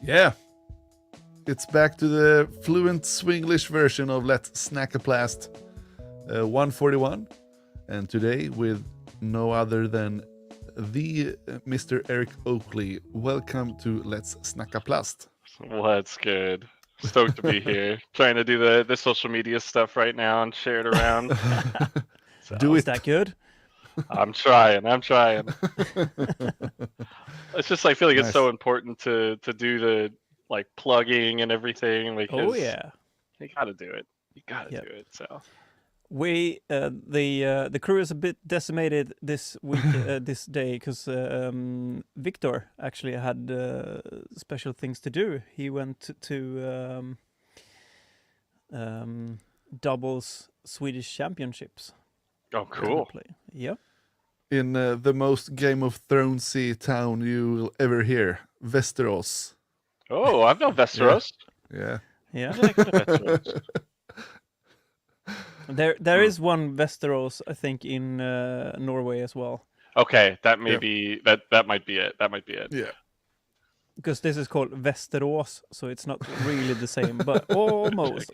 Yeah, it's back to the fluent Swinglish version of Let's Snackaplast 141, and today with no other than the Mr. Eric Oakley. Welcome to Let's Snackaplast. What's good? Stoked to be here. Trying to do the social media stuff right now and share it around. So, do it. Is that good? I'm trying. It's just I feel like Nice. it's so important to do the like plugging and everything because you gotta do it. You gotta do it. So we the crew is a bit decimated this week this day because Victor actually had special things to do. He went to doubles Swedish championships. Oh, cool. Yep. In the most Game of Thronesy town you will ever hear, Västerås. Oh, I've known Västerås. Yeah. There is one Västerås, I think, in Norway as well. Okay, that may be that might be it. That might be it. Yeah. Because this is called Västerås, so it's not really the same, but almost.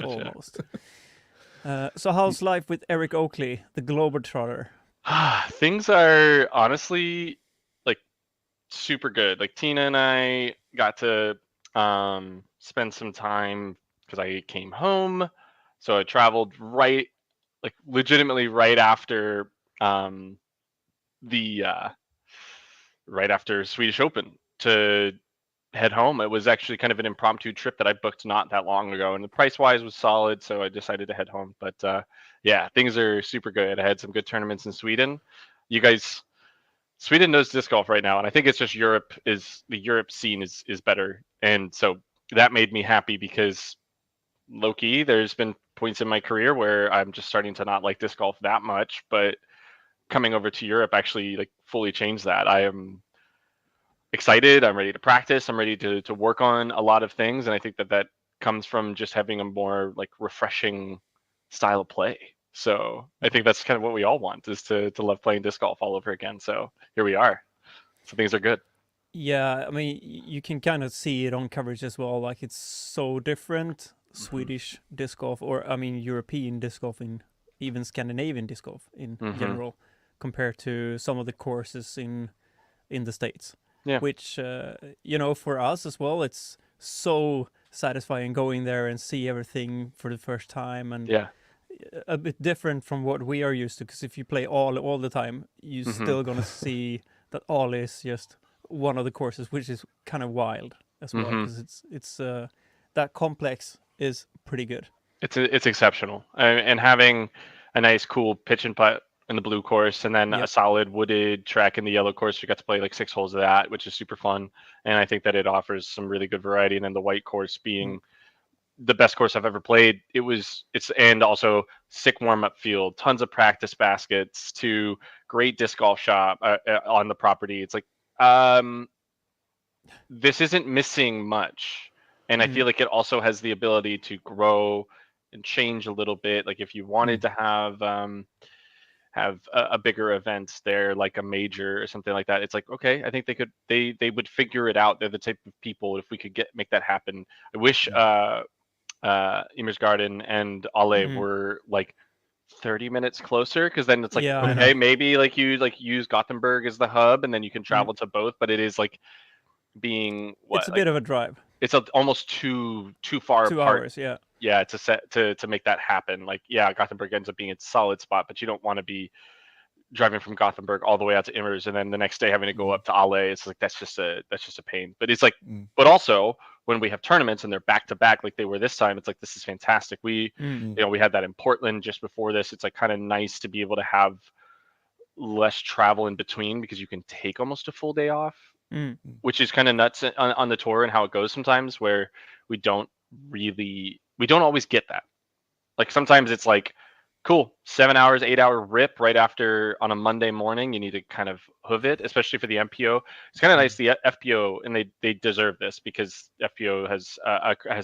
So how's life with Eric Oakley, the Globetrotter? Things are honestly like super good. Like Tina and I got to spend some time because I came home, so I traveled legitimately right after right after Swedish Open to head home. It was actually kind of an impromptu trip that I booked not that long ago, and the price wise was solid, so I decided to head home. But yeah, things are super good. I had some good tournaments in Sweden. Sweden knows disc golf right now, and I think it's just the Europe scene is better, and so that made me happy because low-key there's been points in my career where I'm just starting to not like disc golf that much, but coming over to Europe actually like fully changed that. I am excited. I'm ready to practice. I'm ready to work on a lot of things, and I think that comes from just having a more like refreshing style of play. So I think that's kind of what we all want, is to love playing disc golf all over again. So here we are. So things are good. Yeah, I mean, you can kind of see it on coverage as well. Like, it's so different, Swedish disc golf, or I mean, European disc golf, in even Scandinavian disc golf in general, compared to some of the courses in the States. Yeah. Which, for us as well, it's so satisfying going there and see everything for the first time, and a bit different from what we are used to. Because if you play all the time, you're still gonna see that all is just one of the courses, which is kind of wild as well. Because it's that complex is pretty good. It's exceptional, and having a nice cool pitch and putt in the blue course, and then a solid wooded track in the yellow course. You got to play like 6 holes of that, which is super fun. And I think that it offers some really good variety. And then the white course being the best course I've ever played. And also sick warm up field, tons of practice baskets, to great disc golf shop on the property. It's like, this isn't missing much. And I feel like it also has the ability to grow and change a little bit. Like if you wanted to have a bigger event there, like a major or something like that, it's like, okay, I think they would figure it out. They're the type of people, if we could make that happen. I wish Garden and Ale were like 30 minutes closer, because then it's like, okay, maybe like you use Gothenburg as the hub, and then you can travel to both. But it is like being it's a bit of a drive. It's almost too far 2 apart. hours, yeah. Yeah, to make that happen. Like, yeah, Gothenburg ends up being a solid spot, but you don't want to be driving from Gothenburg all the way out to Immers and then the next day having to go up to Ale. It's like that's just a pain. But it's like, but also when we have tournaments and they're back to back like they were this time, it's like, this is fantastic. We we had that in Portland just before this. It's like kind of nice to be able to have less travel in between, because you can take almost a full day off, which is kind of nuts on the tour and how it goes sometimes, where we don't always get that. Like sometimes it's like, cool, 7 hours, 8 hour rip right after on a Monday morning. You need to kind of hoof it, especially for the MPO. It's kind of nice. The FPO, and they deserve this, because FPO has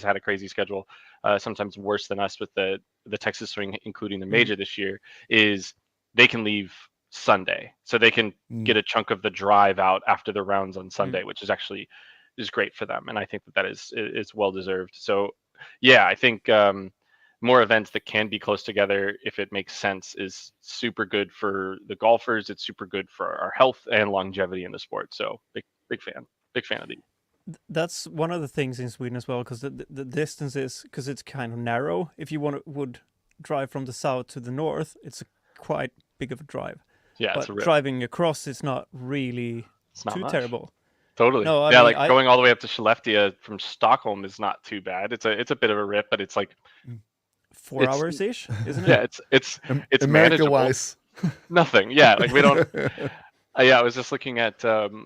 had a crazy schedule, sometimes worse than us with the Texas swing, including the major this year, is they can leave Sunday, so they can get a chunk of the drive out after the rounds on Sunday, which is actually is great for them, and I think that is well deserved. So yeah, I think more events that can be close together, if it makes sense, is super good for the golfers. It's super good for our health and longevity in the sport. So big fan of these. That's one of the things in Sweden as well, because the distance is, because it's kind of narrow. If you would drive from the south to the north, it's quite big of a drive. Yeah, but driving across is not really too terrible. Totally. No, I mean, like going all the way up to Skellefteå from Stockholm is not too bad. It's a bit of a rip, but it's like 4 hours ish, isn't it? Yeah, it's America-wise. Nothing. Yeah, like we don't. Yeah, I was just looking at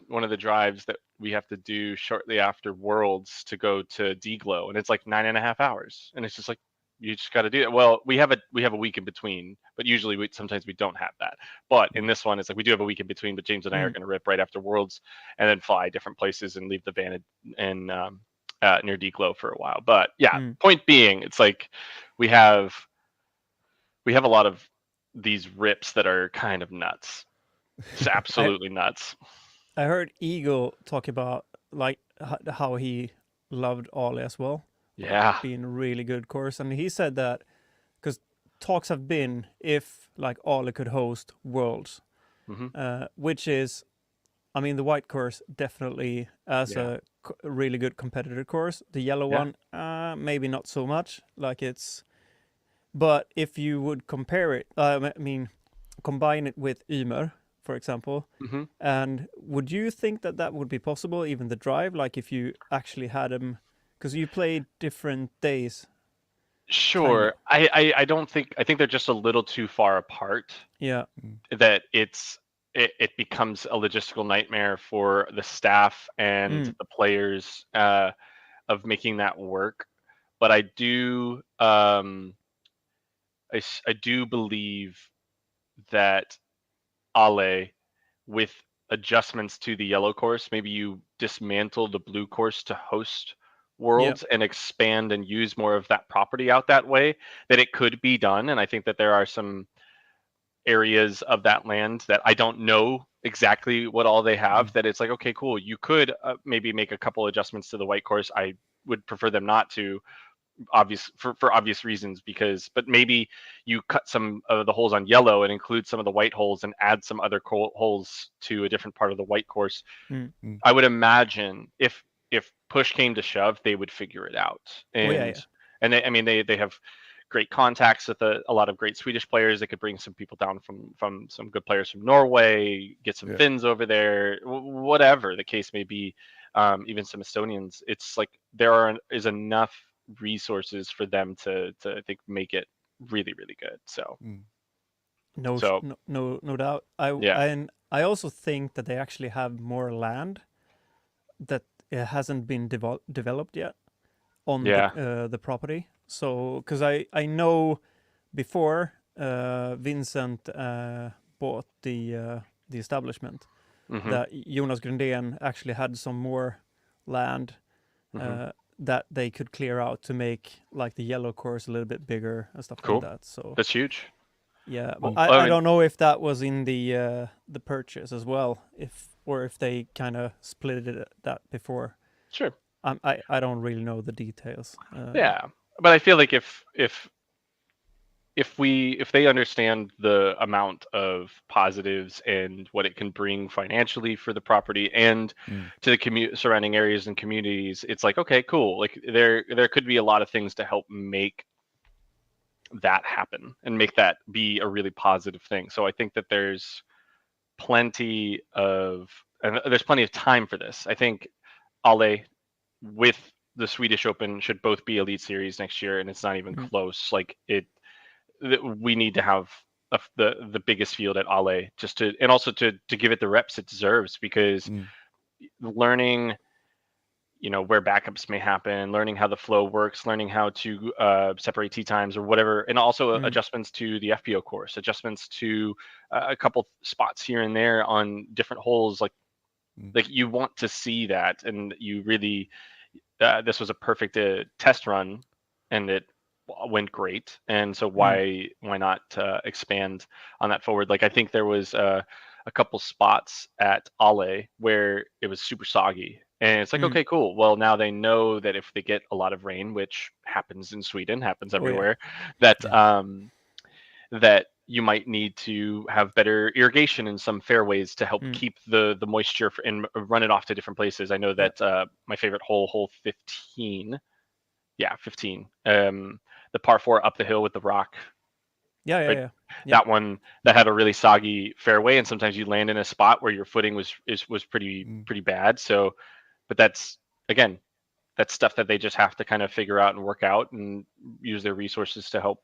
one of the drives that we have to do shortly after Worlds to go to Deglo, and it's like 9.5 hours, and it's just like you just got to do it. Well, we have a week in between, but usually sometimes we don't have that. But in this one, it's like we do have a week in between, but James and I are going to rip right after Worlds, and then fly different places and leave the van in near Deglo for a while. But yeah, point being, it's like we have a lot of these rips that are kind of nuts. It's absolutely nuts. I heard Eagle talk about like how he loved Ale as well. Yeah, being a really good course, and he said that because talks have been if like Ale could host Worlds, which is, I mean, the white course definitely as a really good competitor course. The yellow one, maybe not so much. Like but if you would compare it, I mean, combine it with Ymer, for example, and would you think that would be possible, even the drive, like if you actually had them? Because you played different days. Sure. I don't think, I think they're just a little too far apart. Yeah. That it becomes a logistical nightmare for the staff and the players of making that work. But I do I do believe that Ale, with adjustments to the yellow course, maybe you dismantle the blue course to host Worlds and expand and use more of that property out that way, that it could be done. And I think that there are some areas of that land that I don't know exactly what all they have, that it's like, okay, cool, you could maybe make a couple adjustments to the white course. I would prefer them not to, for obvious reasons, but maybe you cut some of the holes on yellow and include some of the white holes and add some other holes to a different part of the white course. I would imagine if push came to shove, they would figure it out. And and they have great contacts with a lot of great Swedish players. They could bring some people down from some good players from Norway, get some Finns over there, whatever the case may be, even some Estonians. It's like there is enough resources for them to I think make it really, really good. So no doubt. And I also think that they actually have more land that it hasn't been developed yet on the property. So because I know before Vincent bought the establishment, that Jonas Grundén actually had some more land that they could clear out to make like the yellow course a little bit bigger and stuff like that. So that's huge. Yeah, but I don't know if that was in the purchase as well, or if they kind of split that before. Sure. I don't really know the details. But I feel like if they understand the amount of positives and what it can bring financially for the property and to the surrounding areas and communities, it's like, okay, cool. Like there could be a lot of things to help make that happen and make that be a really positive thing. So I think that there's plenty of time for this. I think Ale with the Swedish Open should both be Elite Series next year, and it's not even close. Like we need to have the biggest field at Ale and also to give it the reps it deserves, because learning, where backups may happen, learning how the flow works, learning how to separate tee times or whatever, and also adjustments to the FPO course, adjustments to a couple spots here and there on different holes. Like you want to see that, and you really, this was a perfect test run, and it went great. And so why not expand on that forward? Like I think there was a couple spots at Ale where it was super soggy, And it's like, okay, cool. Well, now they know that if they get a lot of rain, which happens in Sweden, happens everywhere, that that you might need to have better irrigation in some fairways to help keep the moisture and run it off to different places. I know that my favorite hole 15, 15, the par 4 up the hill with the rock. That one that had a really soggy fairway, and sometimes you land in a spot where your footing was pretty bad. So, but that's stuff that they just have to kind of figure out and work out and use their resources to help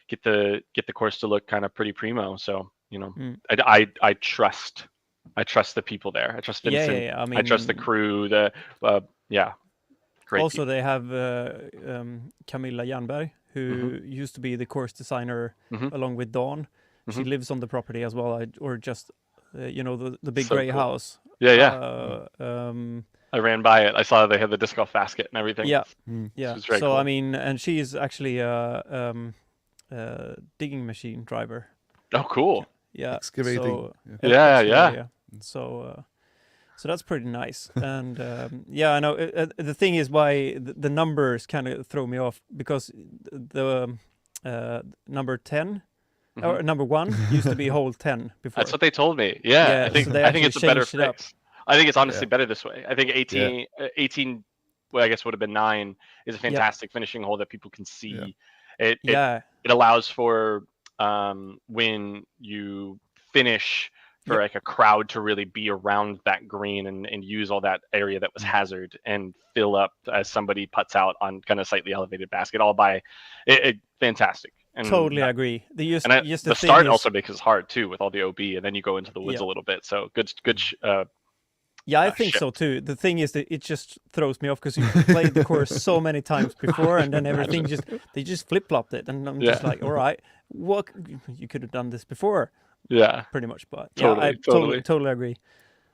get the course to look kind of pretty primo. So, you know, I trust the people there. I trust Vincent. I mean, I trust the crew. Great also people. They have Camilla Janberg, who used to be the course designer along with Dawn. She lives on the property as well, or just the big gray house. I ran by it. I saw they had the disc golf basket and everything. So cool. I mean, and she's actually a digging machine driver. Oh, cool. Excavating. So that's pretty nice. And I know the thing is why the numbers kind of throw me off, because the number 10 or number 1 used to be hole 10 before. That's what they told me. I think it's a better fix. I think it's honestly better this way. I think 18 well, I guess would have been 9 is a fantastic finishing hole that people can see. It allows for when you finish for like a crowd to really be around that green and use all that area that was hazard and fill up as somebody puts out on kind of slightly elevated basket, all by it fantastic. And totally agree. The start also makes it hard too with all the OB, and then you go into the woods a little bit. So good. I think so too. The thing is that it just throws me off because you played the course so many times before, and then everything they just flip flopped it, and I'm just like, all right, what you could have done this before. Pretty much, but I totally agree.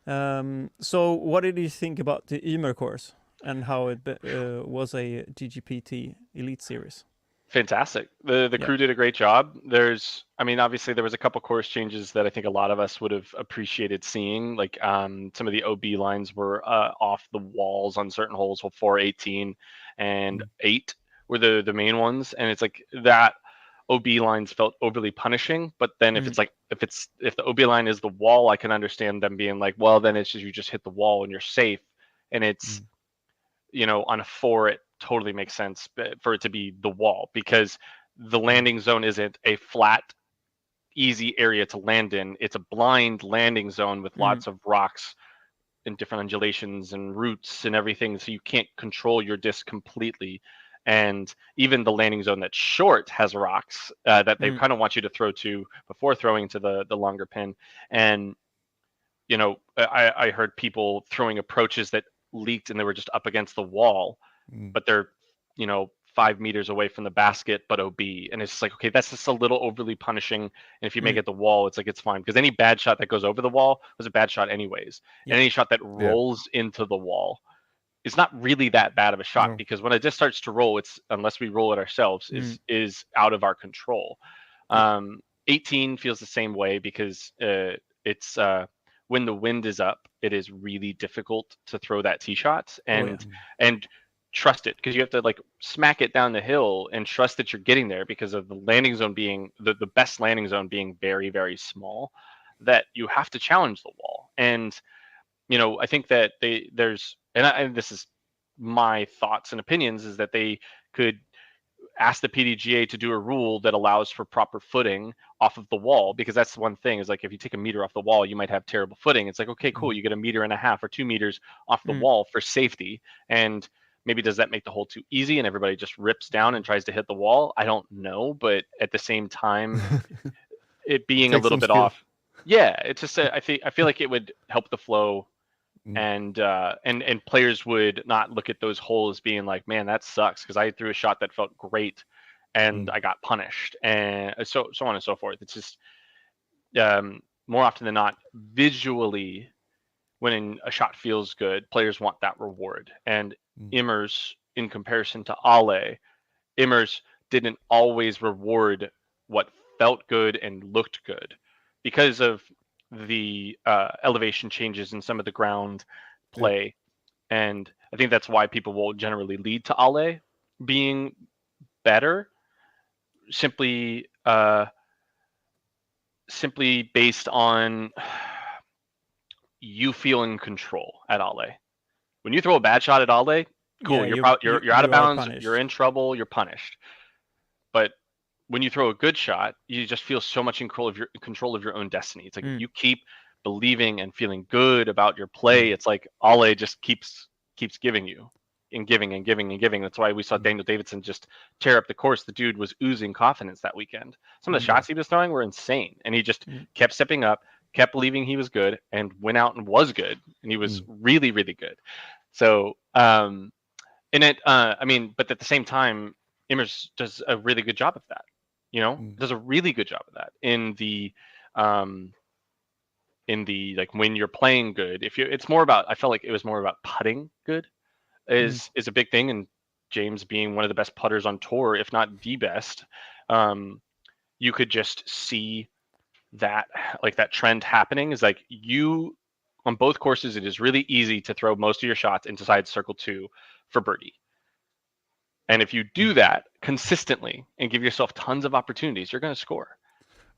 So what did you think about the Ymer course and how it was a GGPT Elite Series? Fantastic. The crew did a great job. Obviously there was a couple course changes that I think a lot of us would have appreciated seeing. Like some of the OB lines were off the walls on certain holes. Hole 4, 18, and 8 were the main ones, and it's like that. OB lines felt overly punishing, but then if the OB line is the wall, I can understand them being like, well, then it's just you just hit the wall and you're safe. And it's on a 4, it totally makes sense for it to be the wall, because the landing zone isn't a flat, easy area to land in. It's a blind landing zone with lots of rocks and different undulations and roots and everything, so you can't control your disc completely. And even the landing zone that's short has rocks that they kind of want you to throw to before throwing to the longer pin. And, I heard people throwing approaches that leaked and they were just up against the wall, but they're, 5 meters away from the basket, but OB. And it's just like, okay, that's just a little overly punishing. And if you make it the wall, it's like, it's fine. Because any bad shot that goes over the wall was a bad shot anyways. And any shot that rolls into the wall, it's not really that bad of a shot, because when it just starts to roll, it's, unless we roll it ourselves, is out of our control. 18 feels the same way, because it's when the wind is up, it is really difficult to throw that tee shot and trust it, because you have to like smack it down the hill and trust that you're getting there, because of the landing zone being the best landing zone being very, very small, that you have to challenge the wall. And I think that and this is my thoughts and opinions, is that they could ask the PDGA to do a rule that allows for proper footing off of the wall, because that's the one thing, is like, if you take a meter off the wall, you might have terrible footing. It's like, okay, cool, you get 1.5 meters or 2 meters off the wall for safety. And maybe does that make the hole too easy and everybody just rips down and tries to hit the wall? I don't know, but at the same time, it being a little bit off. Yeah, it's just I feel like it would help the flow. And players would not look at those holes being like, man, that sucks, because I threw a shot that felt great and I got punished, and so on and so forth. It's just more often than not, visually, when a shot feels good, players want that reward. And Immers, in comparison to Ale, Immers didn't always reward what felt good and looked good, because of the elevation changes in some of the ground play. And I think that's why people will generally lead to Ale being better, simply based on you feel in control at Ale. When you throw a bad shot at Ale, cool, you're out of bounds, you're in trouble, you're punished. But when you throw a good shot, you just feel so much in control of your own destiny. It's like if you keep believing and feeling good about your play, it's like Ale just keeps giving you and giving and giving and giving. That's why we saw Daniel Davidson just tear up the course. The dude was oozing confidence that weekend. Some of the shots he was throwing were insane, and he just kept stepping up, kept believing he was good, and went out and was good, and he was really, really good. So, but at the same time, Immers does a really good job of that. Does a really good job of that in the like when you're playing good. It's more about, I felt like it was more about putting good is a big thing, and James being one of the best putters on tour, if not the best, you could just see that trend happening. Is like on both courses, it is really easy to throw most of your shots inside circle 2 for birdie. And if you do that consistently and give yourself tons of opportunities, you're going to score.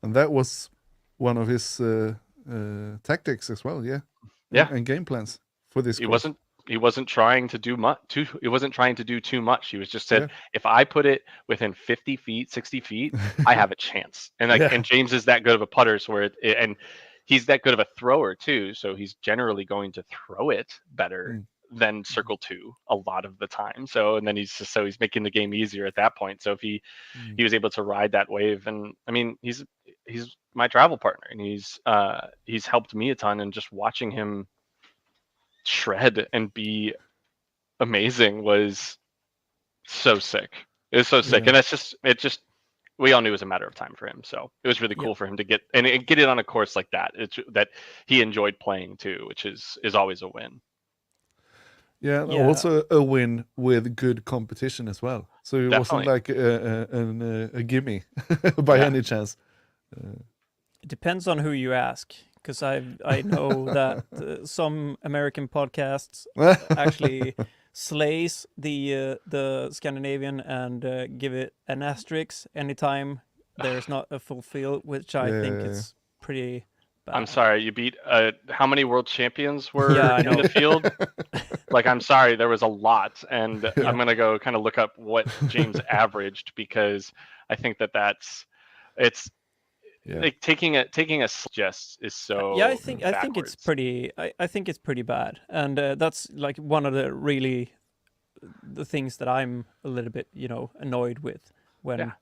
And that was one of his tactics as well, and game plans for this course. He wasn't trying to do much. He wasn't trying to do too much. He was just said, if I put it within 50 feet, 60 feet, I have a chance. And and James is that good of a putter, and he's that good of a thrower too. So he's generally going to throw it better than circle 2 a lot of the time. So, and then he's making the game easier at that point. So if he was able to ride that wave, and I mean, he's my travel partner, and he's helped me a ton, and just watching him shred and be amazing was so sick. It was so sick. And we all knew it was a matter of time for him. So it was really cool for him to get it on a course like that. That he enjoyed playing too, which is always a win. Yeah, also a win with good competition as well. So it wasn't like a gimme by any chance. It depends on who you ask, because I know that some American podcasts actually slays the Scandinavian and give it an asterisk anytime there's not a full field, which I think is pretty bad. I'm sorry, you beat how many world champions were in the field? Like, I'm sorry, there was a lot, and I'm gonna go kind of look up what James averaged, because I think it's like taking a suggest is so I think it's pretty I think it's pretty bad, and that's like one of the things that I'm a little bit annoyed with when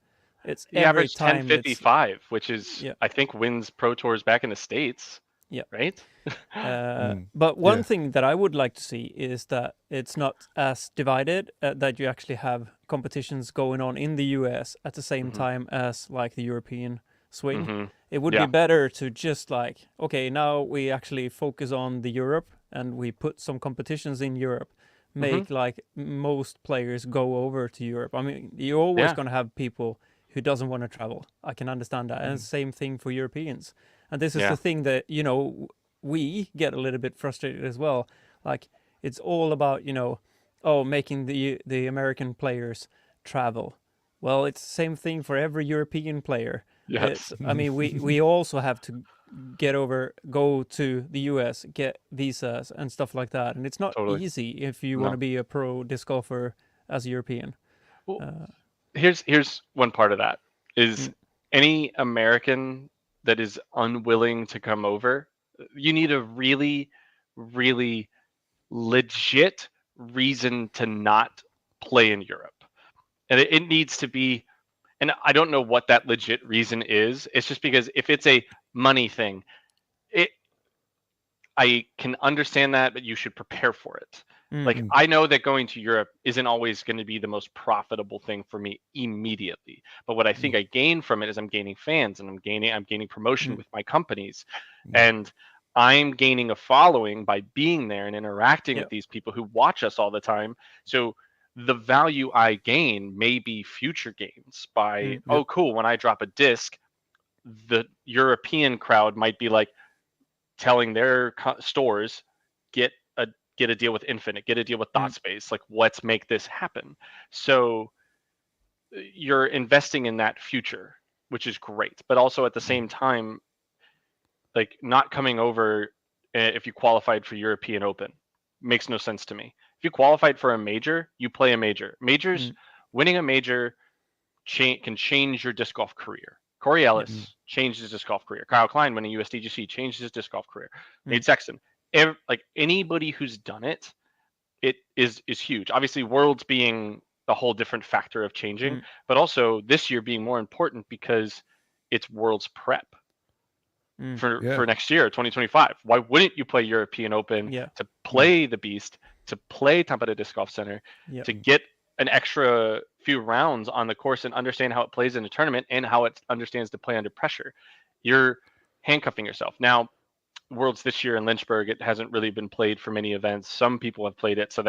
it's he averaged 10.55, which is I think wins Pro Tours back in the States. Yeah. Right. But one thing that I would like to see is that it's not as divided, that you actually have competitions going on in the US at the same time as like the European swing. It would be better to just like, okay, now we actually focus on the Europe and we put some competitions in Europe, make like most players go over to Europe. I mean, you're always going to have people who doesn't want to travel. I can understand that. And same thing for Europeans. And this is the thing that, we get a little bit frustrated as well. Like, it's all about, making the American players travel. Well, it's the same thing for every European player. Yes. I mean, we also have to go to the US, get visas and stuff like that. And it's not easy if you want to be a pro disc golfer as a European. Well, here's one part of that is any American that is unwilling to come over, you need a really, really legit reason to not play in Europe. And it needs to be, and I don't know what that legit reason is. It's just because if it's a money thing, I can understand that, but you should prepare for it. Like, I know that going to Europe isn't always going to be the most profitable thing for me immediately. But what I think I gain from it is I'm gaining fans, and I'm gaining promotion with my companies. And I'm gaining a following by being there and interacting with these people who watch us all the time. So the value I gain may be future gains by, oh, cool, when I drop a disc, the European crowd might be like telling their stores, get a get a deal with Infinite, get a deal with ThoughtSpace. Like, let's make this happen. So you're investing in that future, which is great. But also at the same time, like, not coming over if you qualified for European Open makes no sense to me. If you qualified for a major, you play a major. Majors, winning a major can change your disc golf career. Corey Ellis changed his disc golf career. Kyle Klein winning USDGC changed his disc golf career. Nate Sexton, like anybody who's done it, it is huge. Obviously, Worlds being a whole different factor of changing, but also this year being more important because it's Worlds prep for next year, 2025. Why wouldn't you play European Open to play the Beast, to play Tampere Disc Golf Center, to get an extra few rounds on the course and understand how it plays in a tournament and how it understands to play under pressure? You're handcuffing yourself. Now, Worlds this year in Lynchburg, it hasn't really been played for many events. Some people have played it, so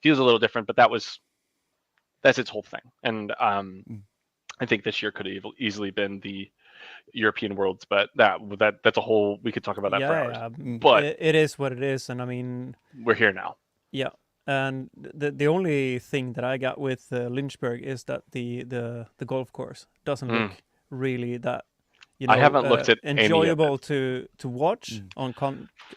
feels a little different, but that's its whole thing. And I think this year could have easily been the European Worlds, but that's a whole, we could talk about that for hours. But it is what it is, and I mean, we're here now. Yeah, and the only thing that I got with Lynchburg is that the golf course doesn't look really that, you know, I haven't looked at enjoyable to watch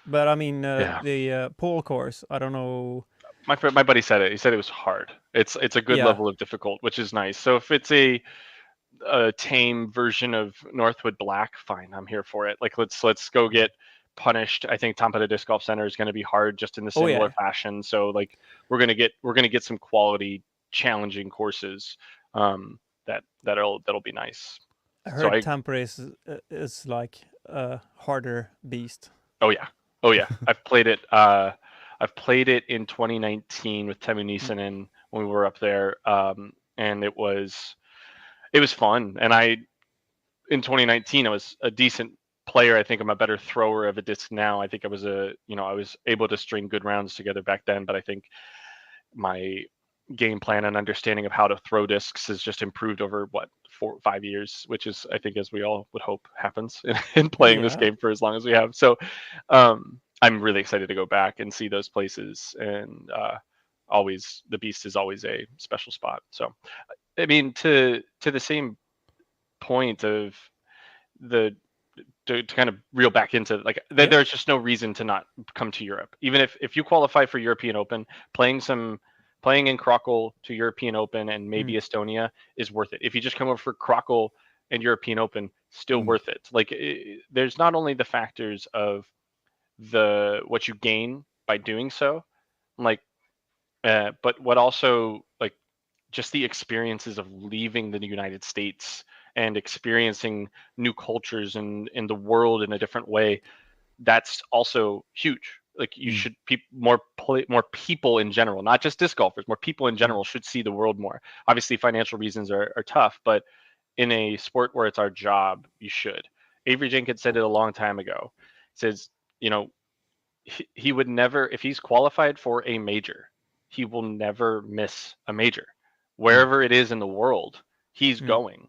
but I mean the Paul course, I don't know. My buddy said it. He said it was hard. It's a good level of difficult, which is nice. So if it's a tame version of Northwood Black, fine, I'm here for it. Like, let's go get punished. I think Tampere Disc Golf Center is going to be hard just in the similar fashion. So like we're gonna get some quality, challenging courses that'll be nice. I heard Tampere is like a harder beast. Oh yeah. I've played it. I've played it in 2019 with Teemu Nisanen when we were up there, and it was fun. And in 2019 I was a decent player. I think I'm a better thrower of a disc now. I think I was I was able to string good rounds together back then, but I think my game plan and understanding of how to throw discs has just improved over 4 or 5 years, which is, I think, as we all would hope happens in playing this game for as long as we have. So I'm really excited to go back and see those places, and always the Beast is always a special spot. So I mean, to the same point of to kind of reel back into, like, there's just no reason to not come to Europe. Even if you qualify for European Open, playing in Krakow to European Open and maybe Estonia is worth it. If you just come over for Krakow and European Open, still worth it. Like, there's not only the factors of what you gain by doing so, like, but what also, like, just the experiences of leaving the United States and experiencing new cultures and in the world in a different way, that's also huge. Like, you should more people in general, not just disc golfers, more people in general should see the world more. Obviously, financial reasons are tough, but in a sport where it's our job, you should. Avery Jenkins said it a long time ago. He says, he would never, if he's qualified for a major, he will never miss a major. Wherever it is in the world, he's going.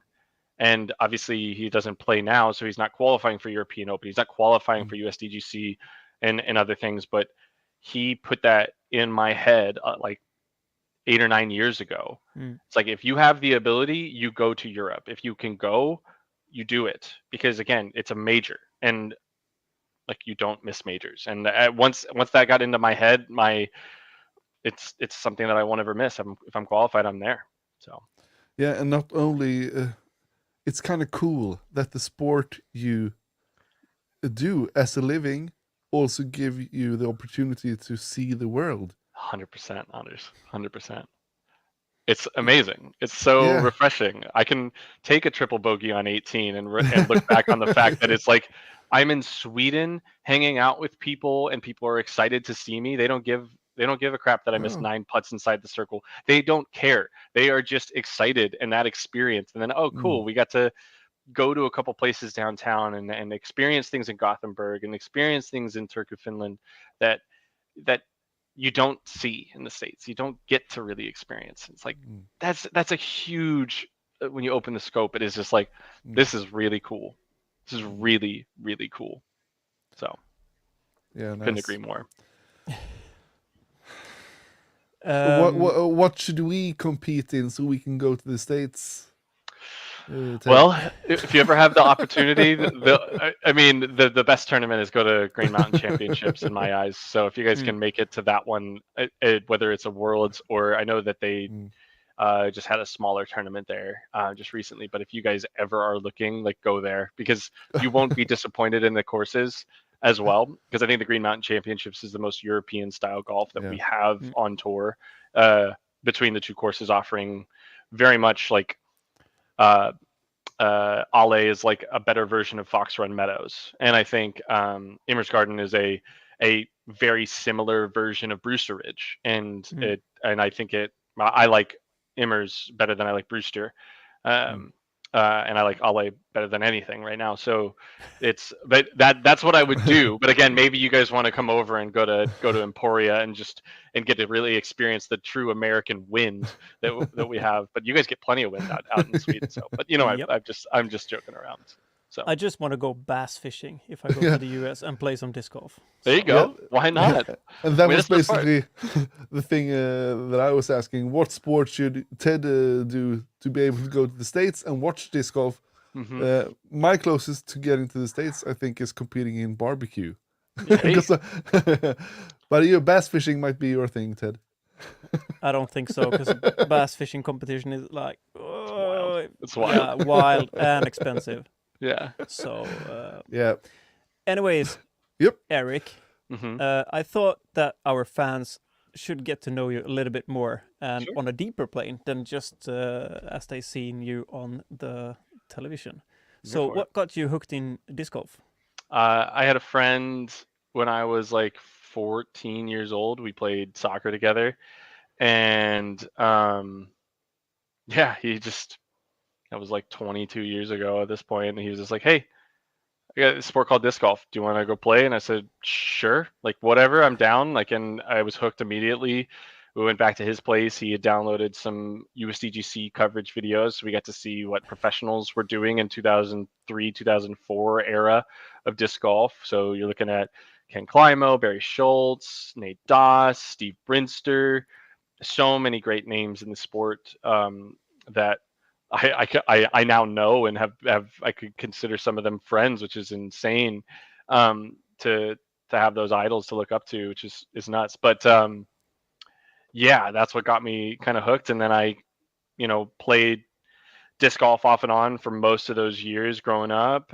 And obviously he doesn't play now, so he's not qualifying for European Open. He's not qualifying for USDGC and other things, but he put that in my head like 8 or 9 years ago. It's like, if you have the ability, you go to Europe. If you can go, you do it, because again, it's a major, and like, you don't miss majors. And once that got into my head, it's something that I won't ever miss. If I'm qualified, I'm there. So yeah, and not only it's kind of cool that the sport you do as a living also give you the opportunity to see the world. 100%, Anders. 100%. It's amazing. It's so refreshing. I can take a triple bogey on 18 and look back on the fact that it's like, I'm in Sweden hanging out with people, and people are excited to see me. They don't give a crap that I missed 9 putts inside the circle. They don't care. They are just excited in that experience. And then, oh, cool, we got to go to a couple places downtown and experience things in Gothenburg and experience things in Turku, Finland that you don't see in the States. You don't get to really experience. It's like, that's a huge, when you open the scope, it is just like, this is really cool. This is really, really cool. So yeah, couldn't agree more. What should we compete in so we can go to the States? Well, if you ever have the opportunity, the best tournament is go to Green Mountain Championships in my eyes. So if you guys can make it to that one, whether it's a Worlds or I know that they just had a smaller tournament there just recently. But if you guys ever are looking, like, go there, because you won't be disappointed in the courses as well. Because I think the Green Mountain Championships is the most European style golf that we have on tour, between the two courses, offering very much like Ale is like a better version of Fox Run Meadows, and I think Immersgarden is a very similar version of Brewster Ridge, and I think I like Immers better than I like Brewster, and I like Ale better than anything right now. So that's what I would do. But again, maybe you guys want to come over and go to Emporia and get to really experience the true American wind that we have. But you guys get plenty of wind out in Sweden. So, but I'm just joking around. So I just want to go bass fishing if I go to the US and play some disc golf. There you go. Yeah. Why not? And that was basically the thing that I was asking. What sport should Ted do to be able to go to the States and watch disc golf? My closest to getting to the States, I think, is competing in barbecue. But bass fishing might be your thing, Ted. I don't think so, because bass fishing competition is like it's wild, wild and expensive. Yeah. So yeah. Anyways, Eric, I thought that our fans should get to know you a little bit more and on a deeper plane than just as they seen you on the television. So what got you hooked in disc golf? I had a friend when I was like 14 years old. We played soccer together, and that was like 22 years ago at this point, and he was just like, hey, I got a sport called disc golf. Do you want to go play? And I said, sure, like whatever, I'm down. Like, and I was hooked immediately. We went back to his place. He had downloaded some USDGC coverage videos. So we got to see what professionals were doing in 2003, 2004 era of disc golf. So you're looking at Ken Climo, Barry Schultz, Nate Doss, Steve Brinster, so many great names in the sport that I now know and have I could consider some of them friends, which is insane to have those idols to look up to, which is nuts. But that's what got me kind of hooked. And then I played disc golf off and on for most of those years growing up.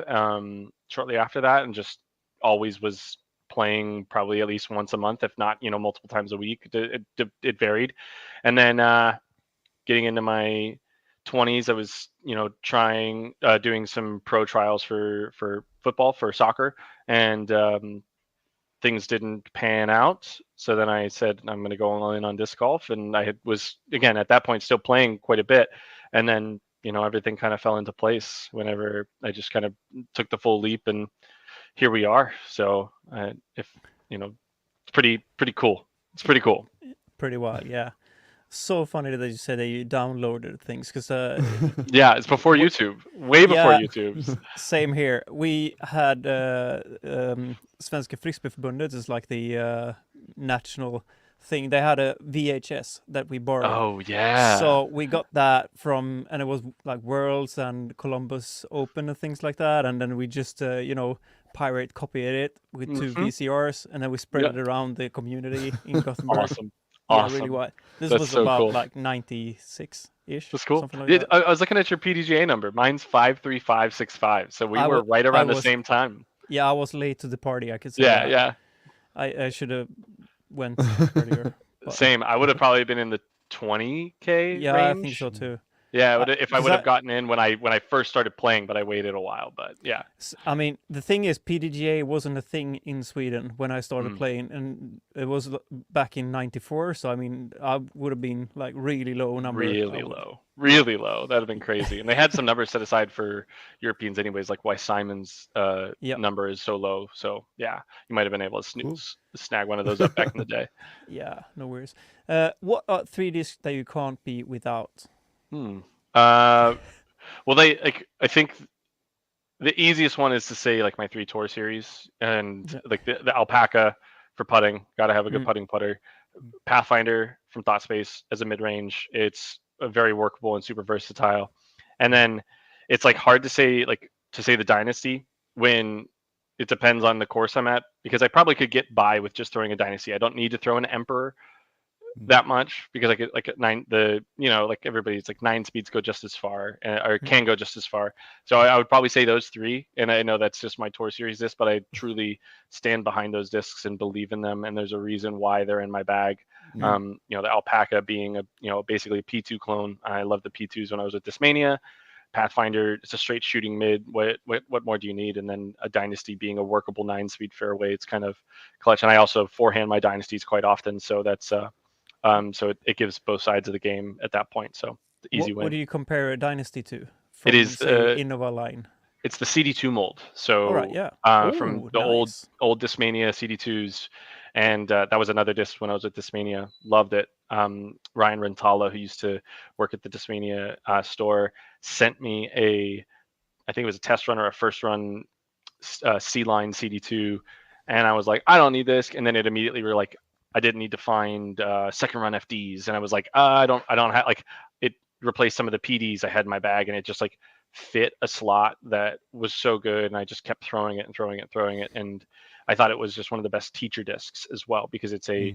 Shortly after that, and just always was playing probably at least once a month, if not multiple times a week. It varied. And then getting into my 20s, I was doing some pro trials for football, for soccer, and things didn't pan out. So then I said, I'm going to go all in on disc golf, and I was again at that point still playing quite a bit, and then everything kind of fell into place whenever I just kind of took the full leap, and here we are. So it's pretty cool. It's pretty cool. Pretty wild, yeah. So funny that you said that you downloaded things, because it's before YouTube, way before YouTube. Same here. We had Svenska Frisbeeförbundet is like the national thing. They had a VHS that we borrowed. Oh yeah. So we got that from, and it was like Worlds and Columbus Open and things like that. And then we just pirate copied it with two VCRs, and then we spread it around the community in Gothenburg. Awesome. Yeah, really wild. This was so about cool. Like 96-ish. That's cool. Something like that. I was looking at your PDGA number. Mine's 53565. So we were right around the same time. Yeah, I was late to the party. I could say. Yeah. I should have went earlier. Same. I would have probably been in the 20K yeah, range. I think so too. Yeah, if I would have gotten in when I first started playing, but I waited a while. But yeah, I mean, the thing is, PDGA wasn't a thing in Sweden when I started playing, and it was back in '94. So I mean, I would have been like really low number. Really low. That'd have been crazy. And they had some numbers set aside for Europeans, anyways, like why Simon's number is so low. So yeah, you might have been able to snag one of those up back in the day. Yeah, no worries. What are 3 discs that you can't be without? Well, I think the easiest one is to say like my 3 tour series, and like the Alpaca for putting, got to have a good putting putter. Pathfinder from Thought Space as a mid-range. It's very workable and super versatile. And then it's like hard to say the Dynasty when it depends on the course I'm at, because I probably could get by with just throwing a Dynasty. I don't need to throw an Emperor that much, because I could, like, at 9, like everybody's like 9 speeds go just as far, or can go just as far. So I would probably say those 3. And I know that's just my Tour Series disc, but I truly stand behind those discs and believe in them. And there's a reason why they're in my bag. The Alpaca being basically a P2 clone. I love the P2s when I was with Discmania. Pathfinder, it's a straight shooting mid. What more do you need? And then a Dynasty being a workable 9-speed fairway, it's kind of clutch. And I also forehand my Dynasties quite often, so that's so it gives both sides of the game at that point. So the easy win. What do you compare a Dynasty to? It is Innova line. It's the CD2 mold. So from the old Discmania CD2s, and that was another disc when I was at Discmania. Loved it. Ryan Rentala, who used to work at the Discmania store, sent me I think it was a test run or a first run C-line CD2, and I was like, I don't need this. And then it immediately were like, I didn't need to find second run FDs, and I was like, I don't have, like, it replaced some of the PDs I had in my bag, and it just like fit a slot that was so good, and I just kept throwing it, and I thought it was just one of the best teacher discs as well, because it's a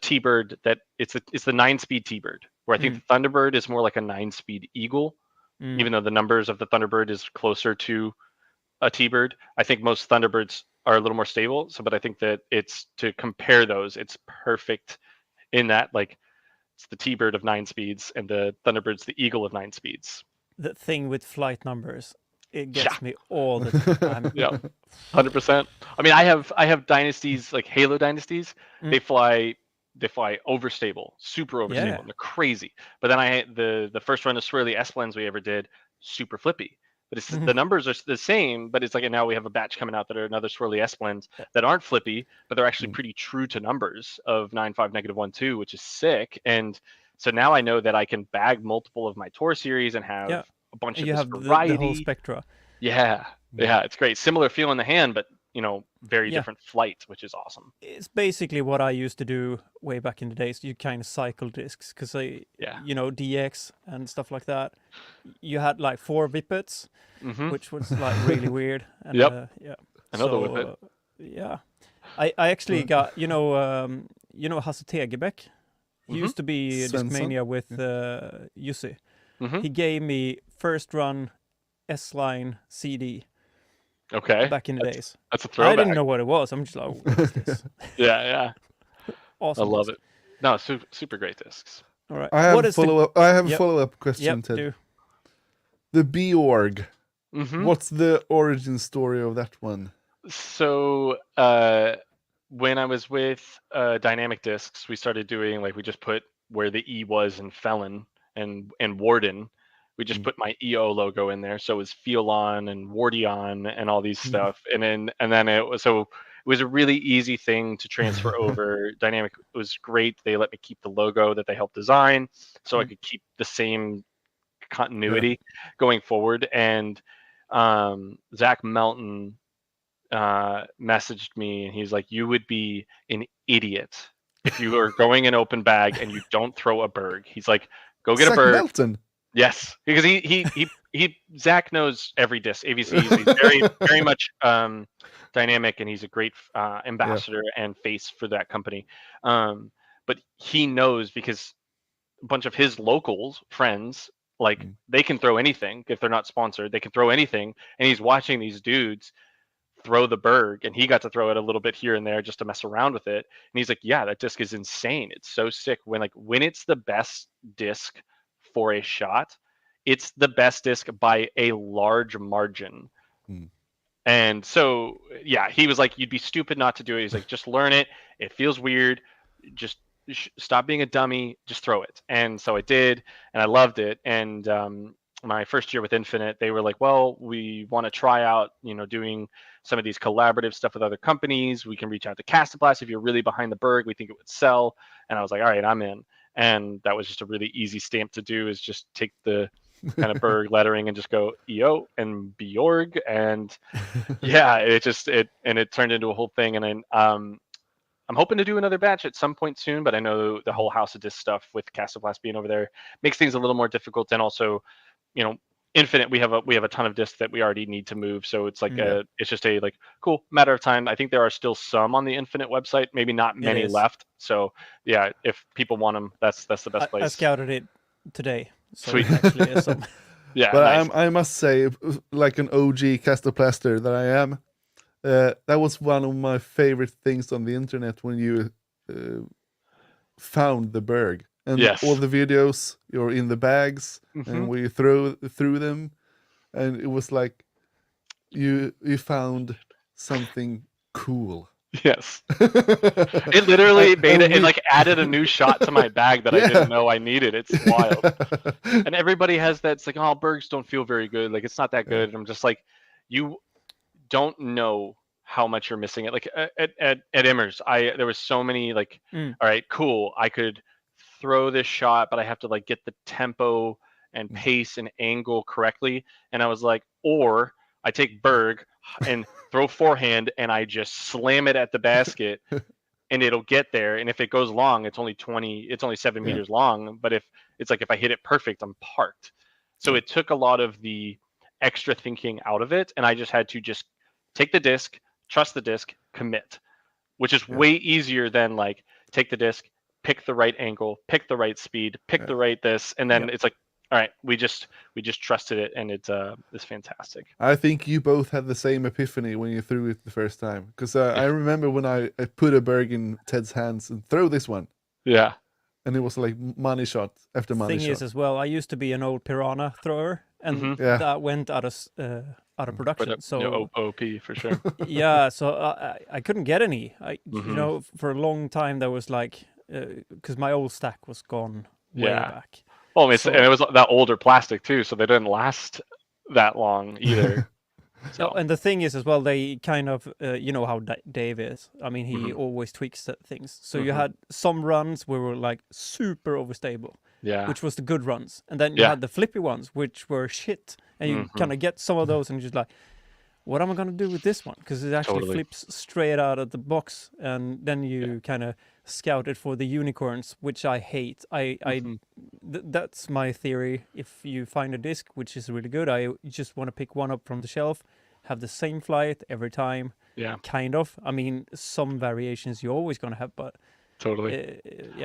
T-Bird that it's the 9-speed T-Bird, where I think the Thunderbird is more like a 9-speed Eagle, even though the numbers of the Thunderbird is closer to a T-Bird. I think most Thunderbirds are a little more stable. So, but I think that it's, to compare those, it's perfect in that, like, it's the T-Bird of 9 speeds and the Thunderbird's the Eagle of 9 speeds. The thing with flight numbers, it gets me all the time. Yeah, 100%. I mean, I have Dynasties, like Halo Dynasties. They fly overstable, super overstable. Yeah. They're crazy. But then the first run of Swirly S-Blends we ever did, super flippy. But it's the numbers are the same, but it's like, and now we have a batch coming out that are another Swirly S-Blends that aren't flippy, but they're actually pretty true to numbers of 9.5, -1.2, which is sick. And so now I know that I can bag multiple of my Tour Series and have a bunch of this variety. The whole spectra. Yeah, it's great. Similar feel in the hand, but very different flight, which is awesome. It's basically what I used to do way back in the days. You kind of cycle discs, because DX and stuff like that. You had like 4 whippets, which was like really weird. And, Another whippet. Yeah, I actually got Hasse Tegebäck. He used to be Discmania with Jussi. He gave me first run S-Line CD. Okay. Back in the days. That's a throwback. I didn't know what it was. I'm just like, what is this? Yeah. Awesome. I love it. No, super great discs. All right. I have a follow-up question, Ted. Do. The B-Org. What's the origin story of that one? So when I was with Dynamic Discs, we started doing, like, we just put where the E was in Felon and Warden. We just put my EO logo in there, so it was Felon and Wardion and all these stuff, and then it was a really easy thing to transfer over. Dynamic was great; they let me keep the logo that they helped design, so I could keep the same continuity going forward. And Zach Melton messaged me, and he's like, "You would be an idiot if you are going an open bag and you don't throw a Berg." He's like, "Go get Zach a Berg." Melton. Yes, because Zach knows every disc. AVC, he's very much dynamic, and he's a great ambassador and face for that company. But he knows, because a bunch of his locals friends, like, they can throw anything if they're not sponsored. They can throw anything, and he's watching these dudes throw the Berg, and he got to throw it a little bit here and there just to mess around with it. And he's like, "Yeah, that disc is insane. It's so sick when it's the best disc for a shot, it's the best disc by a large margin." And so he was like, "You'd be stupid not to do it." He's like, "Just learn it. It feels weird. Just stop being a dummy. Just throw it." And so I did, and I loved it. And my first year with Infinite, they were like, "Well, we want to try out, doing some of these collaborative stuff with other companies. We can reach out to Castablast if you're really behind the Berg. We think it would sell." And I was like, "All right, I'm in." And that was just a really easy stamp to do, is just take the kind of Berg lettering and just go EO and Bjorg. And it turned into a whole thing. And then I'm hoping to do another batch at some point soon, but I know the whole House of Disc stuff with Castoplast being over there makes things a little more difficult. And also, Infinite, we have a ton of discs that we already need to move, so it's like it's just a cool matter of time. I think there are still some on the Infinite website, maybe not many left. So yeah, if people want them, that's the best place. I scouted it today. So Sweet. Actually is some... Yeah, but nice. I must say, like an OG Castoplaster that I am, that was one of my favorite things on the internet when you found the Berg. And all the videos, you're in the bags, and we threw them, and it was like you found something cool. Yes. It literally made it, like added a new shot to my bag that I didn't know I needed. It's wild. And everybody has that. It's like, oh, Bergs don't feel very good. Like, it's not that good. And I'm just like, you don't know how much you're missing it. Like at Immers, there was so many all right, cool. I could throw this shot, but I have to like get the tempo and pace and angle correctly. And I was like, or I take Berg and throw forehand and I just slam it at the basket and it'll get there. And if it goes long, it's only 7 meters long. But if I hit it perfect, I'm parked. So it took a lot of the extra thinking out of it. And I just had to just take the disc, trust the disc, commit, which is way easier than like take the disc, pick the right angle, pick the right speed, pick the right this, and then it's like, all right, we just trusted it, and it's fantastic. I think you both had the same epiphany when you threw it the first time, because I remember when I put a Berg in Ted's hands and throw this one. Yeah. And it was like money shot after money shot. Thing is as well, I used to be an old piranha thrower, and that went out of production. So OP for sure. Yeah, so I couldn't get any. For a long time there was like, because my old stack was gone way back. Well, and it was that older plastic too, so they didn't last that long either. So, and the thing is as well, they kind of, you know how Dave is. I mean, he always tweaks things. So you had some runs where were like super overstable, which was the good runs, and then you had the flippy ones, which were shit. And you kind of get some of those, and you're just like, what am I going to do with this one? Because it actually flips straight out of the box, and then you kind of scout it for the unicorns, which I hate. That's my theory. If you find a disc which is really good, I just want to pick one up from the shelf, have the same flight every time. Yeah, kind of. I mean, some variations you're always going to have, but totally.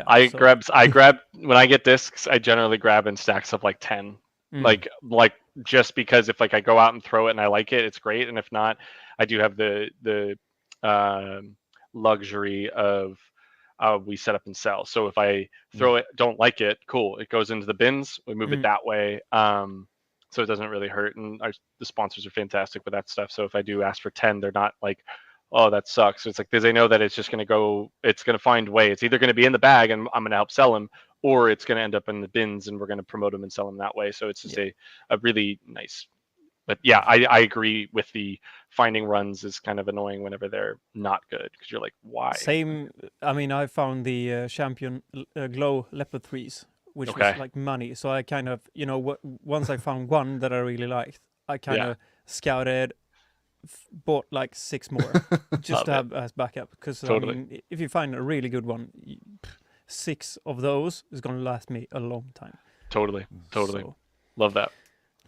I grab when I get discs. I generally grab in stacks of like 10. Like just because if like I go out and throw it and I like it, it's great. And if not, I do have the luxury of we set up and sell. So if I throw it, don't like it, cool. It goes into the bins. We move it that way. So it doesn't really hurt. And the sponsors are fantastic with that stuff. So if I do ask for 10, they're not like, oh, that sucks. It's like, because they know that it's just going to go, it's going to find a way. It's either going to be in the bag and I'm going to help sell them, or it's going to end up in the bins and we're going to promote them and sell them that way. So it's just a really nice, but yeah, I agree with the finding runs is kind of annoying whenever they're not good, because you're like, why? Same. I mean, I found the Champion Glow Leopard 3s, which was like money. So I kind of, once I found one that I really liked, I kind of scouted, bought like 6 more just to have as backup. Because I mean, if you find a really good one, 6 of those is going to last me a long time. Totally. So, love that.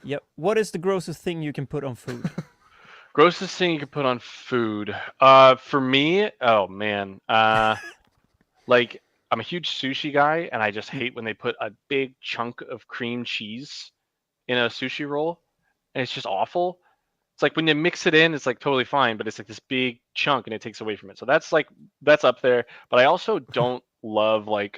Yep. What is the grossest thing you can put on food? Grossest thing you can put on food? For me, oh man. Like, I'm a huge sushi guy, and I just hate when they put a big chunk of cream cheese in a sushi roll, and it's just awful. It's like when you mix it in, it's like totally fine, but it's like this big chunk, and it takes away from it. So that's up there. But I also don't love like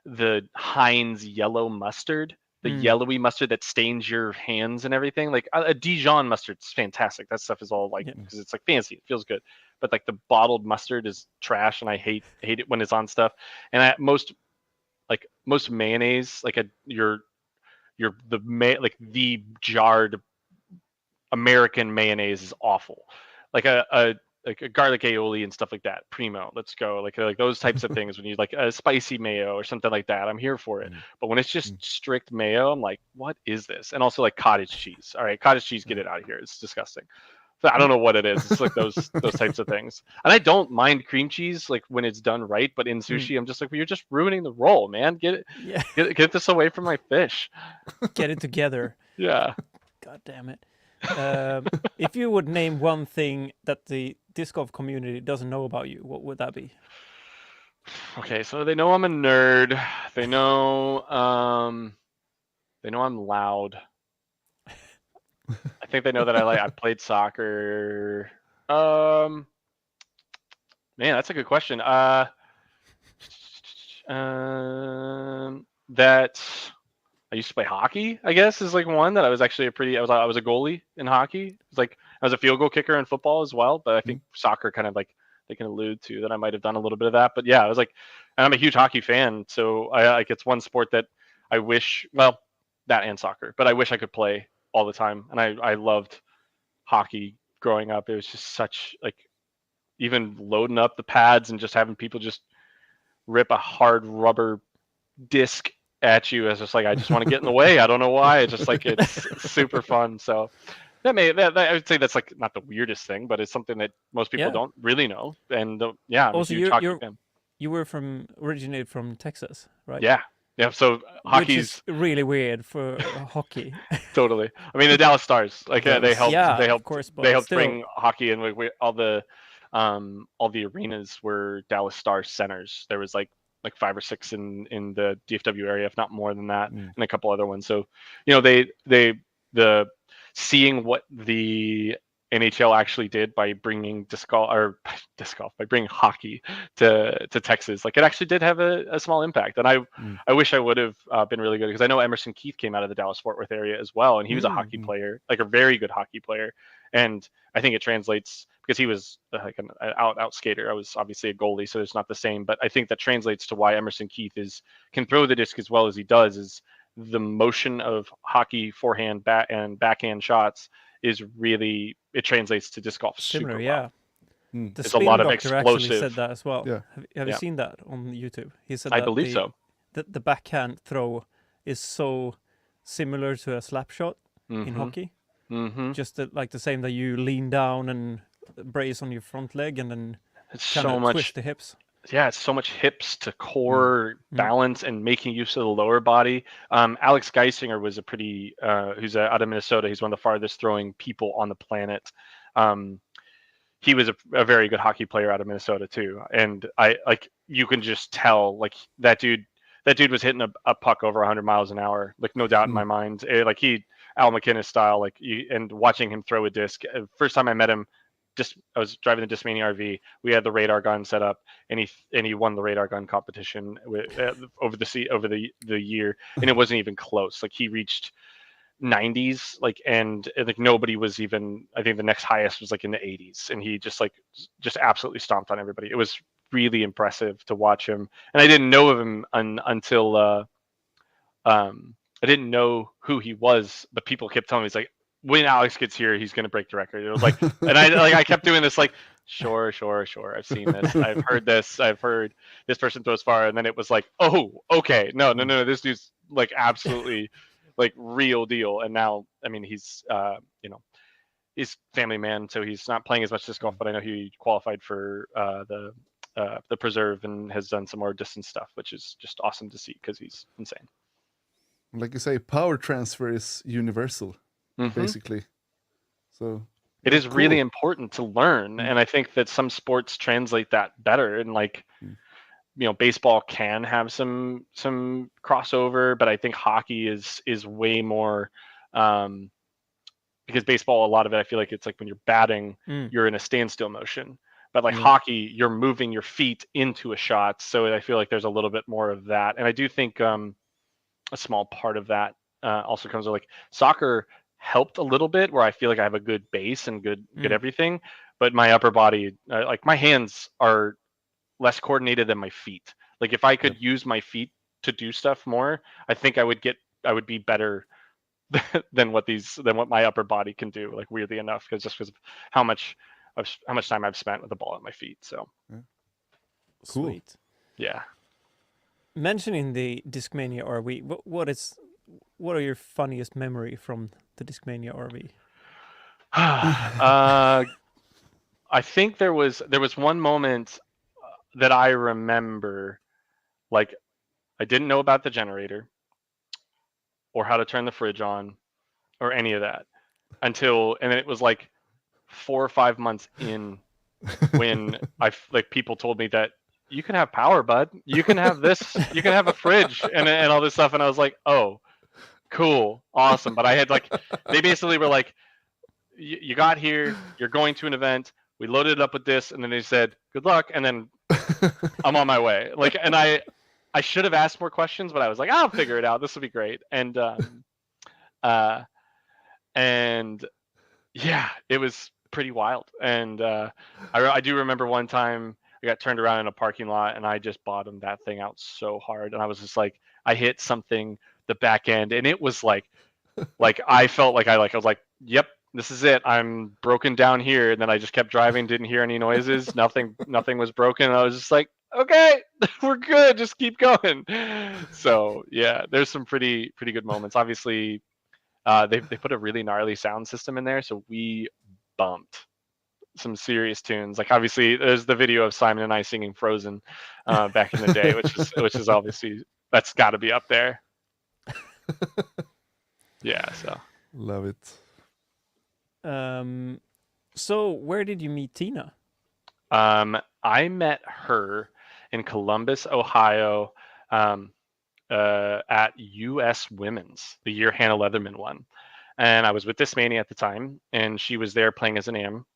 the Heinz yellow mustard, the yellowy mustard that stains your hands and everything. Like a Dijon mustard's fantastic. That stuff is all like, because it's like fancy, it feels good. But like the bottled mustard is trash, and I hate it when it's on stuff. And most mayonnaise, like the jarred American mayonnaise is awful. Like a garlic aioli and stuff like that. Primo, let's go. Like those types of things. When you like a spicy mayo or something like that, I'm here for it. But when it's just strict mayo, I'm like, what is this? And also like cottage cheese. All right, cottage cheese, get it out of here. It's disgusting. I don't know what it is. It's like those types of things. And I don't mind cream cheese like when it's done right, but in sushi, I'm just like, well, you're just ruining the roll, man. Get this away from my fish. Get it together. Yeah. God damn it. If you would name one thing that the disc golf community doesn't know about you, what would that be? Okay, so they know I'm a nerd. They know I'm loud. I think they know that I played soccer. Man, that's a good question. That I used to play hockey, I guess, is like one that I was actually I was a goalie in hockey. It's like I was a field goal kicker in football as well, but I think soccer kind of like they can allude to that I might have done a little bit of that. But yeah, I was like, and I'm a huge hockey fan, so I like it's one sport that I wish, well, that and soccer, but I wish I could play all the time. And I loved hockey growing up. It was just such like even loading up the pads and just having people just rip a hard rubber disc at you. It's just like I just want to get in the way. I don't know why. It's just like it's super fun. So that I would say that's like not the weirdest thing, but it's something that most people don't really know. And I'm also, a huge hockey fan. You were originated from Texas, right? Yeah. Yeah, so hockey's which is really weird for hockey. Totally. I mean, the Dallas Stars, like they helped. Of course, they helped bring hockey, and all the arenas were Dallas Stars centers. There was like 5 or 6 in the DFW area, if not more than that, and a couple other ones. So, the seeing what the NHL actually did by bringing by bringing hockey to Texas, like it actually did have a small impact. And I wish I would have been really good, because I know Emerson Keith came out of the Dallas-Fort Worth area as well, and he was a hockey player, like a very good hockey player. And I think it translates, because he was like an out skater. I was obviously a goalie, so it's not the same. But I think that translates to why Emerson Keith can throw the disc as well as he does. Is the motion of hockey forehand and backhand shots is really, it translates to disc golf similar, super well. There's a lot of explosive. Actually said that as well. Yeah. Have you seen that on YouTube? He said I believe so. The backhand throw is so similar to a slap shot in hockey. Just like the same, that you lean down and brace on your front leg and then kind of twist the hips. Yeah, it's so much hips to core balance and making use of the lower body. Alex Geisinger was who's out of Minnesota. He's one of the farthest throwing people on the planet. He was a very good hockey player out of Minnesota too. And you can just tell, like that dude was hitting a puck over 100 miles an hour, like no doubt in my mind. Al McInnes style, and watching him throw a disc. First time I met him, I was driving the Discmania RV. We had the radar gun set up, and he won the radar gun competition over the year, and it wasn't even close. Like he reached 90s, and nobody was even. I think the next highest was like in the 80s, and he just absolutely stomped on everybody. It was really impressive to watch him, and I didn't know of him until I didn't know who he was, but people kept telling me, he's like, when Alex gets here, he's going to break the record. It was like, and I kept doing this, like, sure. I've seen this. I've heard this. I've heard this person throws far. And then it was like, oh, okay. No. This dude's like absolutely like real deal. And now, I mean, he's, he's family man. So he's not playing as much disc golf, but I know he qualified for the preserve and has done some more distance stuff, which is just awesome to see, because he's insane. Like you say, power transfer is universal. Basically, so it is really important to learn, and I think that some sports translate that better. And baseball can have some crossover, but I think hockey is way more, because baseball, a lot of it, I feel like it's like when you're batting, you're in a standstill motion, but hockey, you're moving your feet into a shot. So I feel like there's a little bit more of that, and I do think a small part of that also comes with like soccer. Helped a little bit, where I feel like I have a good base and good everything, but my upper body, like my hands are less coordinated than my feet. Like if I could use my feet to do stuff more, I think I would be better than what my upper body can do, like weirdly enough, because of how much time I've spent with the ball at my feet. So cool. Sweet. Yeah. Mentioning the Discmania RV, what are your funniest memory from the Discmania RV? I think there was one moment that I remember, like I didn't know about the generator or how to turn the fridge on or any of that and then it was like 4 or 5 months in when people told me that you can have power, bud. You can have this. You can have a fridge and all this stuff. And I was like, oh, cool, awesome. But I had they basically were like, you got here, you're going to an event. We loaded it up with this, and then they said, good luck. And then I'm on my way. And I should have asked more questions, but I was like, I'll figure it out. This will be great. And yeah, it was pretty wild. And I do remember one time I got turned around in a parking lot and I just bottomed that thing out so hard. And I was just like, I hit something, the back end, and it was like I felt like I was like, yep, this is it. I'm broken down here. And then I just kept driving, didn't hear any noises. Nothing was broken. And I was just like, okay, we're good. Just keep going. So yeah, there's some pretty good moments. Obviously, they put a really gnarly sound system in there, so we bumped some serious tunes. Like obviously, there's the video of Simon and I singing Frozen back in the day, which is obviously that's got to be up there. Yeah, so love it. So where did you meet Tina? I met her in Columbus, Ohio, at US Women's, the year Hannah Leatherman won. And I was with Discmania at the time, and she was there playing as an AM.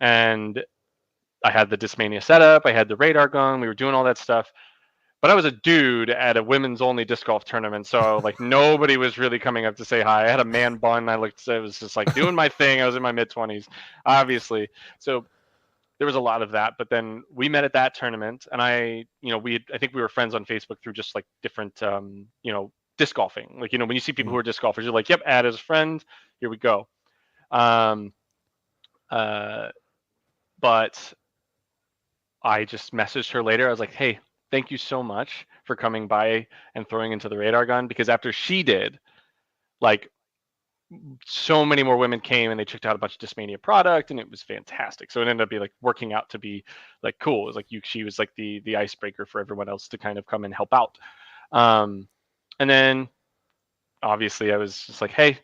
And I had the Discmania setup, I had the radar gun, we were doing all that stuff. But I was a dude at a women's only disc golf tournament, so nobody was really coming up to say hi. I had a man bun. I was just doing my thing. I was in my mid-20s, obviously. So there was a lot of that. But then we met at that tournament, and I think we were friends on Facebook through just different disc golfing. When you see people who are disc golfers, you're like, yep, add as a friend. Here we go. But I just messaged her later. I was like, hey, thank you so much for coming by and throwing into the radar gun, because after she did, so many more women came and they checked out a bunch of Discmania product, and it was fantastic. So it ended up being working out to be cool. It was she was the icebreaker for everyone else to kind of come and help out. And then obviously I was just like, hey,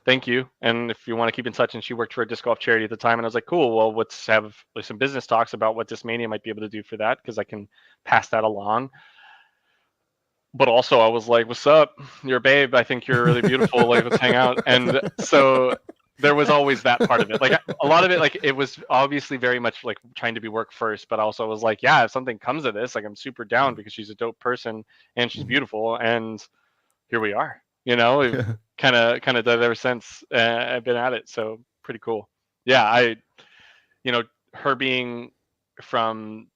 thank you. And if you want to keep in touch, and she worked for a disc golf charity at the time. And I was like, cool, well, let's have some business talks about what Discmania might be able to do for that, because I can pass that along. But also I was like, what's up? You're a babe. I think you're really beautiful. Let's hang out. And so there was always that part of it. A lot of it, it was obviously very much trying to be work first, but also was like, yeah, if something comes of this, I'm super down, because she's a dope person and she's beautiful. And here we are, we've kind of done it ever since. I've been at it. So pretty cool. Yeah. Her being from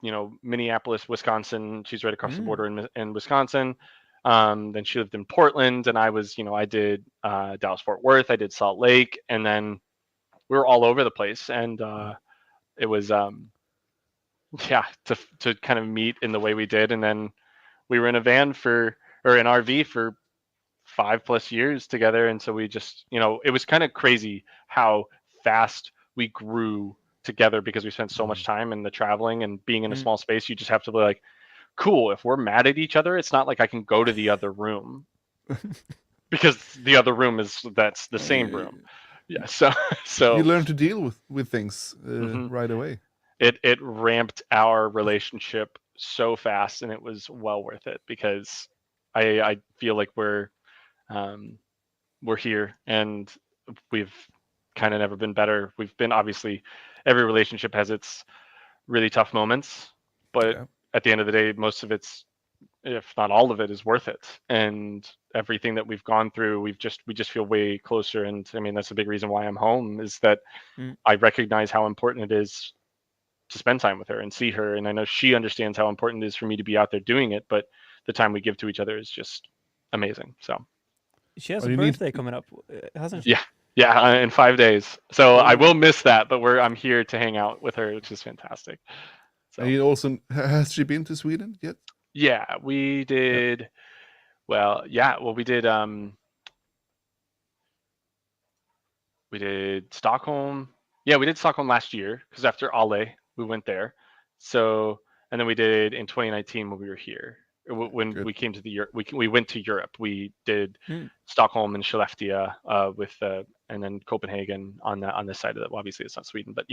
Minneapolis, Wisconsin, she's right across the border in Wisconsin. Then she lived in Portland, and I was I did Dallas Fort Worth, I did Salt Lake, and then we were all over the place. And it was to kind of meet in the way we did. And then we were in a van an RV for 5+ years together. And so we just it was kind of crazy how fast we grew together, because we spent so much time in the traveling and being in a small space. You just have to be like, cool, if we're mad at each other, it's not like I can go to the other room because the other room that's the same room. Yeah. So you learn to deal with things right away. It ramped our relationship so fast, and it was well worth it, because I feel like we're here, and we've kind of never been better. We've been, obviously, every relationship has its really tough moments, but at the end of the day, most of it's, if not all of it, is worth it. And everything that we've gone through, we just feel way closer. And I mean, that's a big reason why I'm home, is that I recognize how important it is to spend time with her and see her. And I know she understands how important it is for me to be out there doing it, but the time we give to each other is just amazing. So she has a birthday coming up, hasn't she? Yeah, in 5 days. So I will miss that, but I'm here to hang out with her, which is fantastic. So you also, has she been to Sweden yet? Yeah, we did. Yeah. We did. We did Stockholm. Yeah, we did Stockholm last year because after Ale, we went there. So, and then we did in 2019 when we were here. When Good. we came to we went to Europe. We did Mm. Stockholm and Skellefteå with and then Copenhagen on this side of that. Well, obviously, it's not Sweden, but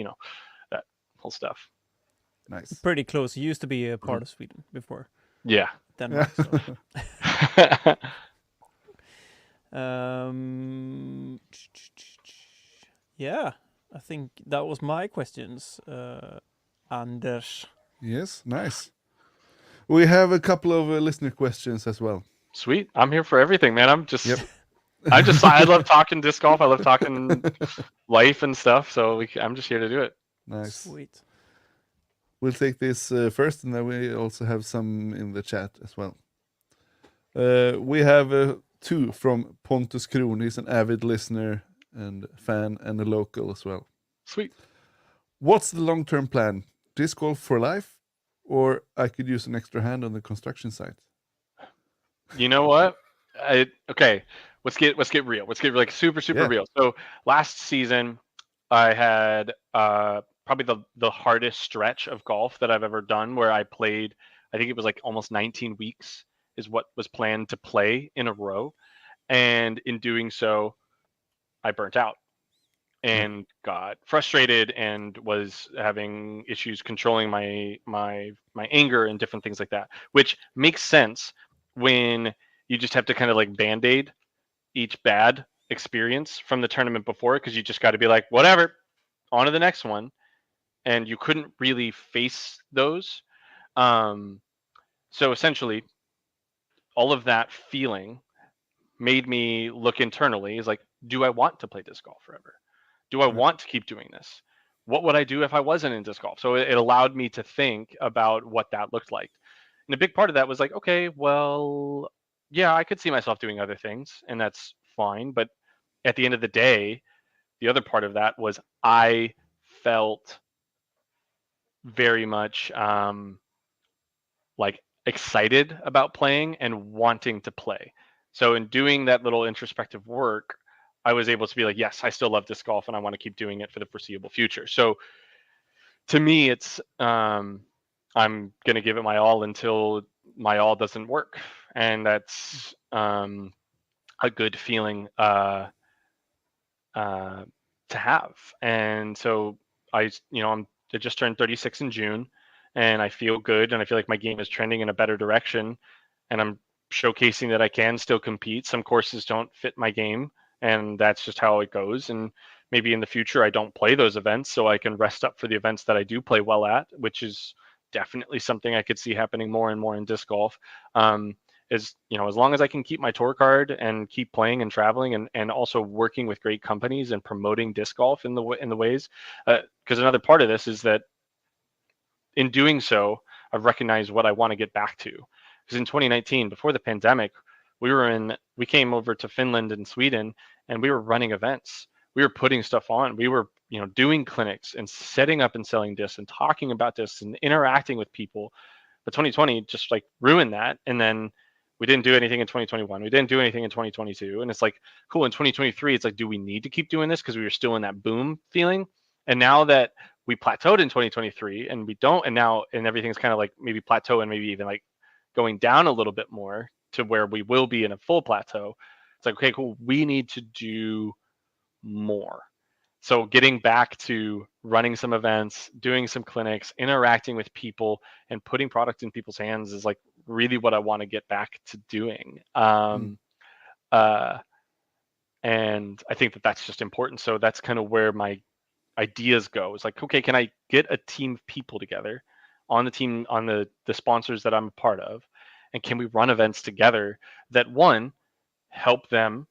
that whole stuff. Nice. Pretty close. It used to be a part of Sweden before. Yeah. Denmark. So. Yeah, I think that was my questions, Anders. Yes, nice. We have a couple of listener questions as well. Sweet. I'm here for everything, man. I love talking disc golf. I love talking life and stuff. So I'm just here to do it. Nice. Sweet. We'll take this first, and then we also have some in the chat as well. We have 2 from Pontus Kron. He's an avid listener and fan and a local as well. Sweet. What's the long-term plan? Disc golf for life, or I could use an extra hand on the construction site? You know what? Okay, let's get real. Let's get like super real. So last season, I had probably the hardest stretch of golf that I've ever done, where I played. I think it was like almost 19 weeks is what was planned to play in a row, and in doing so, I burnt out and got frustrated and was having issues controlling my anger and different things like that, which makes sense when you just have to kind of like band-aid each bad experience from the tournament before, because you just got to be like, whatever, on to the next one. And you couldn't really face those. So essentially, all of that feeling made me look internally. Is like, do I want to play disc golf forever? Do I want to keep doing this? What would I do if I wasn't in disc golf? So it allowed me to think about what that looked like. And a big part of that was like, okay, well, yeah, I could see myself doing other things, and that's fine. But at the end of the day, the other part of that was I felt very much like excited about playing and wanting to play. So in doing that little introspective work, I was able to be like, yes, I still love disc golf and I want to keep doing it for the foreseeable future. So to me, it's I'm going to give it my all until my all doesn't work. And that's a good feeling to have. And so I just turned 36 in June, and I feel good, and I feel like my game is trending in a better direction, and I'm showcasing that I can still compete. Some courses don't fit my game, and that's just how it goes. And maybe in the future I don't play those events, so I can rest up for the events that I do play well at, which is definitely something I could see happening more and more in disc golf. As long as I can keep my tour card and keep playing and traveling and also working with great companies and promoting disc golf in the ways, because another part of this is that in doing so, I've recognized what I want to get back to. Because in 2019, before the pandemic, we came over to Finland and Sweden, and we were running events. We were putting stuff on. We were, doing clinics and setting up and selling discs and talking about discs and interacting with people. But 2020 just like ruined that. And then we didn't do anything in 2021. We didn't do anything in 2022. And it's like, cool, in 2023, it's like, do we need to keep doing this? Because we were still in that boom feeling. And now that we plateaued in 2023 and we don't, and everything's kind of like maybe plateau and maybe even like going down a little bit more to where we will be in a full plateau. It's like, okay, cool, we need to do more. So getting back to running some events, doing some clinics, interacting with people, and putting product in people's hands is like really what I want to get back to doing. And I think that that's just important. So that's kind of where my ideas go. It's like, okay, can I get a team of people together on the team, on the sponsors that I'm a part of, and can we run events together that, one, help them,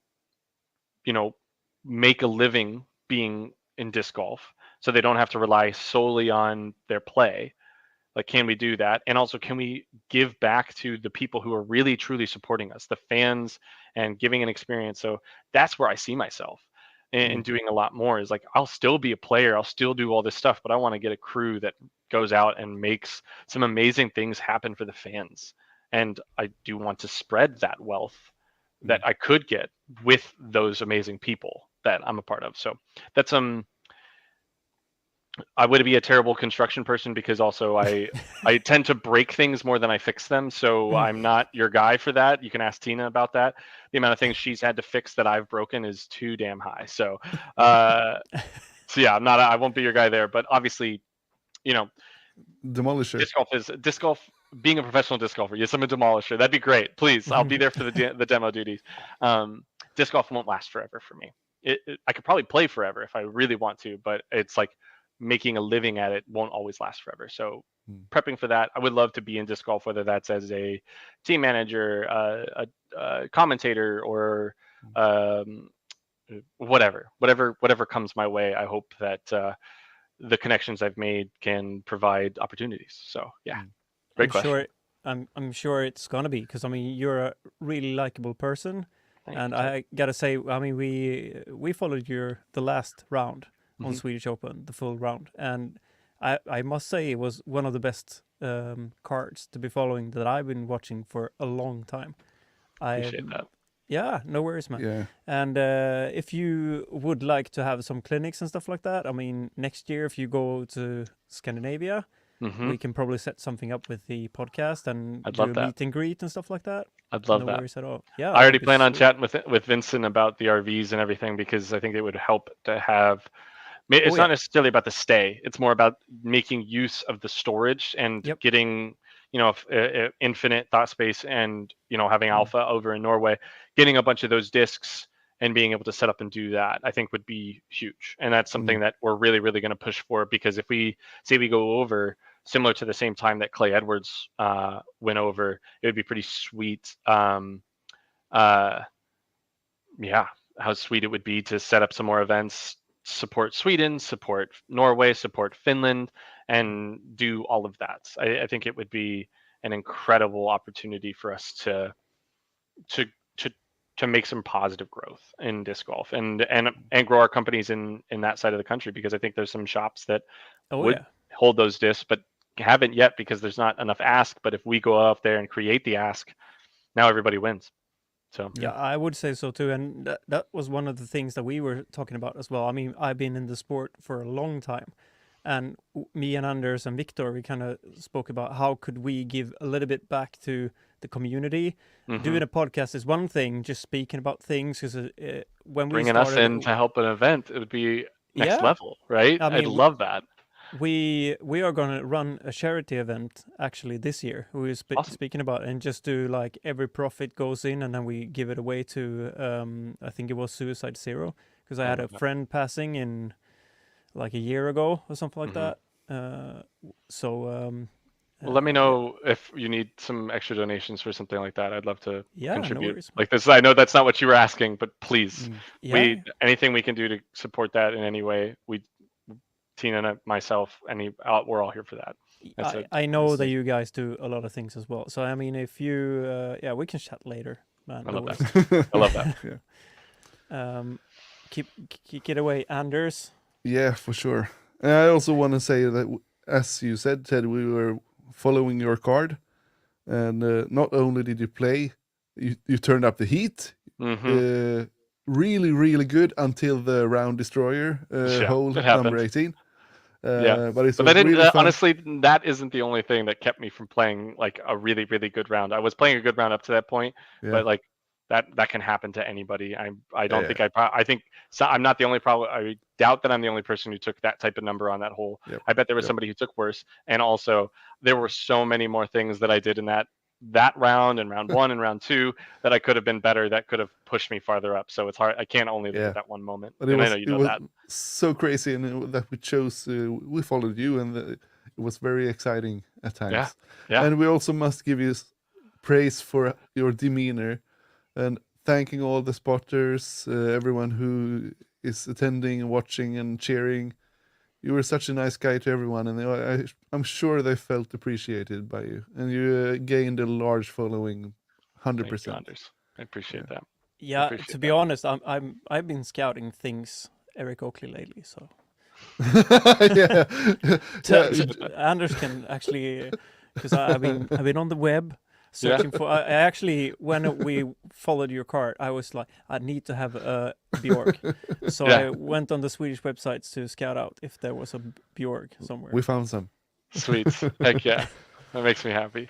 make a living being in disc golf, so they don't have to rely solely on their play. Like, can we do that? And also, can we give back to the people who are really truly supporting us, the fans, and giving an experience? So that's where I see myself in doing a lot more. Is like, I'll still be a player, I'll still do all this stuff, but I want to get a crew that goes out and makes some amazing things happen for the fans. And I do want to spread that wealth that I could get with those amazing people that I'm a part of. So that's I would be a terrible construction person because also I tend to break things more than I fix them. So I'm not your guy for that. You can ask Tina about that. The amount of things she's had to fix that I've broken is too damn high. So, so yeah, I won't be your guy there. But obviously, you know, Demolisher. Disc golf. Being a professional disc golfer, yes, I'm a demolisher. That'd be great. Please, I'll be there for the demo duties. Disc golf won't last forever for me. I could probably play forever if I really want to, but it's like making a living at it won't always last forever. So prepping for that, I would love to be in disc golf, whether that's as a team manager, a commentator, or whatever comes my way. I hope that the connections I've made can provide opportunities. So yeah. Great question. I'm sure it's gonna be, because I mean you're a really likable person, and I gotta say, I mean we followed the last round on Swedish Open, the full round, and I must say it was one of the best cards to be following that I've been watching for a long time. I appreciate that. Yeah, no worries, man. Yeah. And if you would like to have some clinics and stuff like that, I mean next year if you go to Scandinavia. We can probably set something up with the podcast and do a meet and greet and stuff like that. I'd love no that. Worries at all. Yeah, I already plan on chatting with Vincent about the RVs and everything, because I think it would help to have. It's not necessarily about the stay. It's more about making use of the storage and getting, infinite thought space and, having alpha over in Norway, getting a bunch of those discs and being able to set up and do that, I think would be huge. And that's something that we're really, really going to push for, because if we say we go over similar to the same time that Clay Edwards went over, it would be pretty sweet. How sweet it would be to set up some more events, support Sweden, support Norway, support Finland, and do all of that. I think it would be an incredible opportunity for us to make some positive growth in disc golf and grow our companies in that side of the country, because I think there's some shops that would hold those discs but haven't yet because there's not enough ask. But if we go out there and create the ask, now everybody wins. So yeah, I would say so too. And that was one of the things that we were talking about as well. I mean, I've been in the sport for a long time, and me and Anders and Victor, we kind of spoke about how could we give a little bit back to the community. Doing a podcast is one thing, just speaking about things, because when we bringing us in to help an event, it would be next level, right? I love that. We are going to run a charity event actually this year. We were speaking about, and just do like every profit goes in and then we give it away to I think it was Suicide Zero, because I had a friend passing in like a year ago or something like that. Well, let me know if you need some extra donations for something like that. I'd love to contribute. No worries. Like this, I know that's not what you were asking, but please, anything we can do to support that in any way, Tina and myself, we're all here for that. I know that you guys do a lot of things as well. So I mean, if you, we can chat later, man. I love that. I love that. Kick it away, Anders. Yeah, for sure. And I also want to say that, as you said, Ted, we were following your card, and not only did you play, you turned up the heat. Really, really good until the round destroyer hole number 18. But I didn't. Really honestly, that isn't the only thing that kept me from playing like a really, really good round. I was playing a good round up to that point, but like that can happen to anybody. I don't think I think so. I'm not the only problem. I doubt that I'm the only person who took that type of number on that hole. I bet there was somebody who took worse. And also, there were so many more things that I did in that round and round 1 and round 2 that I could have been better, that could have pushed me farther up. So it's hard. I can't only look at that one moment. But I know you know that. So crazy, and that we chose. We followed you, and it was very exciting at times. Yeah. And we also must give you praise for your demeanor, and thanking all the spotters, everyone who is attending and watching and cheering. You were such a nice guy to everyone, and I'm sure they felt appreciated by you. And you gained a large following, 100%. I appreciate that. Yeah, to be honest, I've been scouting things Eric Oakley lately, so. Anders can actually, because I've been on the web. searching for. I actually, when we followed your cart, I was like, I need to have a Bjork. So I went on the Swedish websites to scout out if there was a Bjork somewhere. We found some. Sweet. Heck yeah. That makes me happy.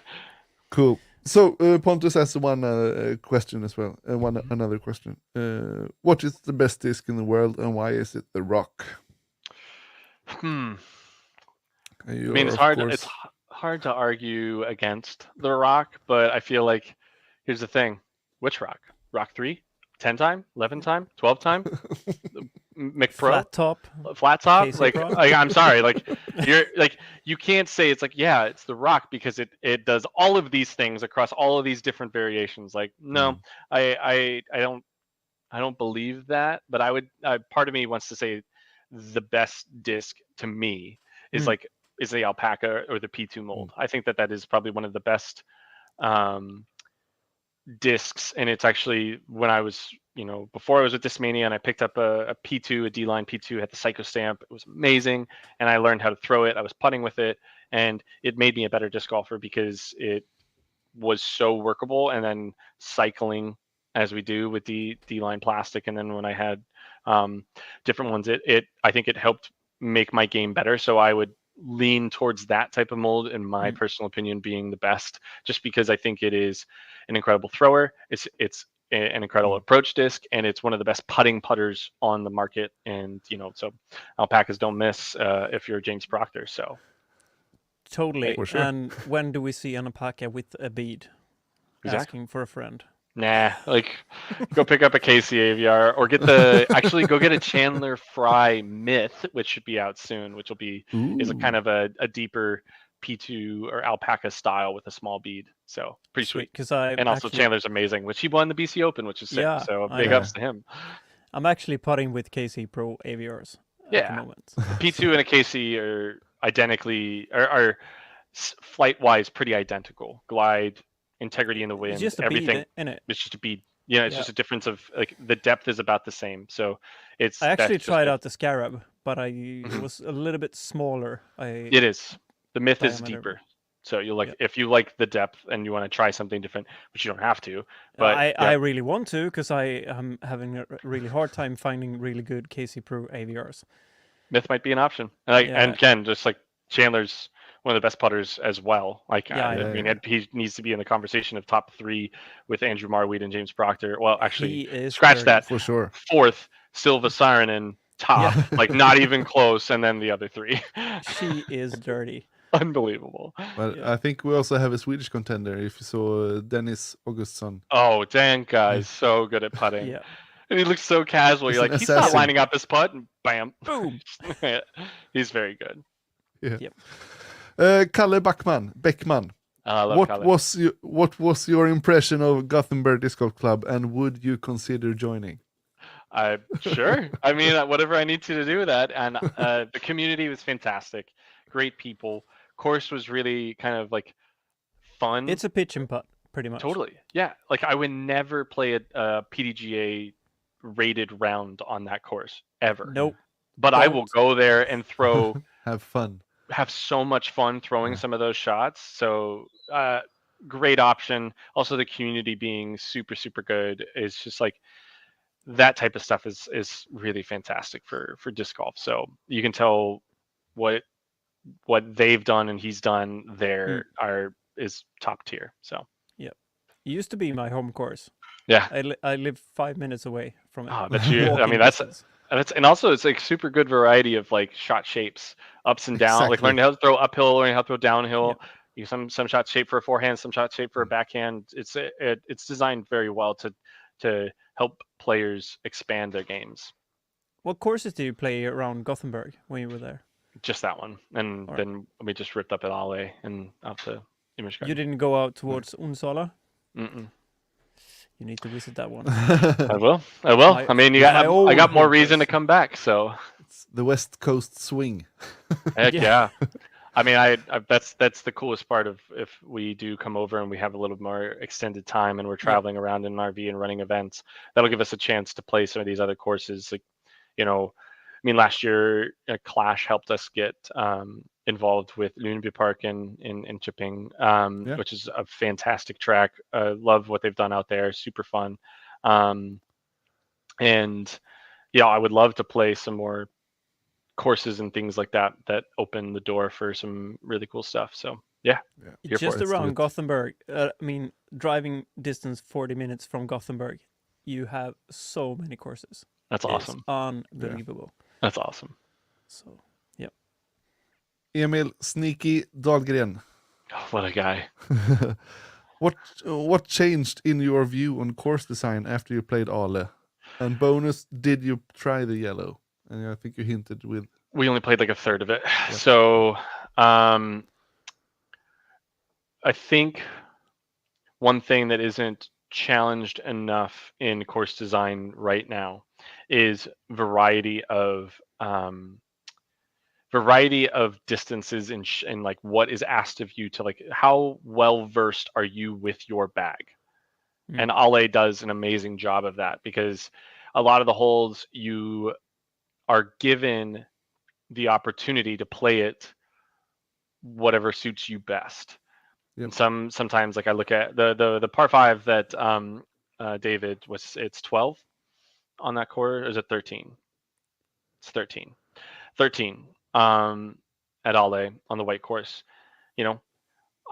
Cool. So Pontus has one question as well. Another question. What is the best disc in the world, and why is it the Rock? I mean, it's hard. It's hard to argue against the Rock, but I feel like here's the thing: which Rock? Rock 3, 10 time, 11 time, 12 time, McPro, flat top. Like I'm sorry, like you're like you can't say it's like it's the Rock because it does all of these things across all of these different variations. Like no, I don't believe that, but I would. Part of me wants to say the best disc to me is is the Alpaca or the P2 mold. I think that is probably one of the best discs, and it's actually when I was before I was with Discmania and I picked up a P2, a D-line P2, had the Psycho stamp. It was amazing, and I learned how to throw it. I was putting with it, and it made me a better disc golfer because it was so workable. And then cycling as we do with the D-line plastic, and then when I had different ones, I think it helped make my game better. So I would lean towards that type of mold, in my personal opinion, being the best, just because I think it is an incredible thrower. It's an incredible approach disc, and it's one of the best putting putters on the market. And so Alpacas don't miss if you're James Proctor. So totally. For sure. And when do we see an Alpaca with a bead asking for a friend? Nah, like go pick up a KC AVR or go get a Chandler Fry Myth, which should be out soon, which will be is a kind of a deeper P2 or Alpaca style with a small bead. So pretty sweet. And also Chandler's amazing, which he won the BC Open, which is sick. So big ups to him. I'm actually putting with KC Pro AVRs at the moment. P2 and a KC are identically are flight wise pretty identical. Glide, integrity in the wind, just everything in it. It's just a bead. It's just a difference of like the depth is about the same. So I actually tried out the Scarab, but it was a little bit smaller. It is. The Myth is deeper. So you if you like the depth and you want to try something different, which you don't have to. But I really want to, because I am having a really hard time finding really good KC Pro AVRs. Myth might be an option. And again, just like Chandler's one of the best putters as well. I mean, he needs to be in the conversation of top 3 with Andrew Marweed and James Proctor. Well, actually, scratch that for sure. 4th, Silva Saarinen, top, not even close, and then the other 3. She is dirty. Unbelievable. But I think we also have a Swedish contender. If you saw Dennis Augustsson. Oh, Danka is so good at putting. And he looks so casual. You're like, he's not lining up his putt, and bam, boom. He's very good. Kalle Beckman. What was your impression of Gothenburg Disc Golf Club, and would you consider joining? Sure. I mean, whatever I need to do that. And the community was fantastic. Great people. Course was really kind of like fun. It's a pitch and putt, pretty much. Totally. Yeah. Like I would never play a PDGA rated round on that course ever. Nope. But I will go there and throw. Have so much fun throwing some of those shots. So great option. Also the community being super, super good is just like that type of stuff is really fantastic for disc golf. So you can tell what they've done and he's done there is top tier. So it used to be my home course. I live 5 minutes away from it. I mean and also it's like super good variety of like shot shapes, ups and downs. Like learning how to throw uphill, learning how to throw downhill. You some shots shaped for a forehand, some shots shaped for a backhand. It's designed very well to help players expand their games. What courses did you play around Gothenburg when you were there? Just that one, and then we just ripped up at Ale and out to Image Garden. You didn't go out towards Onsala? You need to visit that one. I will. I mean, I got more reason to come back. So it's the West Coast swing. Heck yeah. I mean, that's the coolest part of if we do come over and we have a little more extended time and we're traveling around in an RV and running events. That'll give us a chance to play some of these other courses. Like, I mean, last year Clash helped us get involved with Luneby Park in Chipping, Yeah. which is a fantastic track. Love what they've done out there. Super fun. And yeah, I would love to play some more courses and things like that that open the door for some really cool stuff. So yeah, here for Just it. around Gothenburg, I mean, driving distance 40 minutes from Gothenburg, you have so many courses. That's awesome. It's unbelievable. That's awesome. So, yeah. Emil Sneaky Dahlgren. Oh, what a guy. What changed in your view on course design after you played Ale? And bonus, did you try the yellow? And I think you hinted with... We only played like a third of it. Yeah. So I think one thing that isn't challenged enough in course design right now is variety of distances in like what is asked of you to, like, how well versed are you with your bag. And Ale does an amazing job of that, because a lot of the holes you are given the opportunity to play it whatever suits you best. Yep. And sometimes, like, I look at the par 5 that David was, it's 12 on that course, or is it 13? It's 13 at Ale on the white course. You know,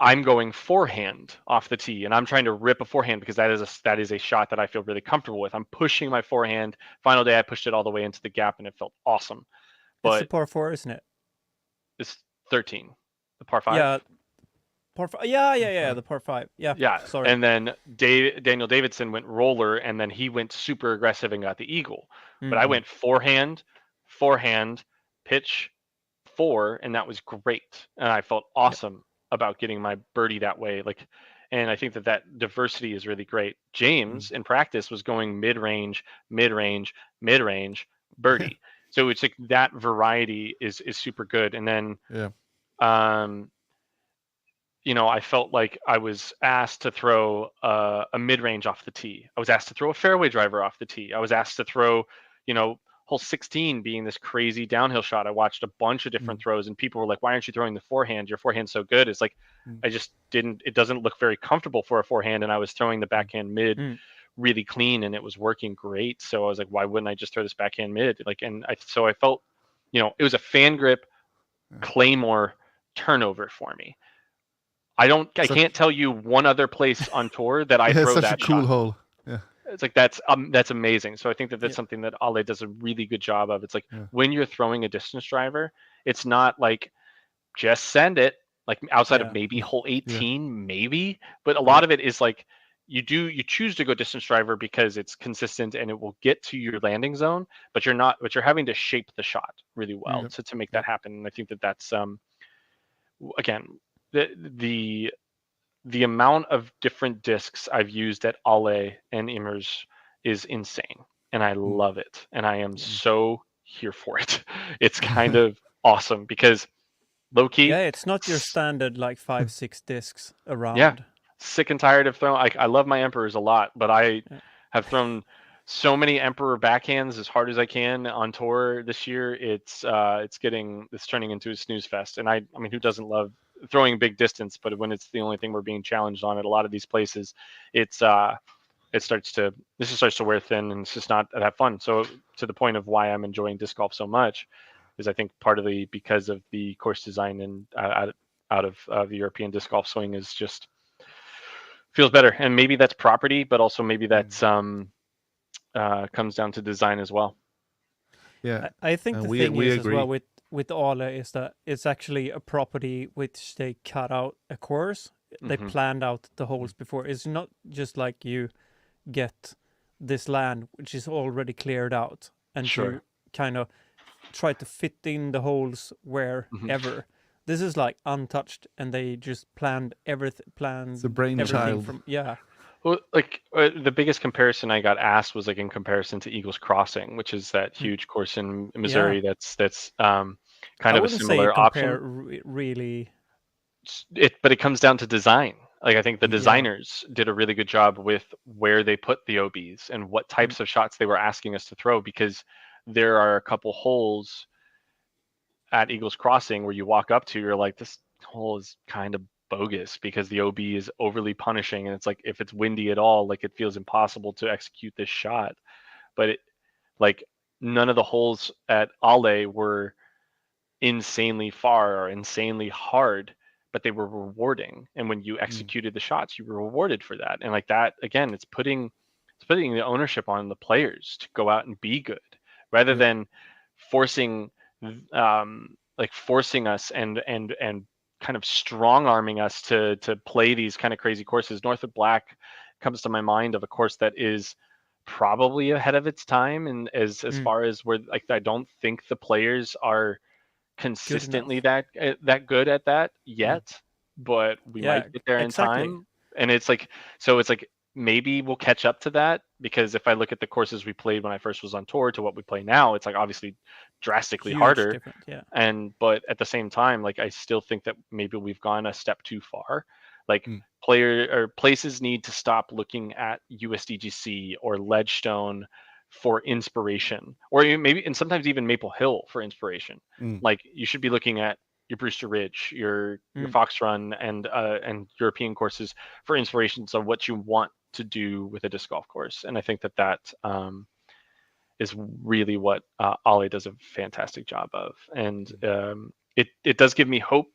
I'm going forehand off the tee, and I'm trying to rip a forehand because that is a shot that I feel really comfortable with. I'm pushing my forehand. Final day, I pushed it all the way into the gap, and it felt awesome. But it's the par 4, isn't it? It's 13, the par 5. Yeah, par 5. Yeah, the par 5. Yeah. Sorry. And then Daniel Davidson went roller, and then he went super aggressive and got the eagle. But I went forehand, pitch 4, and that was great, and I felt awesome about getting my birdie that way. Like, and I think that diversity is really great. James in practice was going mid-range, birdie. So it's like that variety is super good. And then you know, I felt like I was asked to throw a mid-range off the tee. I was asked to throw a fairway driver off the tee. I was asked to throw, you know, hole 16 being this crazy downhill shot. I watched a bunch of different throws, and people were like, why aren't you throwing the forehand? Your forehand's so good. It's like, I just didn't, it doesn't look very comfortable for a forehand. And I was throwing the backhand mid really clean, and it was working great. So I was like, why wouldn't I just throw this backhand mid? Like, and so I felt, you know, it was a fan grip Claymore turnover for me. I can't tell you one other place on tour that I throw that shot. It's such a cool hole. Yeah. It's like, that's amazing. So I think that's something that Ale does a really good job of. It's like, when you're throwing a distance driver, it's not like just send it, like outside of maybe hole 18, maybe, but a lot of it is like, you choose to go distance driver because it's consistent and it will get to your landing zone, but you're having to shape the shot really well to make that happen. And I think that's again, the amount of different discs I've used at Ale and Immers is insane, and I love it, and I am so here for it. It's kind of awesome because low key, it's not your standard like 5-6 discs around. Yeah, sick and tired of throwing. I love my Emperors a lot, but I have thrown so many Emperor backhands as hard as I can on tour this year. It's turning into a snooze fest, and I mean, who doesn't love throwing big distance? But when it's the only thing we're being challenged on at a lot of these places, it starts to wear thin, and it's just not that fun. So to the point of why I'm enjoying disc golf so much is, I think partly because of the course design and out of the European disc golf swing is just feels better. And maybe that's property, but also maybe that's comes down to design as well. Yeah, I think the thing is agree. As well with Ale is that it's actually a property which they cut out a course. They planned out the holes before. It's not just like you get this land which is already cleared out and you kind of try to fit in the holes wherever. This is like untouched, and they just planned everything. It's a brainchild. Well, like the biggest comparison I got asked was like in comparison to Eagles Crossing, which is that huge course in Missouri. That's kind of a similar option. Really, but it comes down to design. Like, I think the designers did a really good job with where they put the OBs and what types of shots they were asking us to throw, because there are a couple holes at Eagles Crossing where you walk up to, you're like, this hole is kind of bogus because the OB is overly punishing, and it's like if it's windy at all, like it feels impossible to execute this shot. But it, like none of the holes at Ale were insanely far or insanely hard, but they were rewarding. And when you executed the shots, you were rewarded for that. And like that, again, it's putting the ownership on the players to go out and be good rather than forcing forcing us and kind of strong arming us to play these kind of crazy courses. Northwood Black comes to my mind of a course that is probably ahead of its time, and as far as where like I don't think the players are consistently that good at that yet, but we might get there in time. And it's like, so it's like maybe we'll catch up to that, because if I look at the courses we played when I first was on tour to what we play now, it's like obviously drastically harder. But at the same time, like I still think that maybe we've gone a step too far. Like places need to stop looking at USDGC or Ledgestone for inspiration, or maybe, and sometimes even Maple Hill for inspiration. Like you should be looking at your Brewster Ridge, your Fox Run, and European courses for inspirations of what you want to do with a disc golf course. And I think that is really what Ale does a fantastic job of. And it does give me hope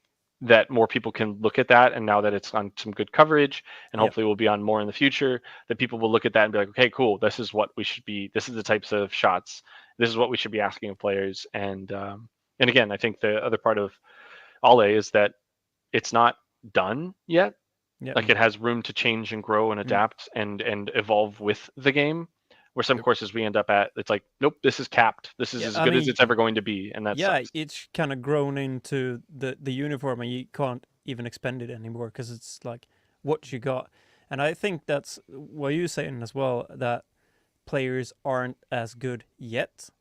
that more people can look at that, and now that it's on some good coverage, and hopefully we'll be on more in the future, that people will look at that and be like, okay, cool, this is what we should be, this is the types of shots, this is what we should be asking of players. And again, I think the other part of Ale is that it's not done yet. Like it has room to change and grow and adapt and evolve with the game, where some courses we end up at, it's like, nope, this is capped. This is as good as it's ever going to be. And that's it's kind of grown into the uniform, and you can't even expand it anymore because it's like what you got. And I think that's what you're saying as well, that players aren't as good yet.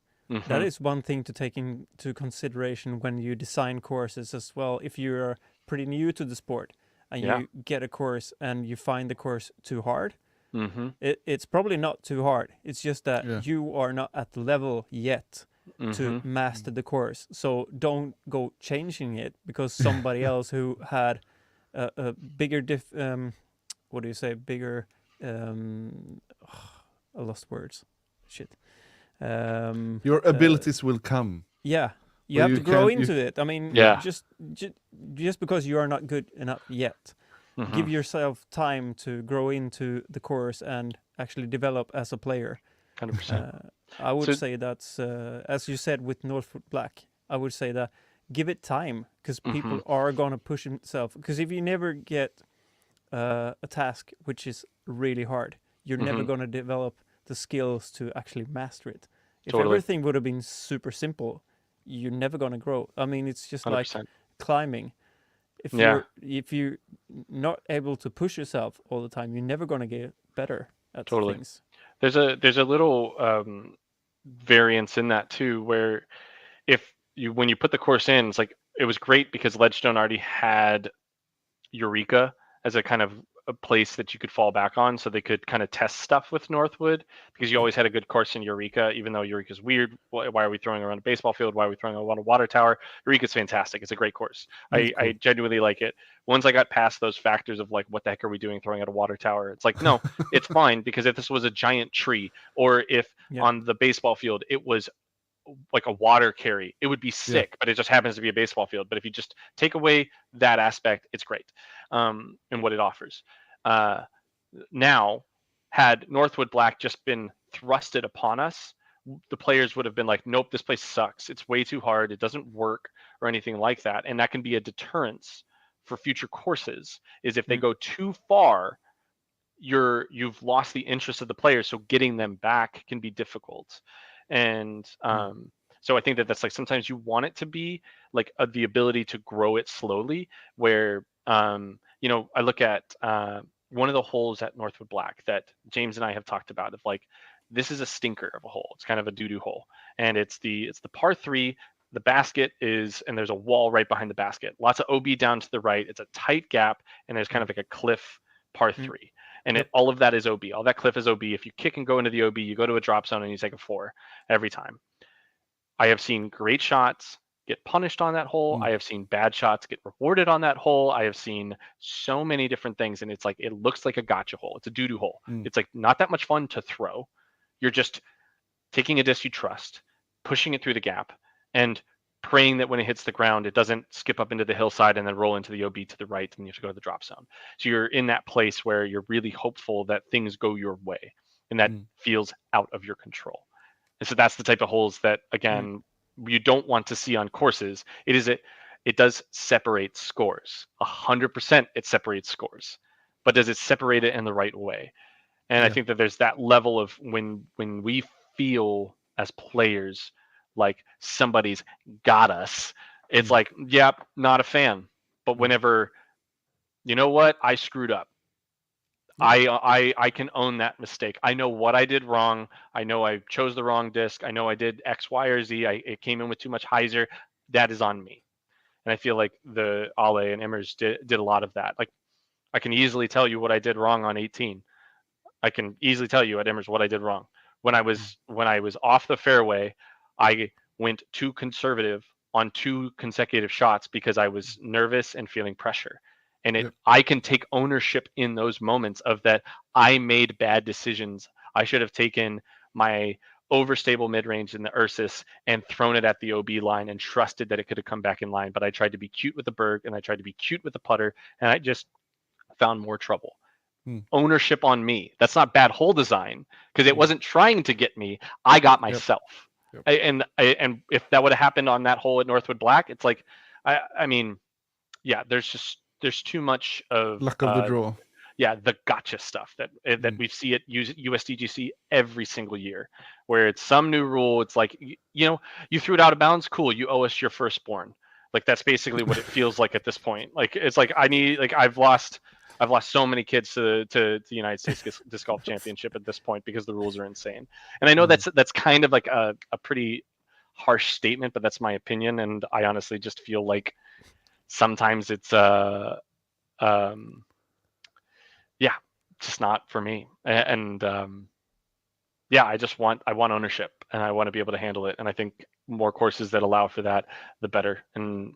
That is one thing to take into consideration when you design courses as well. If you're pretty new to the sport and you get a course and you find the course too hard, it's probably not too hard. It's just that you are not at the level yet to master the course. So don't go changing it because somebody else who had a bigger I lost words. Shit. Your abilities will come. Yeah. You have to grow into it. I mean, just because you are not good enough yet, give yourself time to grow into the course and actually develop as a player. 100%. I would say that's, as you said with Northwood Black, I would say that give it time, because people are going to push themselves. Because if you never get a task which is really hard, you're never going to develop the skills to actually master it. If everything would have been super simple, you're never going to grow. I mean, it's just 100%. Like climbing. If you're not able to push yourself all the time, you're never going to get better at things. There's a little variance in that too, where when you put the course in, it's like it was great because Ledgestone already had Eureka as a kind of a place that you could fall back on, so they could kind of test stuff with Northwood, because you always had a good course in Eureka, even though Eureka's weird. Why are we throwing around a baseball field? Why are we throwing around a water tower? Eureka's fantastic. It's a great course. I genuinely like it. Once I got past those factors of like, what the heck are we doing throwing at a water tower? It's like, no, it's fine, because if this was a giant tree, or if on the baseball field it was like a water carry, it would be sick, but it just happens to be a baseball field. But if you just take away that aspect, it's great, and what it offers. Now, had Northwood Black just been thrusted upon us, the players would have been like, nope, this place sucks, it's way too hard, it doesn't work, or anything like that. And that can be a deterrence for future courses, is if they go too far, you've lost the interest of the players, so getting them back can be difficult. And so I think that's like, sometimes you want it to be like the ability to grow it slowly, where I look at one of the holes at Northwood Black that James and I have talked about, of like, this is a stinker of a hole. It's kind of a doo-doo hole, and it's the par 3. The basket is, and there's a wall right behind the basket. Lots of OB down to the right. It's a tight gap, and there's kind of like a cliff par 3. And all of that is OB. All that cliff is OB. If you kick and go into the OB, you go to a drop zone and you take a 4 every time. I have seen great shots get punished on that hole. I have seen bad shots get rewarded on that hole. I have seen so many different things, and it's like it looks like a gotcha hole. It's a doo-doo hole. It's like not that much fun to throw. You're just taking a disc you trust, pushing it through the gap, and praying that when it hits the ground, it doesn't skip up into the hillside and then roll into the OB to the right, and you have to go to the drop zone. So you're in that place where you're really hopeful that things go your way, and that feels out of your control. And so that's the type of holes that, again, you don't want to see on courses. It does separate scores. 100% it separates scores. But does it separate it in the right way? And I think that there's that level of when we feel as players like somebody's got us, it's like, yep, not a fan. But whenever, you know what, I screwed up. I can own that mistake. I know what I did wrong. I know I chose the wrong disc. I know I did X, Y, or Z. It came in with too much hyzer. That is on me. And I feel like the Ale and Immers did a lot of that. Like, I can easily tell you what I did wrong on 18. I can easily tell you at Immers what I did wrong. When I was off the fairway, I went too conservative on 2 consecutive shots because I was nervous and feeling pressure. And I can take ownership in those moments of that. I made bad decisions. I should have taken my overstable mid-range in the Ursus and thrown it at the OB line and trusted that it could have come back in line. But I tried to be cute with the Berg, and I tried to be cute with the putter, and I just found more trouble. Ownership on me. That's not bad hole design, because it wasn't trying to get me. I got myself. And if that would have happened on that hole at Northwood Black, it's like, I mean, yeah, there's too much of luck of the draw. Yeah, the gotcha stuff that we see at USDGC every single year, where it's some new rule. It's like, you threw it out of bounds. Cool, you owe us your firstborn. Like, that's basically what it feels like at this point. Like, it's like I've lost so many kids to the United States Disc Golf Championship at this point because the rules are insane. And I know that's kind of like a pretty harsh statement, but that's my opinion. And I honestly just feel like sometimes it's just not for me. And I want ownership, and I want to be able to handle it. And I think more courses that allow for that, the better. And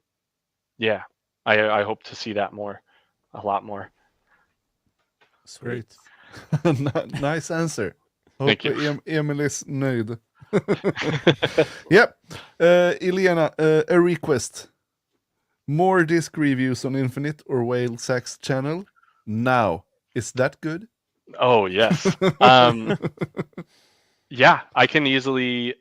yeah, I hope to see that a lot more. Great. Nice answer. Thank you. Emil is nöjd. Yep. Elena, a request. More disc reviews on Infinite or Whale Sax channel now. Is that good? Oh, yes. Yeah, I can easily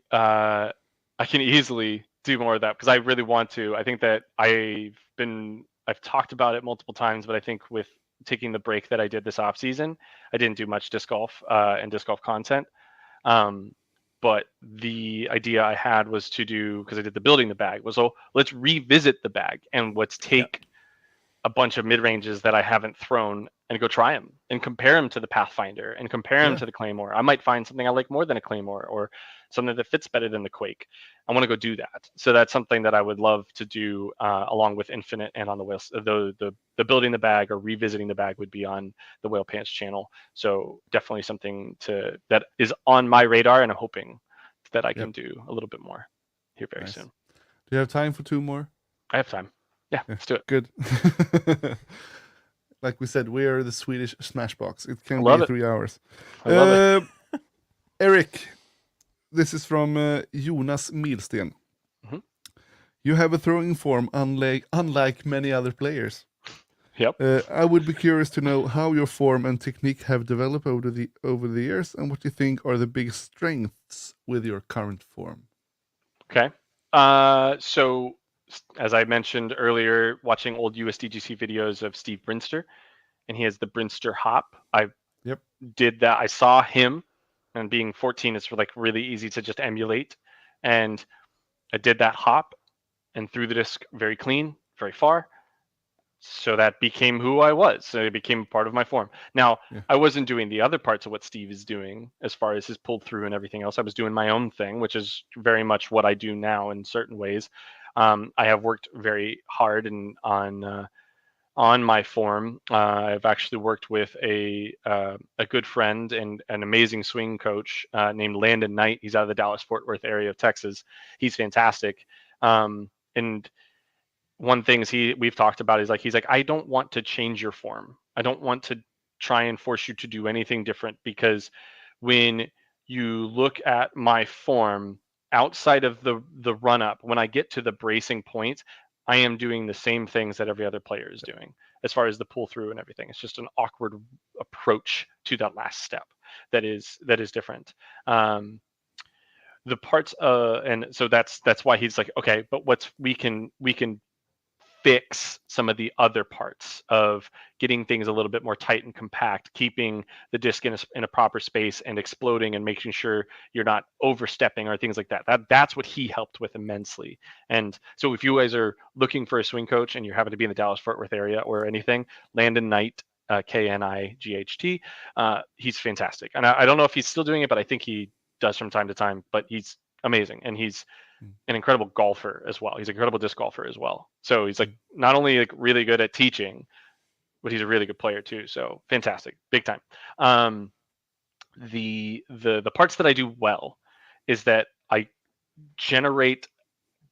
do more of that, because I really want to. I think that I've talked about it multiple times, but I think with taking the break that I did this off season, I didn't do much disc golf and disc golf content. But the idea I had was to do, because I did the building the bag, was, let's revisit the bag and let's take a bunch of mid-ranges that I haven't thrown and go try them and compare them to the Pathfinder and compare them to the Claymore. I might find something I like more than a Claymore, or something that fits better than the Quake. I want to go do that. So that's something that I would love to do along with Infinite and on the Whale. The building the bag or revisiting the bag would be on the Whale Pants channel. So definitely something that is on my radar, and I'm hoping that I can do a little bit more here very soon. Do you have time for 2 more? I have time. Yeah, let's do it. Good. Like we said, we are the Swedish Smashbox. It can be 3 hours. I love it. Eric, this is from Jonas Milsten. Mm-hmm. You have a throwing form unlike many other players. Yep. I would be curious to know how your form and technique have developed over the years, and what you think are the biggest strengths with your current form. Okay. So, as I mentioned earlier, watching old USDGC videos of Steve Brinster, and he has the Brinster hop. I did that. I saw him, and being 14, it's like really easy to just emulate. And I did that hop and threw the disc very clean, very far. So that became who I was. So it became part of my form. Now, I wasn't doing the other parts of what Steve is doing as far as his pulled through and everything else. I was doing my own thing, which is very much what I do now in certain ways. I have worked very hard on my form. I've actually worked with a good friend and an amazing swing coach named Landon Knight. He's out of the Dallas-Fort Worth area of Texas. He's fantastic. and one thing we've talked about is like, he's like, I don't want to change your form. I don't want to try and force you to do anything different, because when you look at my form outside of the run up, when I get to the bracing point, I am doing the same things that every other player is doing as far as the pull through and everything. It's just an awkward approach to that last step that is different. The parts and so that's why he's like, okay, but we can fix some of the other parts of getting things a little bit more tight and compact, keeping the disc in a proper space and exploding, and making sure you're not overstepping or things like that. That's what he helped with immensely. And so if you guys are looking for a swing coach and you happen to be in the Dallas-Fort Worth area or anything, Landon Knight, Knight, he's fantastic. And I don't know if he's still doing it, but I think he does from time to time. But he's amazing, and he's an incredible golfer as well. He's an incredible disc golfer as well. So he's like not only like really good at teaching, but he's a really good player too. So fantastic, big time. The parts that I do well is that I generate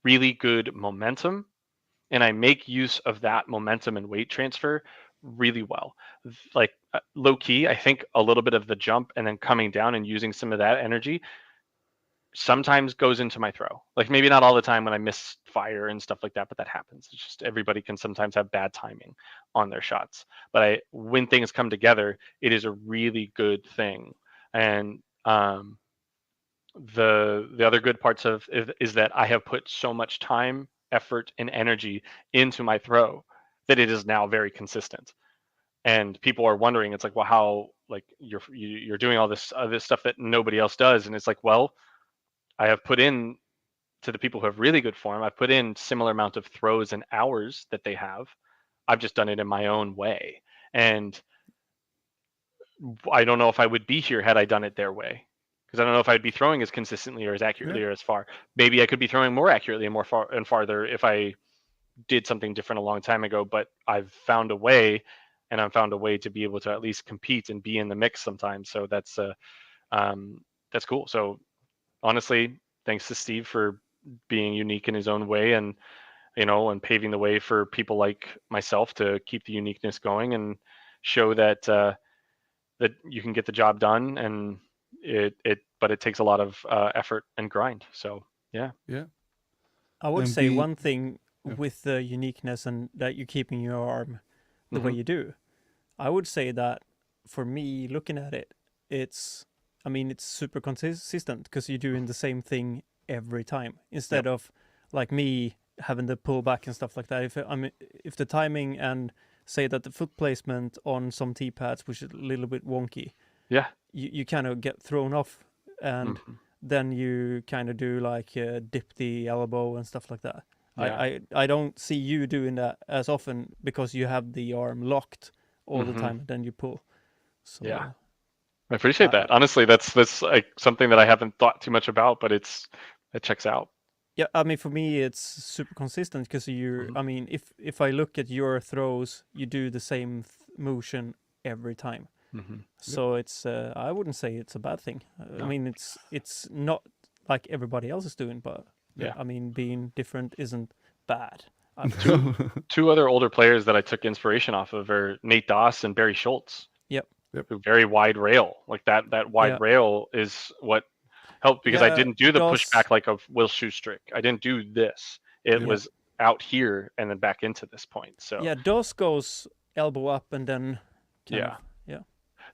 really good momentum, and I make use of that momentum and weight transfer really well. Like low key, I think a little bit of the jump and then coming down and using some of that energy sometimes goes into my throw. Like maybe not all the time when I miss fire and stuff like that, but that happens. It's just everybody can sometimes have bad timing on their shots. But when things come together, it is a really good thing. And the other good parts of is that I have put so much time, effort, and energy into my throw that it is now very consistent. And people are wondering, it's like, well, how, like you're doing all this stuff that nobody else does, and it's like, well, I have put in, to the people who have really good form, I've put in similar amount of throws and hours that they have. I've just done it in my own way. And I don't know if I would be here had I done it their way, because I don't know if I'd be throwing as consistently or as accurately or as far. Maybe I could be throwing more accurately and more far and farther if I did something different a long time ago, but I've found a way, and I've found a way to be able to at least compete and be in the mix sometimes. So that's cool. So honestly, thanks to Steve for being unique in his own way, and and paving the way for people like myself to keep the uniqueness going and show that that you can get the job done. And but it takes a lot of effort and grind. So yeah. I would say one thing with the uniqueness and that you're keeping your arm the way you do. I would say that for me, looking at it, it's super consistent, because you're doing the same thing every time, instead of like me having the pull back and stuff like that. If the timing and say that the foot placement on some tee pads, which is a little bit wonky, you kind of get thrown off, and then you kind of do like dip the elbow and stuff like that. I don't see you doing that as often, because you have the arm locked all the time, and then you pull. So I appreciate that. Honestly, that's like something that I haven't thought too much about, but it checks out. Yeah, for me, it's super consistent, because if I look at your throws, you do the same motion every time. So it's I wouldn't say it's a bad thing. No. It's not like everybody else is doing, but being different isn't bad. Two other older players that I took inspiration off of are Nate Doss and Barry Schultz. Yep. Very wide rail, like that wide rail is what helped, because I didn't do the pushback like a Will Schustrick. I didn't do this. It was out here and then back into this point. So Doss goes elbow up and then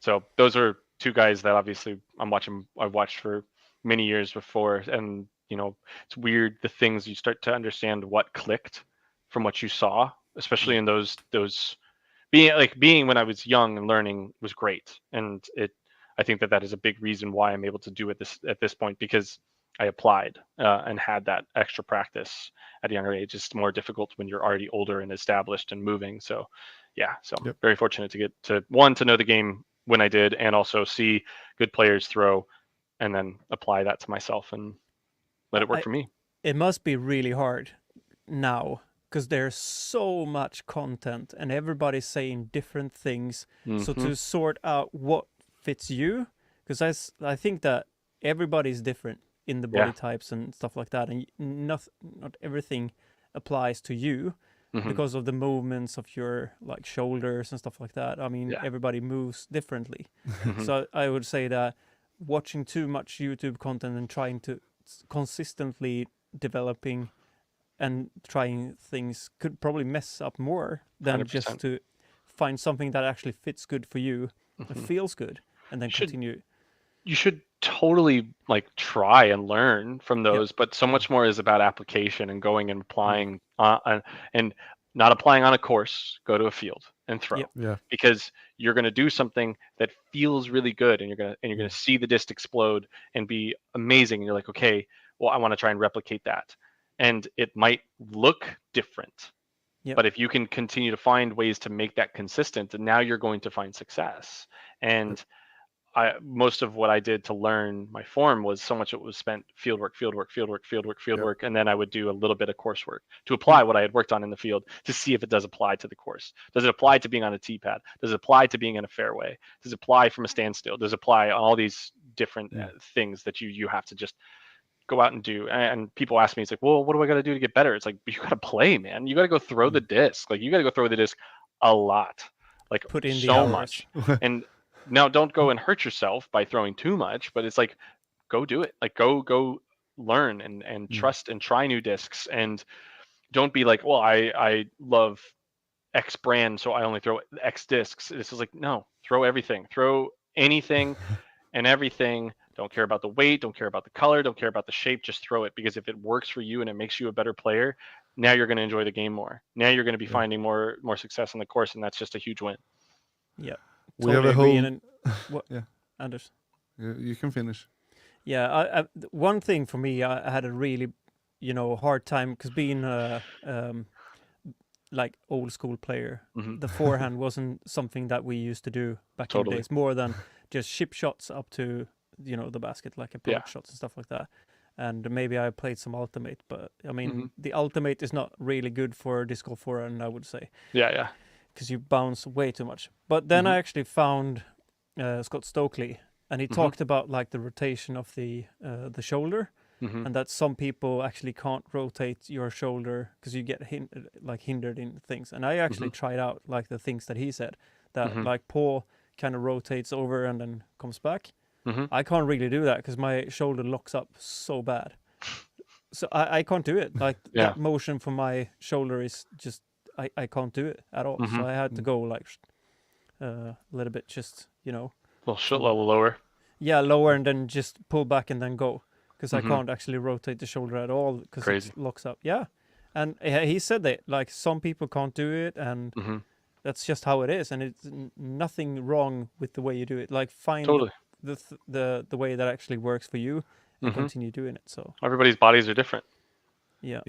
So those are two guys that obviously I've watched for many years before, and it's weird, the things you start to understand what clicked from what you saw, especially in those being when I was young and learning was great. And I think that is a big reason why I'm able to do it at this point, because I applied and had that extra practice at a younger age. It's more difficult when you're already older and established and moving. So I'm very fortunate to get to know the game when I did, and also see good players throw and then apply that to myself and let it work for me. It must be really hard now, because there's so much content and everybody's saying different things. So to sort out what fits you, because I think that everybody's different in the body types and stuff like that, and not everything applies to you because of the movements of your like shoulders and stuff like that. I mean, everybody moves differently. So I would say that watching too much YouTube content and trying to consistently developing and trying things could probably mess up more than 100%. just to find something that actually fits good for you and feels good and then continue. You should totally like try and learn from those, but so much more is about application and going and applying and not applying on a course. Go to a field and throw, because you're going to do something that feels really good, and you're going to see the disc explode and be amazing. And you're like, okay, well, I want to try and replicate that, and it might look different. But if you can continue to find ways to make that consistent, then now you're going to find success. And most of what I did to learn my form was so much it was spent fieldwork, and then I would do a little bit of coursework to apply what I had worked on in the field to see if it does apply to the course. Does it apply to being on a tee pad? Does it apply to being in a fairway? Does it apply from a standstill? Does it apply on all these different things that you have to just go out and do? And people ask me, it's like, well, what do I got to do to get better? It's like, you got to play, man. You got to go throw the disc. Like, you got to go throw the disc a lot, like put in so much. And now don't go and hurt yourself by throwing too much, but it's like, go do it. Like go learn and trust and try new discs, and don't be like, well, I love X brand, so I only throw X discs. This is like, no, throw everything, throw anything and everything. Don't care about the weight, don't care about the color, don't care about the shape, just throw it, because if it works for you and it makes you a better player, now you're going to enjoy the game more. Now you're going to be finding more success on the course, and that's just a huge win. Yeah. We have a whole... What? Anders? You can finish. Yeah, one thing for me, I had a really, hard time, because being like old school player, the forehand wasn't something that we used to do back in the days, more than just chip shots up to, the basket, like approach shots and stuff like that. And maybe I played some ultimate, but I mean, the ultimate is not really good for disc golf forehand, I would say. Yeah. Because you bounce way too much. But then I actually found Scott Stokely, and he talked about like the rotation of the shoulder, and that some people actually can't rotate your shoulder because you get hindered in things. And I actually tried out like the things that he said, that like Paul kind of rotates over and then comes back. I can't really do that because my shoulder locks up so bad. So I can't do it. Like that motion for my shoulder is just, I can't do it at all. So I had to go like a little bit, just, a little lower. Yeah, lower, and then just pull back and then go, because I can't actually rotate the shoulder at all because it locks up. Yeah. And he said that like some people can't do it, and that's just how it is. And it's nothing wrong with the way you do it. Like find the way that actually works for you and continue doing it. So everybody's bodies are different. Yeah.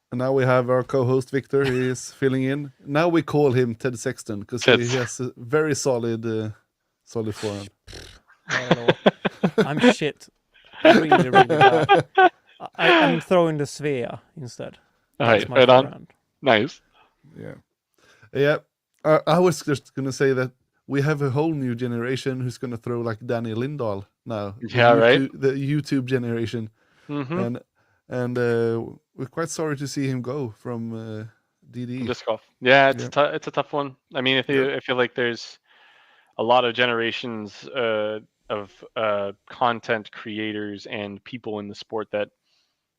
And now we have our co-host Victor. He is filling in. Now we call him Ted Sexton because he has a very solid forehand. I'm shit. Really, really bad. I'm throwing the Svea instead. Right on. Nice. Yeah. I was just gonna say that we have a whole new generation who's gonna throw like Danny Lindahl now. The YouTube generation, and we're quite sorry to see him go from DD. Disc golf. Yeah, it's a tough one. I mean, I feel like there's a lot of generations of content creators and people in the sport that,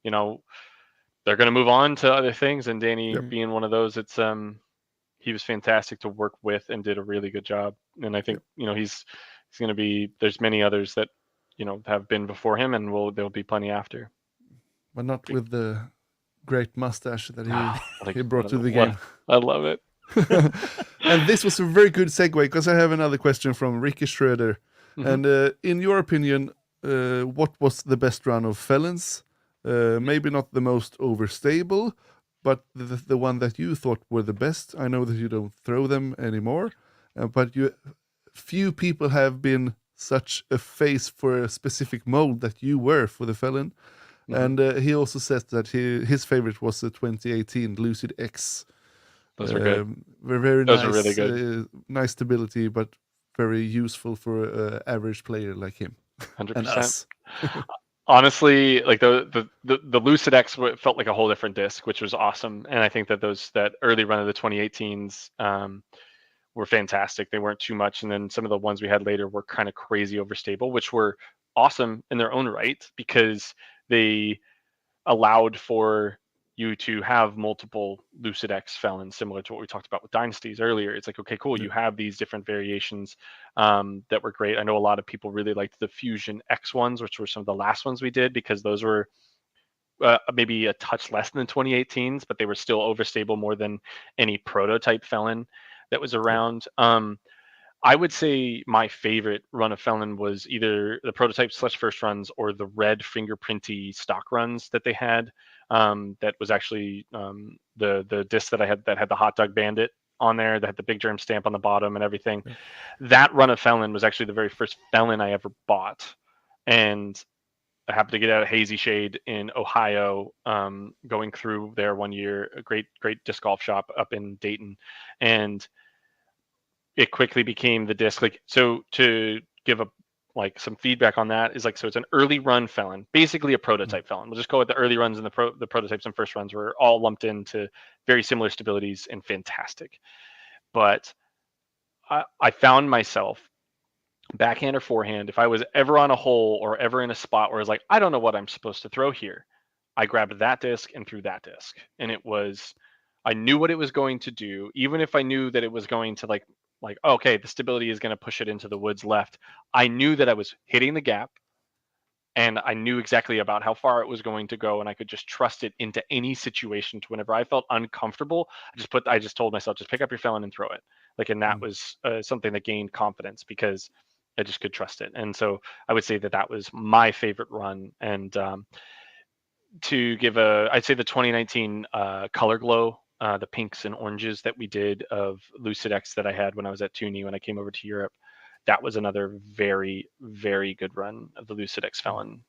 they're going to move on to other things. And Danny being one of those, it's he was fantastic to work with and did a really good job. And I think, he's going to be, there's many others that, have been before him, and there'll be plenty after. But not with the great mustache that he brought to the game. I love it. And this was a very good segue, because I have another question from Ricky Schroeder. And in your opinion, what was the best run of Felons? Maybe not the most overstable, but the one that you thought were the best. I know that you don't throw them anymore, but few people have been such a face for a specific mold that you were for the Felon. And he also says that his favorite was the 2018 Lucid X. Those are good. Very Those nice, are really good. Nice stability, but very useful for an average player like him. 100%. And us. Honestly, like the Lucid X felt like a whole different disc, which was awesome. And I think that that early run of the 2018s were fantastic. They weren't too much, and then some of the ones we had later were kind of crazy overstable, which were awesome in their own right because they allowed for you to have multiple Lucid X Felons, similar to what we talked about with Dynasties earlier. It's like, okay, cool, you have these different variations that were great. I know a lot of people really liked the Fusion X ones, which were some of the last ones we did, because those were maybe a touch less than 2018s, but they were still overstable more than any prototype Felon that was around. I would say my favorite run of Felon was either the prototype / first runs or the red fingerprinty stock runs that they had. That was actually the disc that I had that had the Hot Dog Bandit on there, that had the big germ stamp on the bottom and everything. That run of Felon was actually the very first Felon I ever bought. And I happened to get out of Hazy Shade in Ohio, going through there one year, a great disc golf shop up in Dayton. And it quickly became the disc. Like, so to give some feedback on that is so it's an early run Felon, basically a prototype Felon. We'll just go with the early runs, and the prototypes and first runs were all lumped into very similar stabilities and fantastic. But I found myself, backhand or forehand, if I was ever on a hole or ever in a spot where I was like, I don't know what I'm supposed to throw here, I grabbed that disc and threw that disc. And I knew what it was going to do, even if I knew that it was going to okay, the stability is going to push it into the woods left. I knew that I was hitting the gap, and I knew exactly about how far it was going to go, and I could just trust it into any situation. To whenever I felt uncomfortable, I just told myself, just pick up your Felon and throw it. And that was something that gained confidence because I just could trust it. And so I would say that was my favorite run. And to give I'd say the 2019 Color Glow, the pinks and oranges that we did of Lucid X that I had when I was at Toonie when I came over to Europe, that was another very, very good run of the Lucid X Felon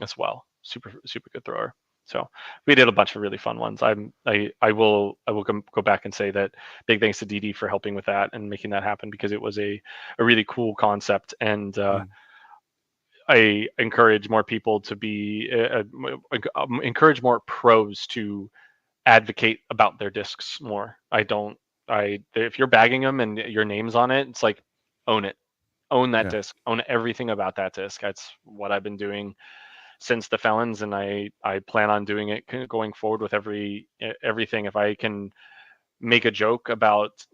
as well. Super good thrower. So we did a bunch of really fun ones. I will go back and say that big thanks to DD for helping with that and making that happen, because it was a really cool concept. And I encourage more people to encourage more pros to advocate about their discs more. If you're bagging them and your name's on it, it's like, own it, own that disc, own everything about that disc. That's what I've been doing since the Felons, and I plan on doing it going forward with everything. If I can make a joke about,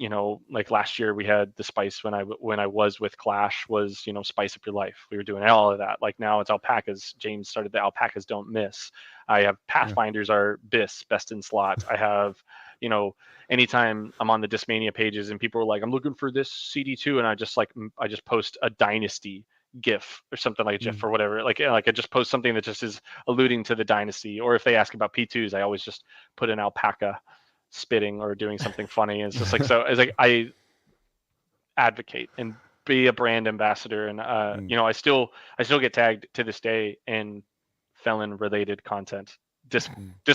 like last year we had the spice when I was with Clash was, spice up your life. We were doing all of that. Like now it's alpacas. James started the alpacas don't miss. I have Pathfinders are best in slot. I have, anytime I'm on the Discmania pages and people are like, I'm looking for this CD2, and I just post a Dynasty GIF or something like GIF or whatever. Like I just post something that just is alluding to the Dynasty. Or if they ask about P2s, I always just put an alpaca spitting or doing something funny. It's just so it's like I advocate and be a brand ambassador. And I still get tagged to this day in Felon related content, disc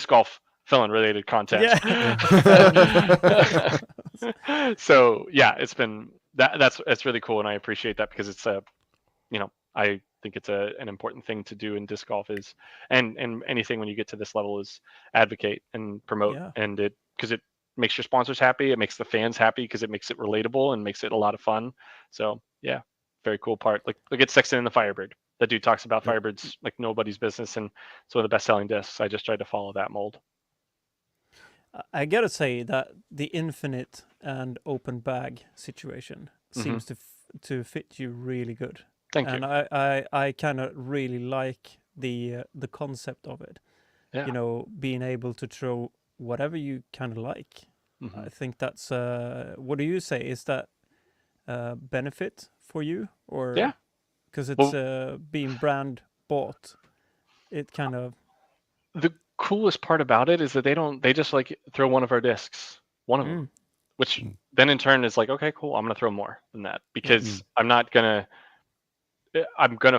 golf Felon related content. So yeah, it's been that's really cool, and I appreciate that, because it's I think it's an important thing to do in disc golf is, and anything when you get to this level, is advocate and promote, and because it makes your sponsors happy, it makes the fans happy, because it makes it relatable and makes it a lot of fun. So yeah, very cool part. Like look at Sexton and the Firebird. That dude talks about Firebirds like nobody's business, and it's one of the best selling discs. I just tried to follow that mold. I gotta say that the infinite and open bag situation seems to fit you really good. Thank you. And I kind of really like the concept of it. Yeah. Being able to throw whatever you kind of like. I think that's what do you say? Is that benefit for you, or because it's being brand bought? It kind of the coolest part about it is that they just like throw one of our discs, one of them, which then in turn is like, okay, cool, I'm gonna throw more than that, because I'm gonna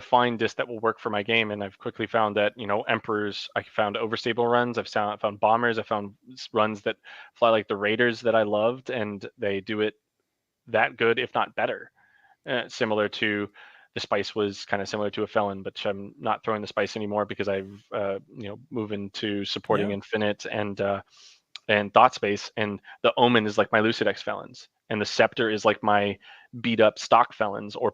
find discs that will work for my game. And I've quickly found that Emperors, I found overstable runs, I've found Bombers, I found runs that fly like the Raiders that I loved, and they do it that good, if not better, similar to the spice was kind of similar to a Felon, but I'm not throwing the spice anymore because I've moved into supporting Infinite and Thought Space, and the Omen is like my Lucidex Felons, and the Scepter is like my beat up stock Felons or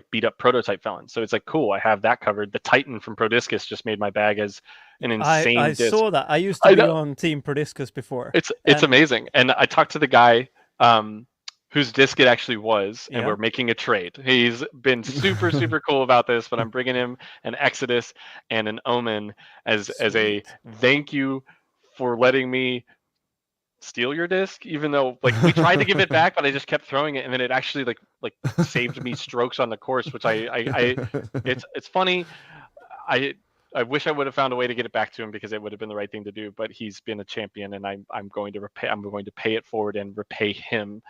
beat up prototype Felons. So it's like, cool, I have that covered. The Titan from Prodiscus just made my bag as an insane I disc. saw that. I used to be on Team Prodiscus before. It's amazing. And I talked to the guy whose disc it actually was, and we're making a trade. He's been super, super cool about this, but I'm bringing him an Exodus and an Omen as a thank you for letting me steal your disc, even though like we tried to give it back, but I just kept throwing it, and then it actually like saved me strokes on the course, which it's funny. I wish I would have found a way to get it back to him because it would have been the right thing to do, but he's been a champion, and I'm going to pay it forward and repay him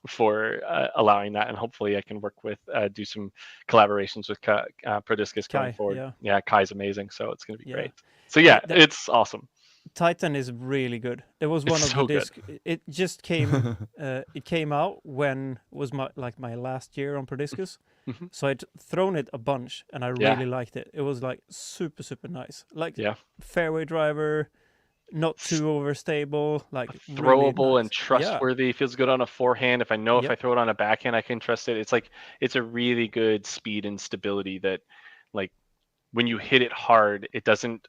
for allowing that, and hopefully I can work with do some collaborations with Prodiscus going forward. Yeah, Kai's amazing, so it's going to be great. So it's awesome. Titan is really good. There was one of the discs. It just came. It came out when was my last year on Prodiscus. So I'd thrown it a bunch, and I really liked it. It was like super nice. Like fairway driver, not too overstable, like throwable really nice. And trustworthy. Feels good on a forehand. If I know if I throw it on a backhand, I can trust it. It's like it's a really good speed and stability that, like, when you hit it hard, it doesn't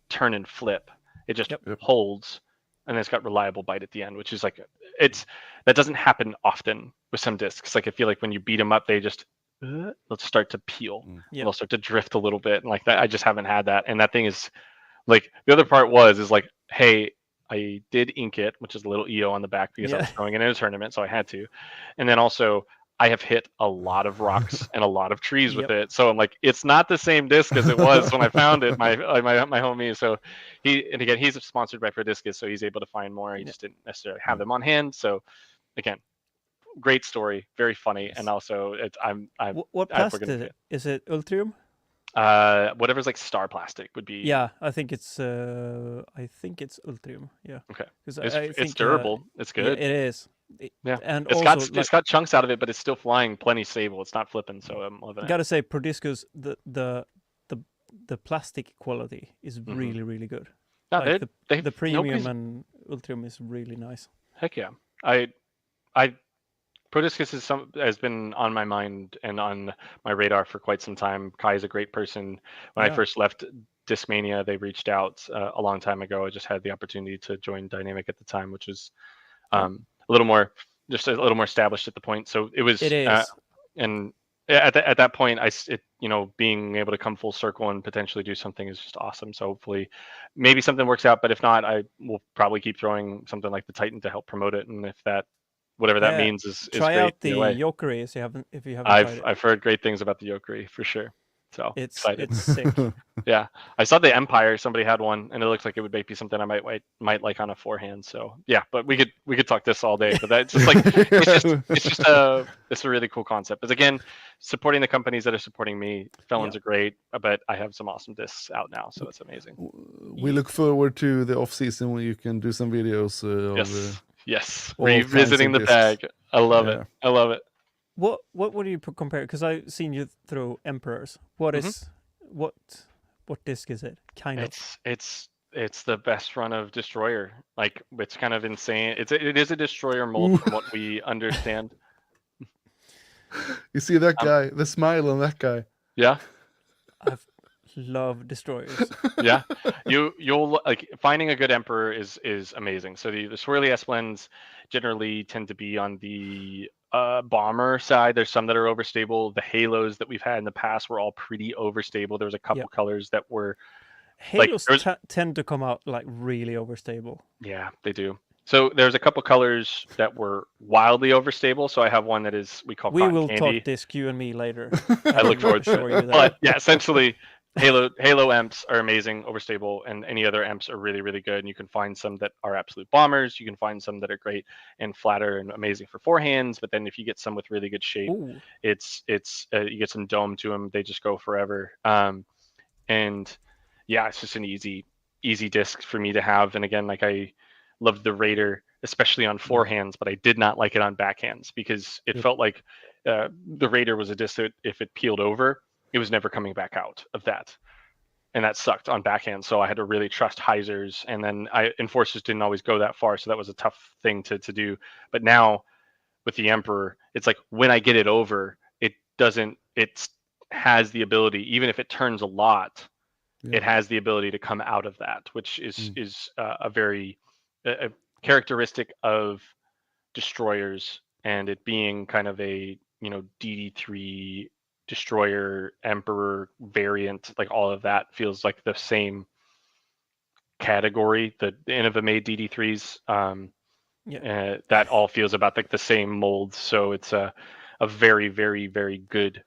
turn and flip. It just holds, and it's got reliable bite at the end, which is like that doesn't happen often with some discs. Like I feel like when you beat them up, they just they'll start to peel. They'll start to drift a little bit, and like that, I just haven't had that. And that thing is like the other part is like, hey, I did ink it, which is a little EO on the back because I was throwing it in a tournament, so I had to. And then also I have hit a lot of rocks and a lot of trees with it. So I'm like, it's not the same disc as it was when I found it, my homie. So he's sponsored by Prodiscus, so he's able to find more. He just didn't necessarily have them on hand. So again, great story, very funny, and also what plastic is it? Is it Ultrium? Whatever's like star plastic would be. Yeah, I think it's Ultrium. Yeah. Okay. It's durable. It's good. It is. And it's got chunks out of it, but it's still flying plenty stable. It's not flipping, so I'm loving it. Gotta say, Prodiscus, the plastic quality is really, really good. Yeah, like the premium and Ultrium is really nice. Heck yeah. Prodiscus has been on my mind and on my radar for quite some time. Kai is a great person. When I first left Discmania, they reached out a long time ago. I just had the opportunity to join Dynamic at the time, which was a little more established at the point. So it was. It is. And at that point, being able to come full circle and potentially do something is just awesome. So hopefully, maybe something works out. But if not, I will probably keep throwing something like the Titan to help promote it. And if that. Whatever that means is try great. Out the Yokery if you haven't. I've heard great things about the Yokery for sure. So it's excited. It's sick. Yeah, I saw the Empire. Somebody had one, and it looks like it would be something I might like on a forehand. So yeah, but we could talk this all day. But that's just like it's a really cool concept. But again, supporting the companies that are supporting me. Felons are great, but I have some awesome discs out now, so it's amazing. We look forward to the off season when you can do some videos. Yes, revisiting the bag. I love it. I love it. What would you compare? Because I've seen you throw Emperors. What disc is it? It's the best run of Destroyer. Like, it's kind of insane. It is a Destroyer mold from what we understand. You see that guy? The smile on that guy. Yeah. I've love Destroyers. Yeah, you'll like finding a good Emperor is amazing. So the swirly S blends generally tend to be on the bomber side. There's some that are overstable. The halos that we've had in the past were all pretty overstable. There was a couple colors that were halos tend to come out like really overstable. Yeah, they do. So there's a couple colors that were wildly overstable. So I have one that we call Cotton will Candy. Talk disc, you and me, later. I look forward to it. But yeah, essentially Halo amps are amazing, overstable, and any other amps are really, really good. And you can find some that are absolute bombers. You can find some that are great and flatter and amazing for forehands. But then if you get some with really good shape, it's you get some dome to them. They just go forever. And yeah, it's just an easy disc for me to have. And again, like I loved the Raider, especially on forehands, but I did not like it on backhands because it felt like the Raider was a disc that if it peeled over, it was never coming back out of that. And that sucked on backhand. So I had to really trust hyzers. And then enforcers didn't always go that far. So that was a tough thing to do. But now with the Emperor, it's like when I get it over, it has the ability, even if it turns a lot, it has the ability to come out of that, which is a very characteristic of destroyers, and it being kind of a, DD3 destroyer Emperor variant, like all of that feels like the same category. The Innova made DD3s, that all feels about like the same mold. So it's a very, very, very good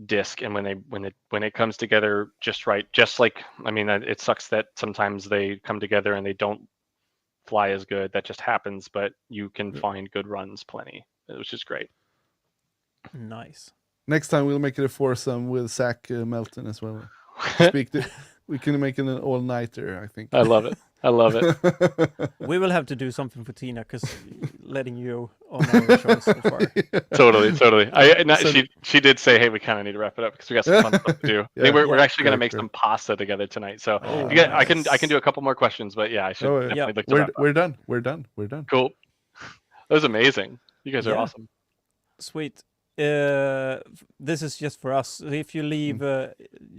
disc. And when it comes together just right, just like, I mean, it sucks that sometimes they come together and they don't fly as good. That just happens, but you can find good runs plenty, which is great. Nice. Next time we'll make it a foursome with Zach Melton as well. We can make it an all-nighter, I think. I love it. We will have to do something for Tina, because letting you on our show so far. Totally. She did say, hey, we kind of need to wrap it up because we got some fun stuff to do. We're actually going to make some pasta together tonight. So nice. I can do a couple more questions, but I should definitely look to wrap up. We're done. Cool. That was amazing. You guys are awesome. Sweet. This is just for us. If you leave,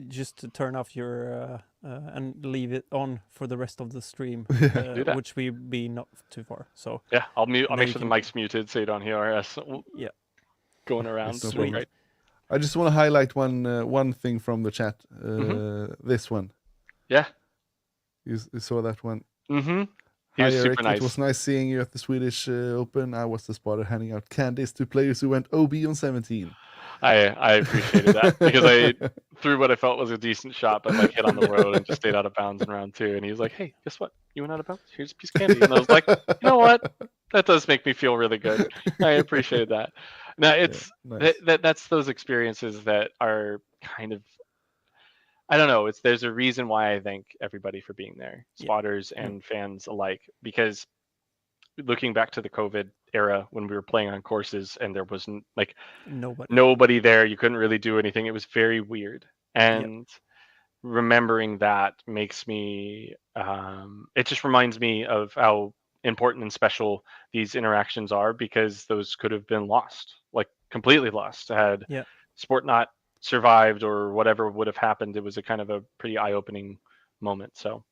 just to turn off your and leave it on for the rest of the stream, which will be not too far. So I'll mute. I'll make sure the mic's muted so you don't hear us. Going around. Sweet. Right. I just want to highlight one thing from the chat. This one. Yeah. You saw that one. Mm-hmm. Hi, Eric. Nice. It was nice seeing you at the Swedish Open. I was the spotter handing out candies to players who went OB on 17. I appreciated that because I threw what I felt was a decent shot, but hit on the road and just stayed out of bounds in round 2. And he was like, "Hey, guess what? You went out of bounds. Here's a piece of candy." And I was like, "You know what? That does make me feel really good. I appreciate that." Now nice. That's those experiences that are kind of, I don't know. There's a reason why I thank everybody for being there, spotters and fans alike, because looking back to the COVID era when we were playing on courses and there wasn't nobody there, you couldn't really do anything. It was very weird. And remembering that makes me, it just reminds me of how important and special these interactions are, because those could have been lost, completely lost, had sport not survived or whatever would have happened. It was a kind of a pretty eye-opening moment. So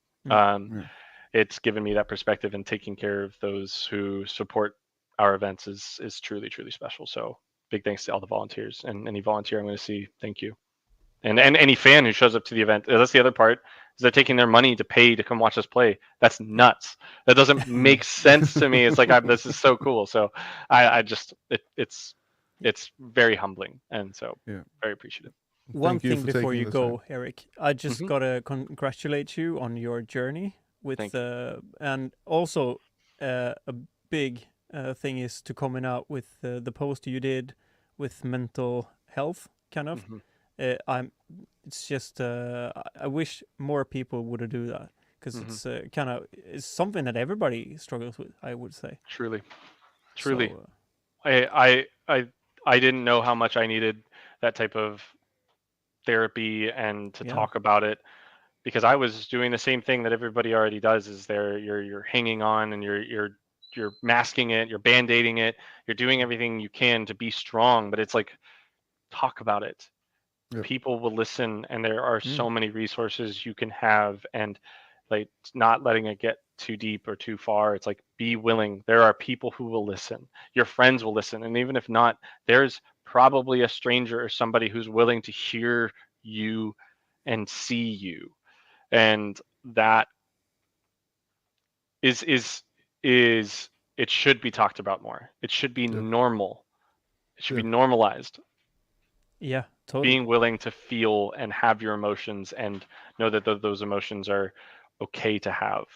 it's given me that perspective, and taking care of those who support our events is truly, truly special. So big thanks to all the volunteers, and any volunteer I'm going to see, thank you. And any fan who shows up to the event. That's the other part, is they're taking their money to pay to come watch us play. That's nuts. That doesn't make sense to me. It's like, this is so cool. So it's very humbling, and so very appreciative. One thing before you go, Eric, I just gotta congratulate you on your journey with and also a big thing is to coming out with the post you did with mental health, kind of. It's just I wish more people would do that, because it's it's something that everybody struggles with, I would say. Truly. So, I didn't know how much I needed that type of therapy and to talk about it, because I was doing the same thing that everybody already does. Is you're hanging on, and you're masking it, you're band-aiding it, you're doing everything you can to be strong, but it's like, talk about it. People will listen, and there are so many resources you can have, and not letting it get too deep or too far. It's like, be willing. There are people who will listen. Your friends will listen. And even if not, there's probably a stranger or somebody who's willing to hear you and see you. And that is it should be talked about more. It should be normal. It should be normalized. Yeah, totally. Being willing to feel and have your emotions, and know that those emotions are okay to have,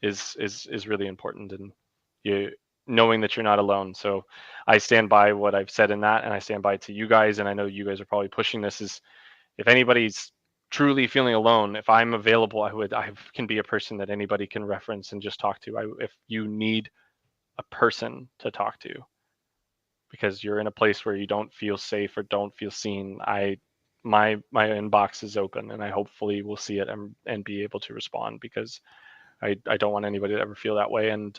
is really important, and knowing that you're not alone. So I stand by what I've said in that, and I stand by it to you guys, and I know you guys are probably pushing this, is if anybody's truly feeling alone, if I'm available, I can be a person that anybody can reference and just talk to. If you need a person to talk to, because you're in a place where you don't feel safe or don't feel seen, my inbox is open, and I hopefully will see it and be able to respond, because I don't want anybody to ever feel that way. And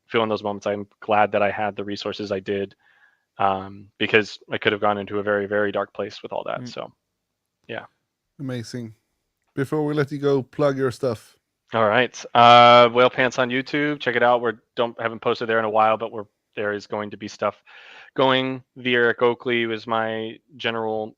feel in those moments, I'm glad that I had the resources I did, because I could have gone into a very, very dark place with all that. So, yeah. Amazing. Before we let you go, plug your stuff. All right. Whale Pants on YouTube. Check it out. Haven't posted there in a while, but there is going to be stuff going. The Eric Oakley was my general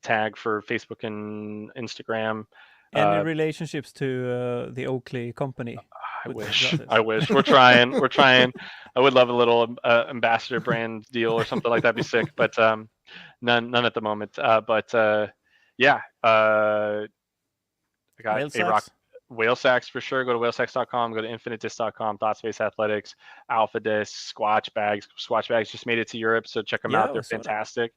tag for Facebook and Instagram. Any relationships to the Oakley company? I wish. We're trying. I would love a little ambassador brand deal or something like that. Be sick, but none at the moment. Yeah. I got Whale Sacks for sure. Go to whalesacks.com. Go to infinitedisc.com. ThoughtSpace Athletics, Alpha Disc, Squatch Bags. Squatch Bags just made it to Europe, so check them out. They're fantastic.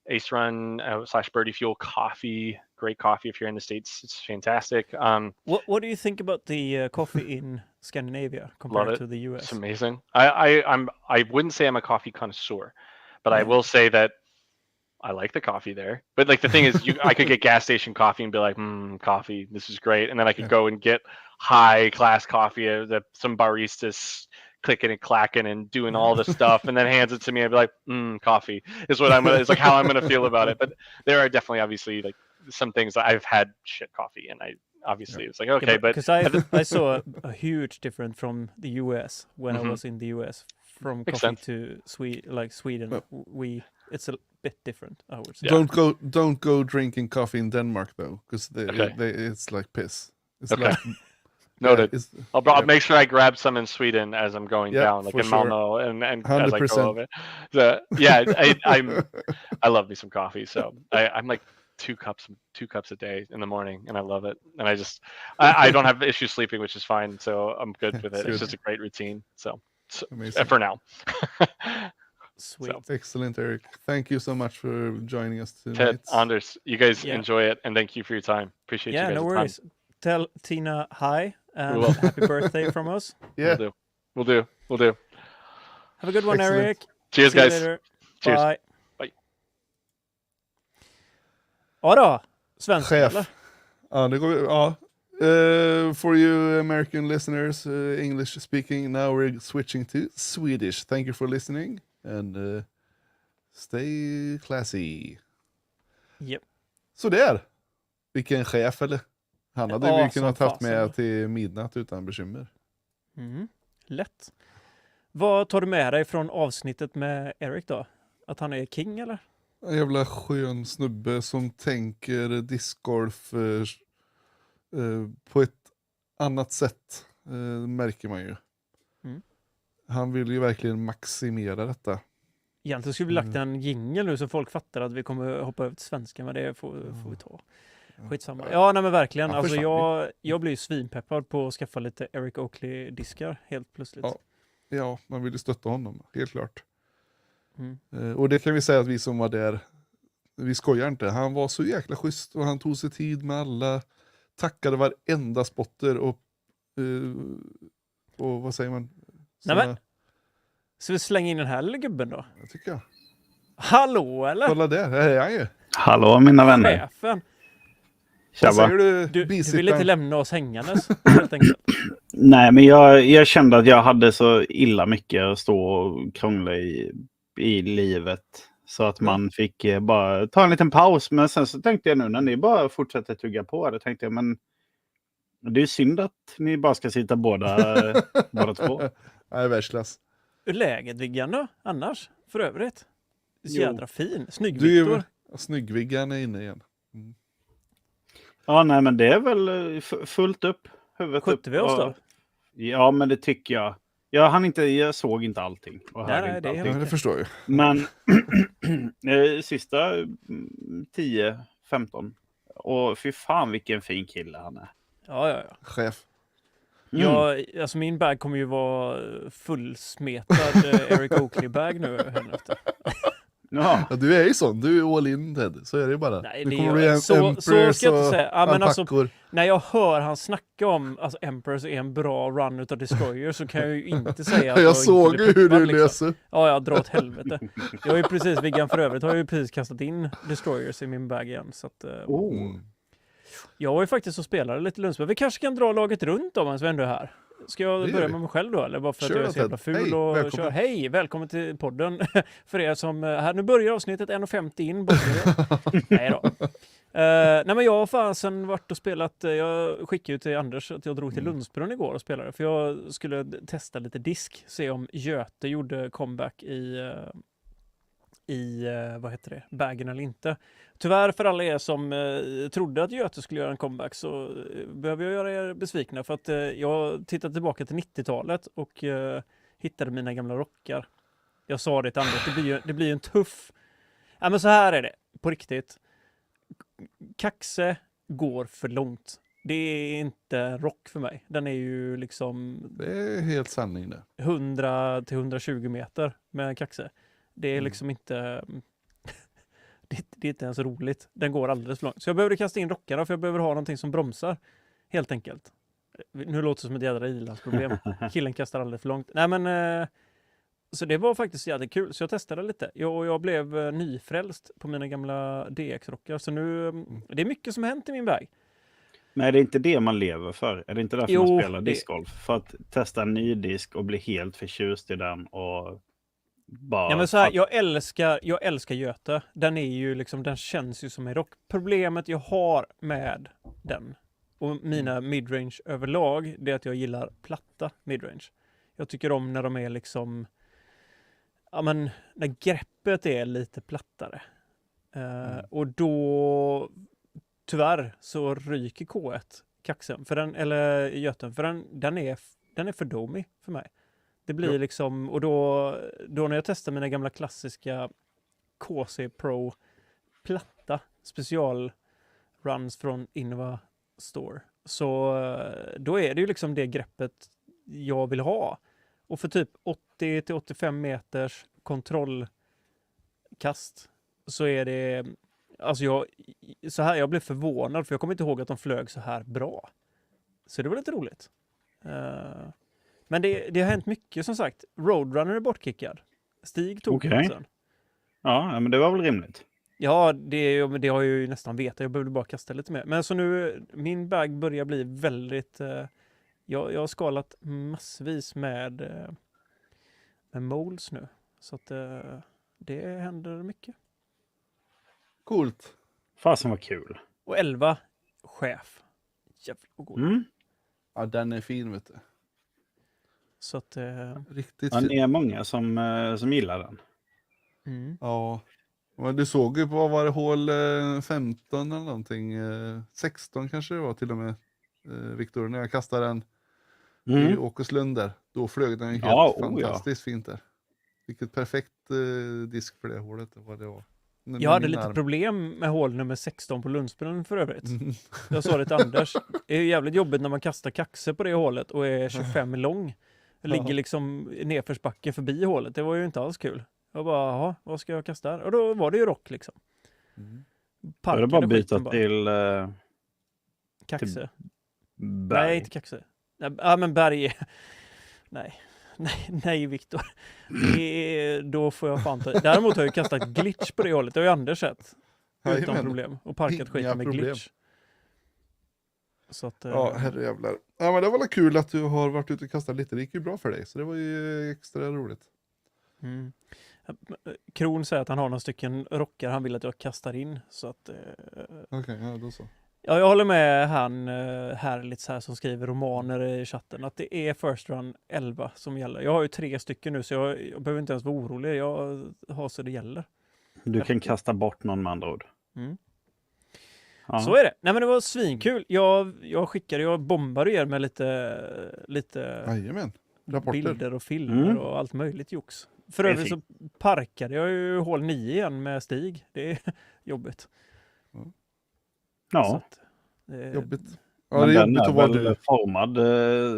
Ace Run / Birdie Fuel coffee. Great coffee if you're in the States. It's fantastic. What do you think about the coffee in Scandinavia compared to the US? It's amazing. I wouldn't say I'm a coffee connoisseur, but I will say that I like the coffee there. But like the thing is, I could get gas station coffee and be like, coffee, this is great. And then I could go and get high class coffee that some baristas clicking and clacking and doing all the stuff, and then hands it to me. I'd be like, coffee is what it's like how I'm gonna feel about it. But there are definitely obviously like some things that I've had shit coffee, and I obviously it's like okay, but because I saw a huge difference from the US when I was in the US from coffee to Sweden. It's a bit different, I would say. Don't go drinking coffee in Denmark though, because it's like piss. It's like noted. I'll make sure I grab some in Sweden as I'm going down, like in Malmo, and 100%. As I go over. So, I love me some coffee. So I'm like two cups a day in the morning, and I love it. And I don't have issues sleeping, which is fine. So I'm good with it. It's just a great routine. So for now. Sweet. So. Excellent, Eric. Thank you so much for joining us tonight. Ted, Anders, you guys enjoy it, and thank you for your time. Appreciate you guys. No worries. Time. Tell Tina hi and happy birthday from us. Yeah. We'll do. Have a good one, Excellent. Eric. Cheers, See guys. You later. Cheers. Bye. Ja då, svenska eller? Ja, det går for you American listeners, English speaking, now we're switching to Swedish. Thank you for listening, and stay classy. Yep. Så där. Vilken chef, eller? Han hade vi kunnat haft med till midnatt utan bekymmer. Lätt. Vad tar du med dig från avsnittet med Eric då? Att han är king, eller? En jävla skön snubbe som tänker discgolf på ett annat sätt, märker man ju. Han vill ju verkligen maximera detta. Egentligen skulle vi lagt en jingle nu så folk fattar att vi kommer hoppa över till svenska, men det får vi ta. Skitsamma. Ja, nej men verkligen. Alltså jag blir ju svinpeppad på att skaffa lite Eric Oakley-diskar helt plötsligt. Ja, man vill ju stötta honom, helt klart. Och det kan vi säga att vi som var där, vi skojar inte. Han var så jäkla schysst och han tog sig tid med alla, tackade varenda spotter och vad säger man? Nej men, så vi slänger in den här lilla gubben då? Jag tycker jag. Hallå, eller? Kolla där, här är han ju. Hallå mina vänner. Chefen. Vad säger du vill inte lämna oss hängandes, helt enkelt. Nej, men jag kände att jag hade så illa mycket att stå och krångla i livet. Så att man fick bara ta en liten paus. Men sen så tänkte jag nu när ni bara fortsätter tugga på det, tänkte jag, men det är synd att ni bara ska sitta båda två. Nej, världsklass. Hur läget, Viggan då? Annars, för övrigt? Jädra fin. Snygg Victor. Snygg-Viggan är inne igen. Ja, nej, men det är väl fullt upp. Huvudet Skötte vi oss då? Ja, men det tycker jag. Jag såg inte allting. Och nej, det förstår jag. Men sista 10-15. Och fy fan vilken fin kille han är. Ja. Chef. Ja, alltså min bag kommer ju vara fullsmetad Eric Oakley-bag nu. Ja. Ja, du är ju sån, du är all in Ted. Så är det ju bara. Nej, det det kommer är bli en så Empress ska jag inte och säga. Ja, men alltså, alpackor. när jag hör han snacka om Empress är en bra run utav Destroyer så kan jag ju inte säga att Jag såg inte ju blir hur peppad, du liksom. löser. Ja, jag drar åt helvete. Jag har ju precis, Viggan för övrigt, har jag ju precis kastat in Destroyers i min bag igen. Så att, jag var ju faktiskt och spelade lite Lundsberg. Vi kanske kan dra laget runt om ens vi ändå är här. Ska jag börja med mig själv då? Eller bara för att jag är så jävla ful Hej, och välkommen. kör. Hej, välkommen till podden. För er som, här nu börjar avsnittet 1.50 in. Nej då. Nej men jag har fasen varit och spelat, jag skickade ju till Anders att jag drog till Lundsbrunn igår och spelade. För jag skulle testa lite disk, se om Göte gjorde comeback i vad heter det, bagen eller inte. Tyvärr för alla er som trodde att Göte skulle göra en comeback så behöver jag göra er besvikna för att jag tittade tillbaka till 90-talet och hittade mina gamla rockar. Jag sa det till Anders, det blir ju en tuff... Ja men så här är det, på riktigt. Kaxe går för långt. Det är inte rock för mig. Den är ju liksom... Det är helt sanning det. 100 till 120 meter med kaxe. Det är liksom inte... det är inte ens roligt. Den går alldeles för långt. Så jag behöver kasta in rockarna för jag behöver ha någonting som bromsar. Helt enkelt. Nu låter det som ett jädra ilandsproblem. Killen kastar alldeles för långt. Nej men... Så det var faktiskt jävligt kul. Så jag testade lite. Jag blev nyfrälst på mina gamla DX-rockar. Så nu... Det är mycket som hänt i min bag. Men är det inte det man lever för? Är det inte därför man spelar discgolf? För att testa en ny disk och bli helt förtjust i den och bara... Ja, men så här, jag älskar Göte. Den är ju liksom, den känns ju som en rock. Problemet jag har med den och mina midrange överlag, det är att jag gillar platta midrange. Jag tycker om när de är liksom... Ja, men när greppet är lite plattare. Och då... Tyvärr så ryker K1 kaxen för den, eller Göten, för den är för domig för mig. Det blir liksom, och då när jag testar mina gamla klassiska KC Pro platta special runs från Innova Store, så då är det ju liksom det greppet jag vill ha. Och för typ 80 till 85 meters kontrollkast så är det... Alltså jag blev förvånad för jag kommer inte ihåg att de flög så här bra. Så det var lite roligt. Men det har hänt mycket som sagt. Roadrunner är bortkickad. Stig tog den. Ja, men det var väl rimligt. Ja, det har jag ju nästan vetat. Jag behövde bara kasta lite mer. Men så nu, min bag börjar bli väldigt... Jag har skalat massvis med molds nu. Så att det händer mycket. Coolt. Fasen var kul. Och 11 chef. Jävla god. Ja, den är fin vet du. Så att... Riktigt Ja, fin. det är många som gillar den. Ja. Men du såg ju på, vad var det, hål 15 eller någonting. 16 kanske det var till och med. Viktor, när jag kastade den i Åkerslund där. Då flög den ju helt fantastiskt fint där. Vilket perfekt disk för det hålet. Vad det var. Jag hade lite problem med hål nummer 16 på Lundsbrunn för övrigt. Jag sa det till Anders. Det är jävligt jobbigt när man kastar kaxer på det hålet och är 25 lång. Det ligger liksom nedförsbacke förbi hålet. Det var ju inte alls kul. Jag bara, jaha, vad ska jag kasta här? Och då var det ju rock liksom. Är det bara byta till... kaxe. Berg. Nej, inte kaxe. Ja, men Berg. Nej, Viktor. Då får jag fan ta... Däremot har jag kastat glitch på det hållet. Det har ju Anders sett. Utan problem. Och parkat skiten med glitch. Så att, ja, herrejävlar. Ja, men det var väl kul att du har varit ute och kastat lite. Det gick ju bra för dig. Så det var ju extra roligt. Kron säger att han har några stycken rockar han vill att jag kastar in. Så att... Okej, ja då så. Ja, jag håller med han härligt så här som skriver romaner i chatten att det är first run 11 som gäller. Jag har ju 3 stycken nu så jag behöver inte ens vara orolig. Jag har så det gäller. Du kan kasta bort någon med andra ord. Ja. Så är det. Nej men det var svinkul. Jag bombade er med lite bilder och filmer och allt möjligt jox. För övrigt så parkade jag ju hål 9 igen med Stig. Det är jobbigt. Ja, jobbigt. Ja, det är jobbigt att vara formad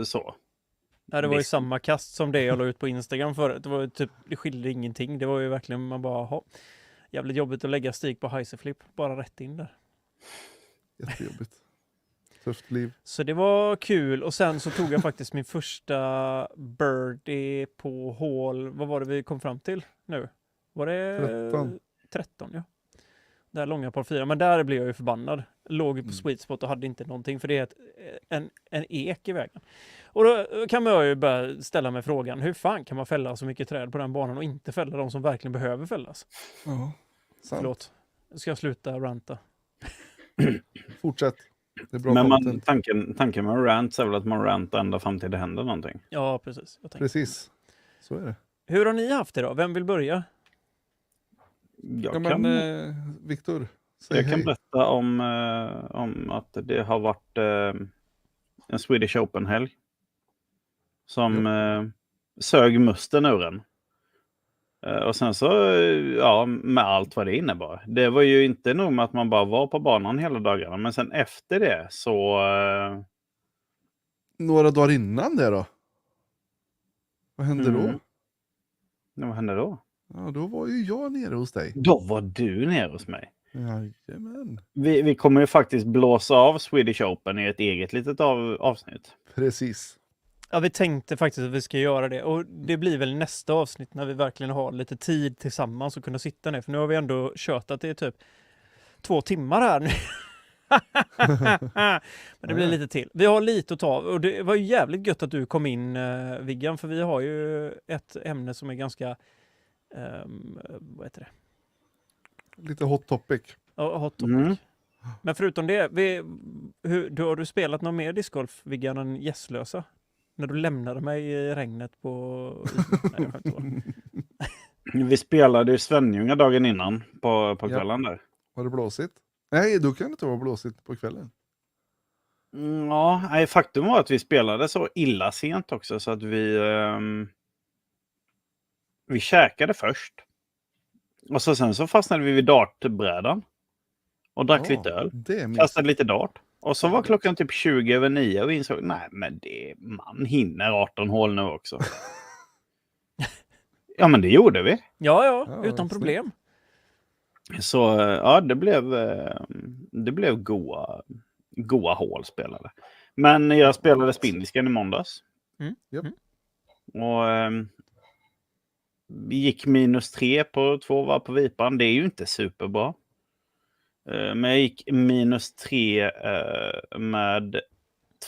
så. Ja, det var ju samma kast som det jag la ut på Instagram förut. Det var ju typ, det skilde ingenting. Det var ju verkligen man bara, jävligt jobbigt att lägga stig på heiserflip. Bara rätt in där. Jättejobbigt. Tufft liv. Så det var kul. Och sen så tog jag faktiskt min första birdie på hål. Vad var det vi kom fram till nu? Var det 13 ja. Där långa par 4. Men där blev jag ju förbannad. Låg ju på sweet spot och hade inte någonting. För det är en ek i vägen. Och då kan man ju börja ställa mig frågan. Hur fan kan man fälla så mycket träd på den banan och inte fälla de som verkligen behöver fällas? Ja, sant. Förlåt. Ska jag sluta ranta? Fortsätt. Det är bra. Men tanken med rant är väl att man rantar ända fram till det händer någonting. Ja, precis. Precis. Så är det. Hur har ni haft det då? Vem vill börja? Viktor, jag kan berätta om att det har varit en Swedish Open-helg som sög musten ur den. Och sen så, med allt vad det innebar. Det var ju inte nog med att man bara var på banan hela dagarna, men sen efter det så... Några dagar innan det då? Vad hände då? Vad hände då? Ja, då var ju jag nere hos dig. Då var du nere hos mig. Jajamän. Vi kommer ju faktiskt blåsa av Swedish Open i ett eget litet avsnitt. Precis. Ja, vi tänkte faktiskt att vi ska göra det. Och det blir väl nästa avsnitt när vi verkligen har lite tid tillsammans och kunna sitta ner. För nu har vi ändå tjötat det i typ 2 timmar här nu. Men det blir lite till. Vi har lite att ta. Och det var ju jävligt gött att du kom in, Viggan. För vi har ju ett ämne som är ganska... vad heter det? Lite hot topic. Ja, hot topic. Men förutom det, har du spelat någon mer discgolf, Viggan, än gästlösa? När du lämnade mig i regnet på... Nej, jag inte. Vi spelade ju Svenljunga dagen innan på kvällen där. Var det blåsigt? Nej, då kan det inte vara blåsigt på kvällen. Ja, faktum var att vi spelade så illa sent också så att vi käkade först. Och sen så fastnade vi vid dartbrädan. Och drack lite öl. Kastade lite dart. Och så var klockan typ 20:09 och vi insåg, nej men man hinner 18 hål nu också. Ja men det gjorde vi. Ja, utan problem. Så ja, det blev goa hål spelade. Men jag spelade spindisken i måndags. Och vi gick -3 på 2 var på vipan. Det är ju inte superbra. Men jag gick -3 med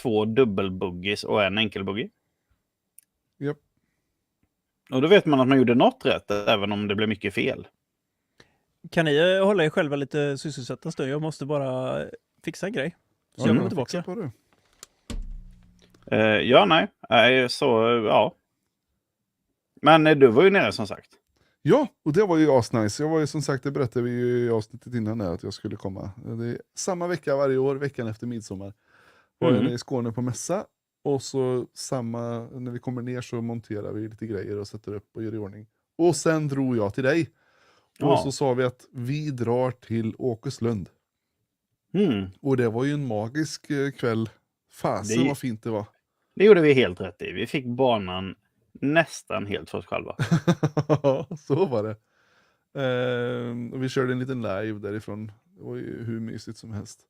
2 dubbelbuggies och en enkelbuggy. Yep. Och då vet man att man gjorde något rätt, även om det blev mycket fel. Kan ni hålla er själva lite sysselsatta stund? Jag måste bara fixa en grej. Så jag kommer tillbaka. På det. Ja. Men du var ju nere som sagt. Ja, och det var ju asnice. Jag var ju som sagt, det berättade vi ju i avsnittet innan att jag skulle komma. Det är samma vecka varje år, veckan efter midsommar. Var jag i Skåne på mässa. Och så när vi kommer ner så monterar vi lite grejer och sätter upp och gör i ordning. Och sen drog jag till dig. Och så sa vi att vi drar till Åkeslund. Och det var ju en magisk kväll. Fasen vad fint det var. Det gjorde vi helt rätt i. Vi fick banan nästan helt för oss själva. Så var det. Och vi körde en liten live därifrån. Det var ju hur mysigt som helst.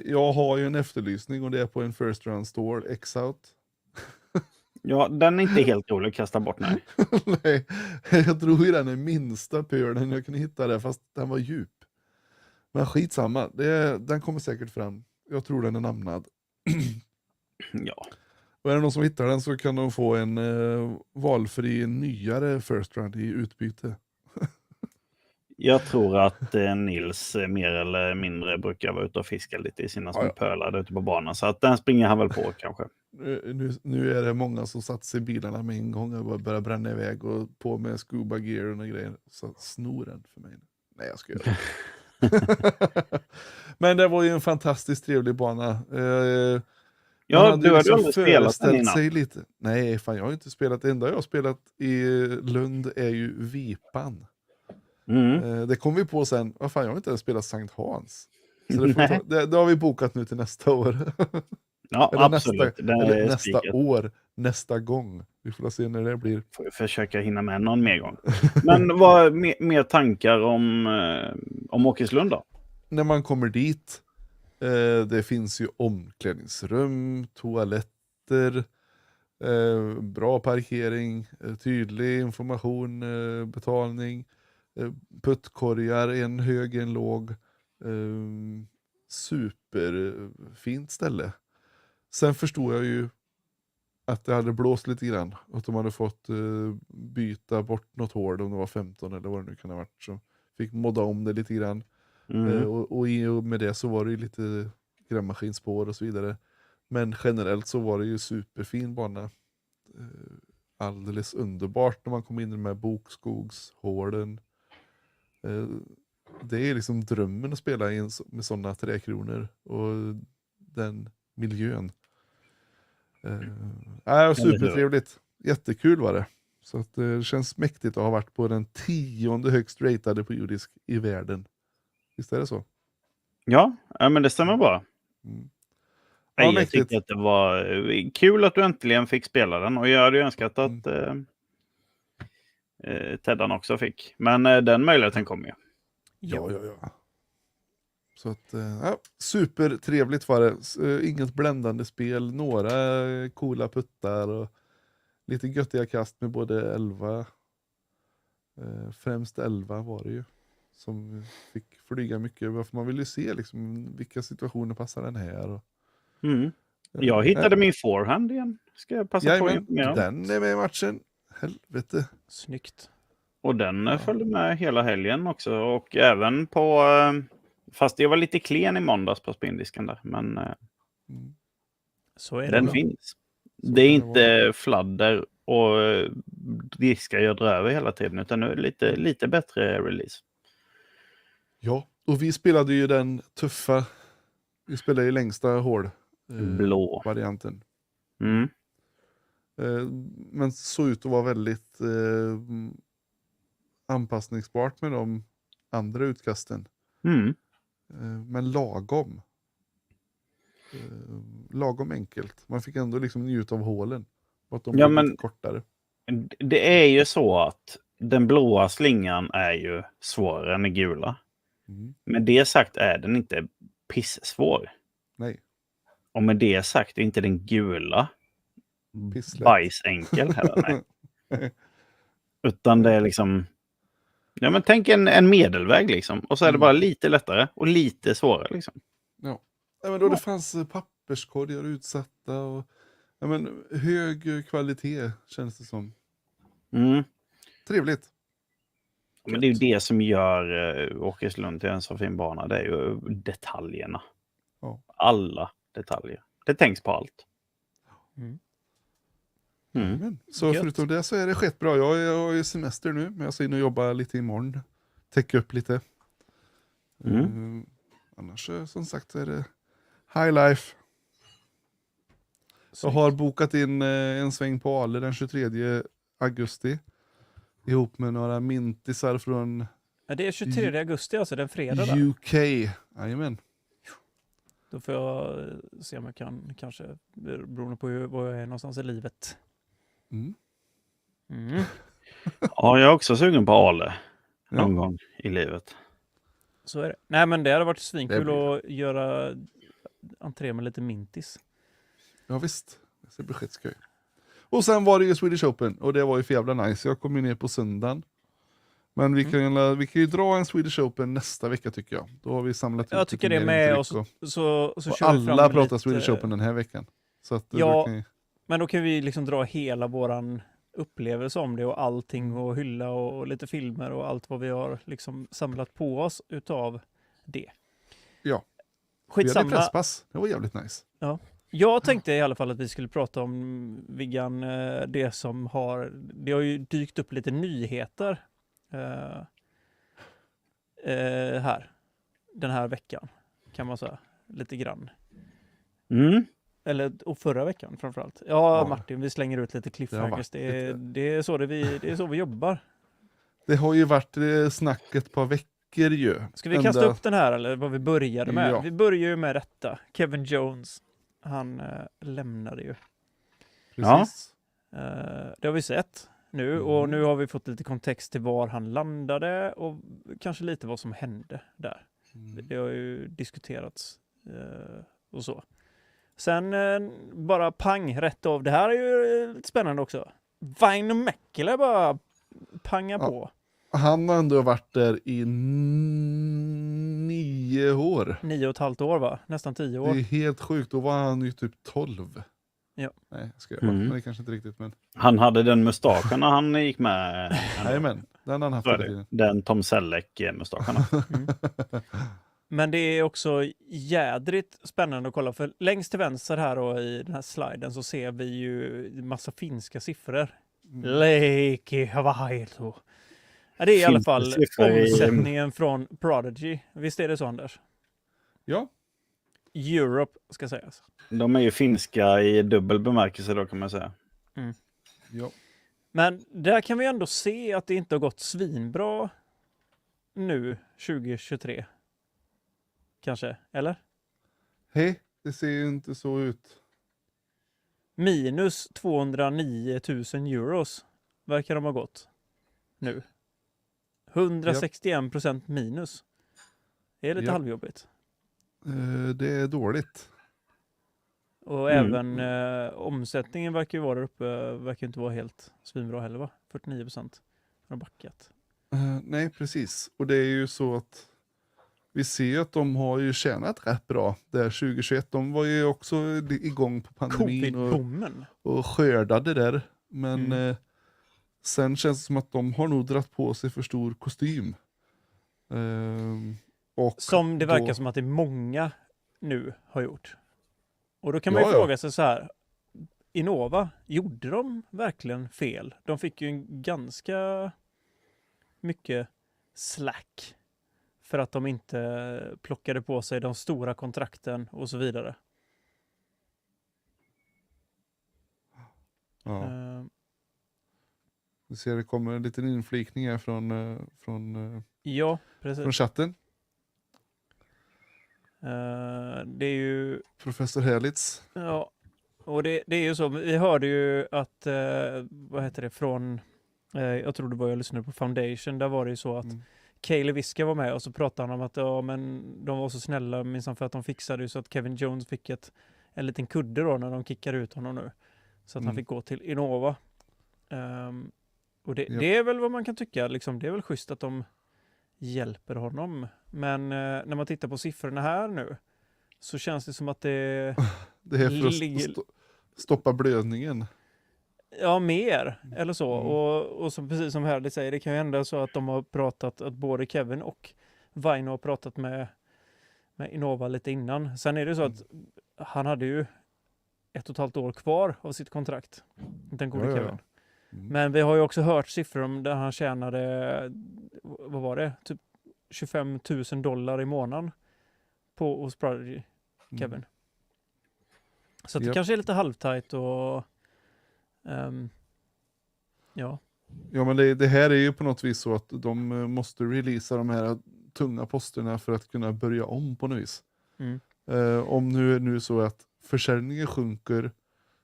Jag har ju en efterlysning och det är på en first round store, X-out. Ja, den är inte helt rolig att kasta bort nu. Nej, jag tror ju den är minsta pölen jag kunde hitta där, fast den var djup. Men skitsamma, den kommer säkert fram. Jag tror den är namnad. Ja. Och är det någon som hittar den så kan de få en valfri nyare first round i utbyte. Jag tror att Nils mer eller mindre brukar vara ute och fiska lite i sina små pölar ute på banan. Så att den springer han väl på kanske. Nu är det många som satt sig i bilarna med en gång och börjar bränna iväg och på med scuba gear och grejer. Så snor den för mig. Nej, jag ska göra det. Men det var ju en fantastiskt trevlig bana. Ja, du hade aldrig spelat den innan. Sig lite. Nej, fan jag har inte spelat. Det enda jag har spelat i Lund är ju Vipan. Det kom vi på sen. Vad fan, jag har inte ens spelat Sankt Hans. Så det har vi bokat nu till nästa år. Ja, eller absolut. nästa år, nästa gång. Vi får se när det blir. Får jag försöka hinna med någon mer gång. Men vad mer tankar om Åkeslund då? När man kommer dit, det finns ju omklädningsrum, toaletter, bra parkering, tydlig information, betalning, puttkorgar, en hög, en låg, superfint ställe. Sen förstod jag ju att det hade blåst lite grann, att de hade fått byta bort något hål om det var 15 eller vad det nu kan ha varit, så fick modda om det lite grann. Och i och med det så var det ju lite grävmaskinspår och så vidare. Men generellt så var det ju superfin bana. Alldeles underbart när man kom in i de här bokskogshålen. Det är liksom drömmen att spela med sådana träkronor och den miljön. Supertrevligt. Jättekul var det. Så att det känns mäktigt att ha varit på den 10:e högst ratade på judisk i världen. Visst är det så? Ja, men det stämmer bra. Ja, jag tyckte att det var kul att du äntligen fick spela den. Och jag hade ju önskat att Teddan också fick. Men den möjligheten kommer ju. Ja. Så att, supertrevligt var det. Inget bländande spel. Några coola puttar och lite göttiga kast med både 11. Främst 11 var det ju. Som fick flyga mycket. Varför man vill ju se liksom, vilka situationer passar den här. Och, jag hittade min forehand igen. Ska jag passa på med den är med i matchen. Helvete. Snyggt. Och den följde med hela helgen också. Och även på... Fast jag var lite klen i måndags på spindisken där. Men så är den det finns. Det är inte fladder och diskar jag drar över hela tiden. Utan nu är lite bättre release. Ja, och vi spelade ju den tuffa. Vi spelade ju längsta hål. Blå. Varianten. Men såg ut att vara väldigt anpassningsbart med de andra utkasten. Men lagom. Lagom enkelt. Man fick ändå liksom njuta av hålen. Att de blev lite kortare. Det är ju så att den blåa slingan är ju svårare än den gula. Men det sagt är den inte pissvår. Nej. Och med det sagt är inte den gula bajsenkel heller. Nej. Utan det är liksom... Ja, men tänk en medelväg liksom. Och så är det bara lite lättare och lite svårare liksom. Ja. Men då det fanns papperskorgar utsatta och hög kvalitet känns det som. Trevligt. Men det är ju det som gör Åkeslund till en så fin bana. Det är ju detaljerna. Ja. Alla detaljer. Det tänks på allt. Så förutom det så är det skett bra. Jag har ju semester nu, men jag ska in och jobba lite imorgon. Täcka upp lite. Annars som sagt är det high life. Jag har bokat in en sväng på Ale den 23 augusti. Ihop med några mintisar från... Ja, det är 23 augusti, alltså den fredag där. UK. Jajamän. Då får jag se om jag kan, kanske, beroende på var jag är någonstans i livet. Ja, jag är också sugen på Ale. Någon gång i livet. Så är det. Nej, men det hade varit svinkul att göra entré med lite mintis. Ja visst, det blir skitskoj. Och sen var det ju Swedish Open och det var ju för jävla nice. Jag kom ju ner på söndagen. Men vi kan ju dra en Swedish Open nästa vecka tycker jag. Då har vi samlat ut. Jag tycker det är med och så kör alla pratar Swedish Open den här veckan. Så att, men då kan vi liksom dra hela våran upplevelse om det och allting och hylla och lite filmer och allt vad vi har liksom samlat på oss utav det. Ja. Skitsamma. Vi hade presspass. Det var jävligt nice. Ja. Jag tänkte i alla fall att vi skulle prata om Viggan, det har ju dykt upp lite nyheter här den här veckan kan man säga lite grann. Och förra veckan framförallt. Ja, Martin, vi slänger ut lite cliffhangers. Det är så vi jobbar. Det har ju varit snacket på veckor ju. Ska vi kasta upp den här eller vad vi började med? Ja. Vi börjar ju med detta. Kevin Jones. Han lämnade ju. Precis. Det har vi sett nu. Och nu har vi fått lite kontext till var han landade. Och kanske lite vad som hände där. Det har ju diskuterats och så. Sen bara pang, rätt av. Det här är ju lite spännande också. Väinämäkelä bara panga på. Han har ändå varit där i 9 år. 9,5 år va? Nästan 10 år. Det är helt sjukt. Då var han ju typ 12. Ja. Nej, ska jag men det är kanske inte riktigt. Men... Han hade den mustaschen när han gick med. Jajamän, den har han haft hela tiden. Den Tom Selleck-mustaschen. Men det är också jädrigt spännande att kolla. För längst till vänster här då, i den här sliden så ser vi ju massa finska siffror. Leiki Havaito. Ja, det är i alla fall omsättningen från Prodigy. Visst är det så, Anders? Ja. Europe ska sägas. De är ju finska i dubbel bemärkelse då, kan man säga. Ja. Men där kan vi ändå se att det inte har gått svinbra nu 2023. Kanske, eller? Hej, det ser ju inte så ut. Minus 209 000 euros verkar de ha gått nu. 161% minus. Det är lite halvjobbigt. Det är dåligt. Och även omsättningen verkar ju vara där uppe. Verkar inte vara helt svinbra heller, va? 49% har backat. Nej, precis. Och det är ju så att vi ser att de har ju tjänat rätt bra. Där 2021, de var ju också igång på pandemin och skördade där. Men sen känns det som att de har nog dratt på sig för stor kostym. Och som det verkar som att det är många nu har gjort. Och då kan man ju fråga sig så här. Innova, gjorde de verkligen fel? De fick ju en ganska mycket slack för att de inte plockade på sig de stora kontrakten och så vidare. Ja. Du ser, det kommer en liten inflikning här från chatten. Det är ju... Professor Herlitz. Ja, och det är ju så. Vi hörde ju att, vad heter det, från, jag tror det var jag lyssnade på Foundation, där var det ju så att Kaeli Viska var med och så pratade han om att men de var så snälla minsann för att de fixade ju så att Kevin Jones fick en liten kudde då när de kickade ut honom nu. Så att han fick gå till Innova. Och det är väl vad man kan tycka, liksom, det är väl schysst att de hjälper honom. Men när man tittar på siffrorna här nu så känns det som att det är för att stoppa blödningen. Ja, mer eller så. Och som, precis som Herlitz säger, det kan ju hända så att de har pratat, att både Kevin och Vaino har pratat med Innova lite innan. Sen är det så att han hade ju 1,5 år kvar av sitt kontrakt. Den gode Kevin. Men vi har ju också hört siffror om där han tjänade, vad var det? Typ $25,000 i månaden hos Prodigy, Kevin. Så att det kanske är lite halvtajt och ja. Ja, men det här är ju på något vis så att de måste releasa de här tunga posterna för att kunna börja om på något vis. Om nu så att försäljningen sjunker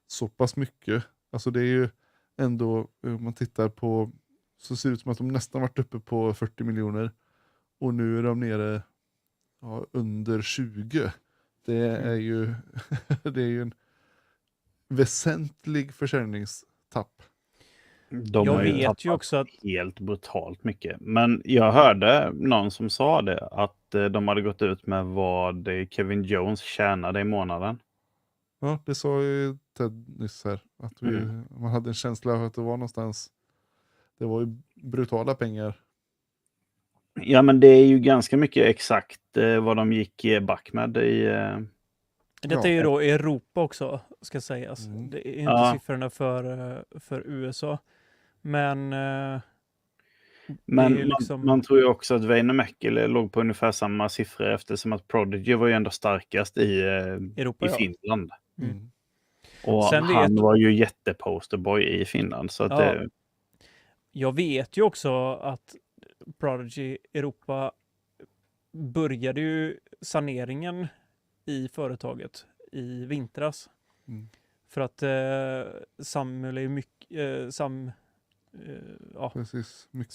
så pass mycket. Alltså det är ju ändå, om man tittar på, så ser det ut som att de nästan varit uppe på 40 miljoner. Och nu är de nere under 20. Det är ju det är ju en väsentlig försäljningstapp. Jag vet ju också att helt brutalt mycket. Men jag hörde någon som sa det, att de hade gått ut med vad Kevin Jones tjänade i månaden. Ja, det sa ju Ted nyss här. Att man hade en känsla av att det var någonstans, det var ju brutala pengar. Ja, men det är ju ganska mycket exakt vad de gick back med i... Detta är ju då Europa också, ska sägas. Det är inte siffrorna för USA. Men liksom... man tror ju också att Väinämäkelä låg på ungefär samma siffror, eftersom att Prodigy var ju ändå starkast i Europa, i Finland. Och han var ju jätteposterboy i Finland. Så att jag vet ju också att Prodigy Europa började ju saneringen i företaget i vintras. Mm. För att Samuel är mycket... Precis. Vad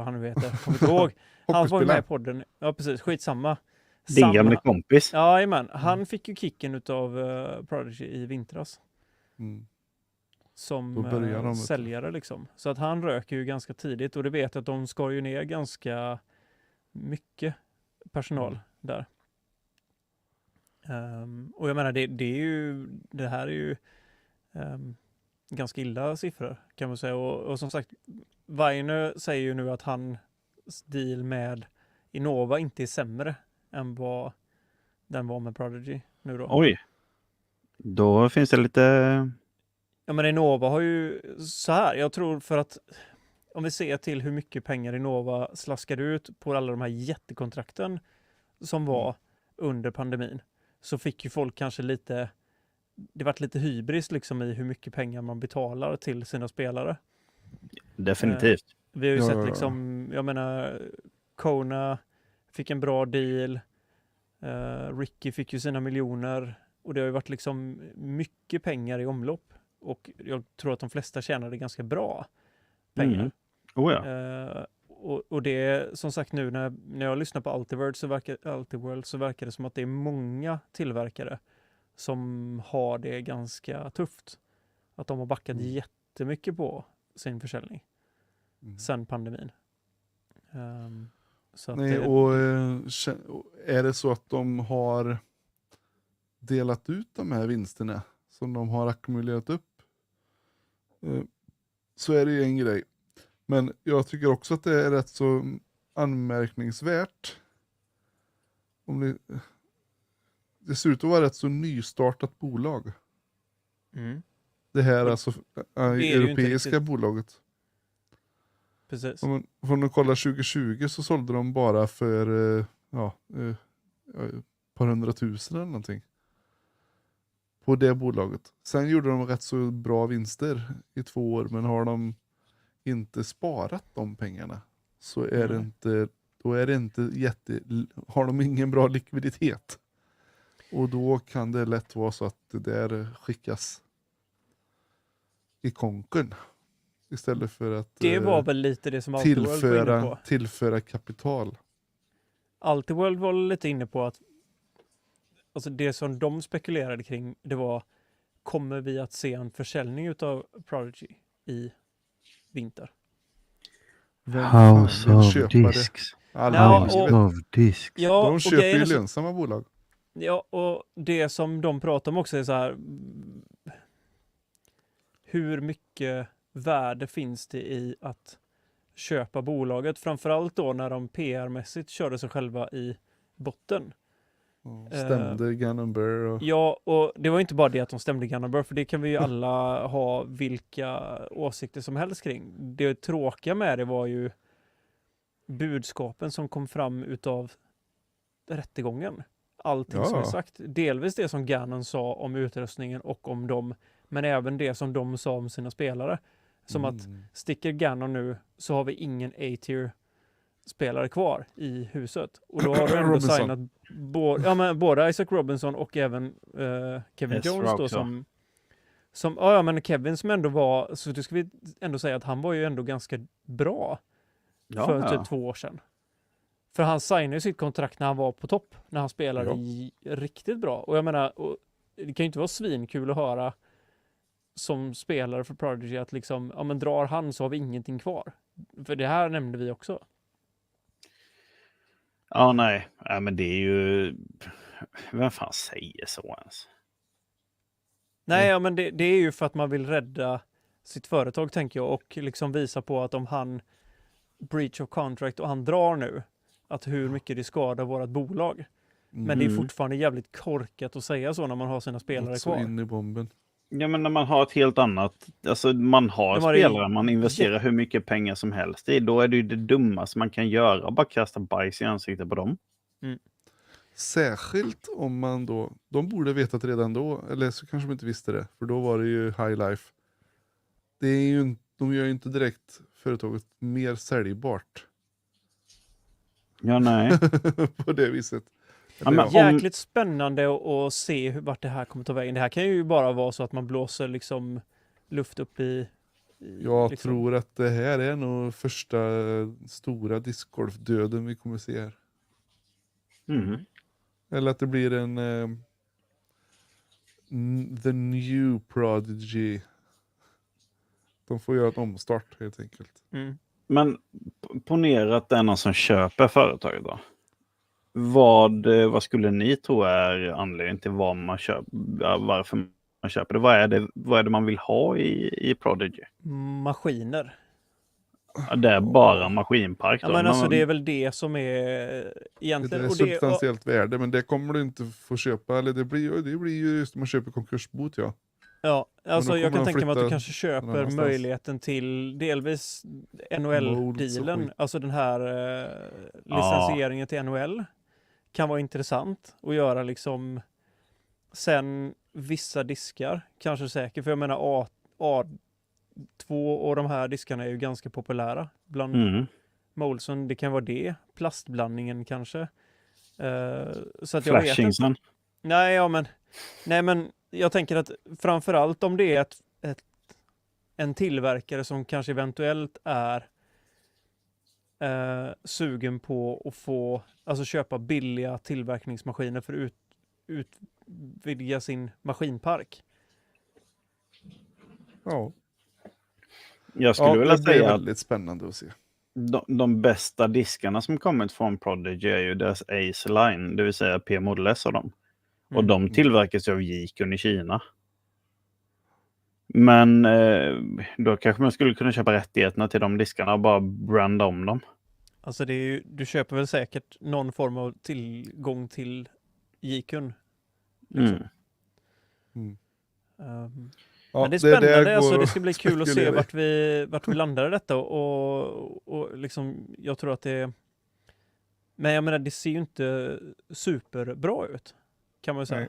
han nu heter, kommer inte ihåg. Han var ju med i podden. Ja, precis. Skitsamma. Din gamla kompis. Ja, men han fick ju kicken utav Prodigy i vintras. Mm. Som säljare liksom. Så att han röker ju ganska tidigt. Och det vet jag att de skar ju ner ganska mycket personal där. Och jag menar, det här är ju ganska illa siffror kan man säga. Och som sagt, Weiner säger ju nu att hans deal med Innova inte är sämre än vad den var med Prodigy nu då. Oj. Då finns det lite... Ja, men Innova har ju så här. Jag tror för att om vi ser till hur mycket pengar Innova slaskade ut på alla de här jättekontrakten som var under pandemin, så fick ju folk kanske lite... Det vart lite hybris liksom i hur mycket pengar man betalar till sina spelare. Definitivt. Vi har ju sett liksom, jag menar, Kona fick en bra deal. Ricky fick ju sina miljoner. Och det har ju varit liksom mycket pengar i omlopp. Och jag tror att de flesta tjänade ganska bra pengar. Mm. Oh ja. Och det är som sagt nu när jag lyssnar på Ultiworld så verkar det som att det är många tillverkare som har det ganska tufft. Att de har backat jättemycket på sin försäljning sen pandemin. Så att är det så att de har delat ut de här vinsterna som de har ackumulerat upp, så är det ju en grej. Men jag tycker också att det är rätt så anmärkningsvärt om det ser ut att vara rätt så nystartat bolag. Det här alltså europeiska bolaget. Precis. Om man kollar 2020 så sålde de bara för ett par 100 000 eller någonting. På det bolaget. Sen gjorde de rätt så bra vinster i 2 år, men har de inte sparat de pengarna så är det inte har de ingen bra likviditet. Och då kan det lätt vara så att det där skickas i konken istället för att det var väl lite det som Ultiworld var inne på. Tillföra kapital. Ultiworld var lite inne på att alltså det som de spekulerade kring, det var, kommer vi att se en försäljning utav Prodigy i vinter? House of Discs. House of Discs. Ja, de köper ju lönsamma bolag. Ja, och det som de pratar om också är så här, hur mycket värde finns det i att köpa bolaget? Framförallt då när de PR-mässigt körde sig själva i botten. Stämde Gothenburg. Ja, och det var inte bara det att de stämde Gothenburg, för det kan vi ju alla ha vilka åsikter som helst kring. Det tråkiga med det var ju budskapen som kom fram utav rättegången. Allting som är sagt. Delvis det som Gannon sa om utrustningen och om dem, men även det som de sa om sina spelare. Som att sticker Gannon nu så har vi ingen A-tier spelare kvar i huset. Och då har du ändå signat både Isaac Robinson och även Kevin Jones då men Kevin som ändå var, så det ska vi ändå säga att han var ju ändå ganska bra för typ 2 år sedan. För han signade ju sitt kontrakt när han var på topp, när han spelade riktigt bra. Och jag menar, det kan ju inte vara svinkul att höra som spelare för Prodigy att liksom, ja men drar han så har vi ingenting kvar. För det här nämnde vi också. Ja, nej. Ja, men det är ju... Vem fan säger så ens? Nej, ja, men det är ju för att man vill rädda sitt företag, tänker jag. Och liksom visa på att om han breach of contract och han drar nu, att hur mycket det skadar vårt bolag. Men det är fortfarande jävligt korkat att säga så när man har sina spelare kvar. In i bomben. Ja, men när man har ett helt annat... Alltså man har spelare, man investerar hur mycket pengar som helst i. Då är det ju det dummaste man kan göra. Bara kasta bajs i ansiktet på dem. Särskilt om man då... De borde vetat redan då, eller så kanske de inte visste det. För då var det ju high life. Det är ju, de gör ju inte direkt företaget mer säljbart. Ja, nej. På det viset. Jäkligt spännande att se vart det här kommer ta vägen. Det här kan ju bara vara så att man blåser liksom luft upp i Jag liksom. tror att det här är nog första stora discgolfdöden vi kommer se här. Mm. Eller att det blir en the new prodigy. De får göra en omstart helt enkelt. Mm. Men ponera att det är någon som köper företaget då. Vad skulle ni tro är anledningen till vad man köper, varför man köper det? Vad är det man vill ha i Prodigy? Maskiner. Ja, det är bara maskinpark då. Ja, men alltså det är väl det som är egentligen. Det är substantiellt värde, men det kommer du inte få köpa. Eller det blir ju just när man köper konkursbot, ja. Ja, alltså jag kan tänka mig att du kanske köper någonstans. Möjligheten till delvis NHL-dealen. Alltså den här licensieringen till NHL kan vara intressant att göra liksom. Sen vissa diskar, kanske säkert. För jag menar A2 och de här diskarna är ju ganska populära bland moldsen. Det kan vara det. Plastblandningen kanske. Så att jag vet inte. Nej, men jag tänker att framförallt om det är en tillverkare som kanske eventuellt är sugen på att få, alltså köpa billiga tillverkningsmaskiner för att utvidga sin maskinpark. Ja. Jag skulle vilja säga det är väldigt spännande att se. De bästa diskarna som kommit från Prodigy är ju deras Ace Line, det vill säga P-Model S av dem. Och de tillverkas av Jikun i Kina. Men då kanske man skulle kunna köpa rättigheterna till de diskarna och bara branda om dem. Alltså det är ju, du köper väl säkert någon form av tillgång till Jikun. Liksom. Men det är spännande, alltså det ska bli kul att se vart vi landar i detta och liksom, jag tror att det, men jag menar det ser ju inte superbra ut, kan man ju säga.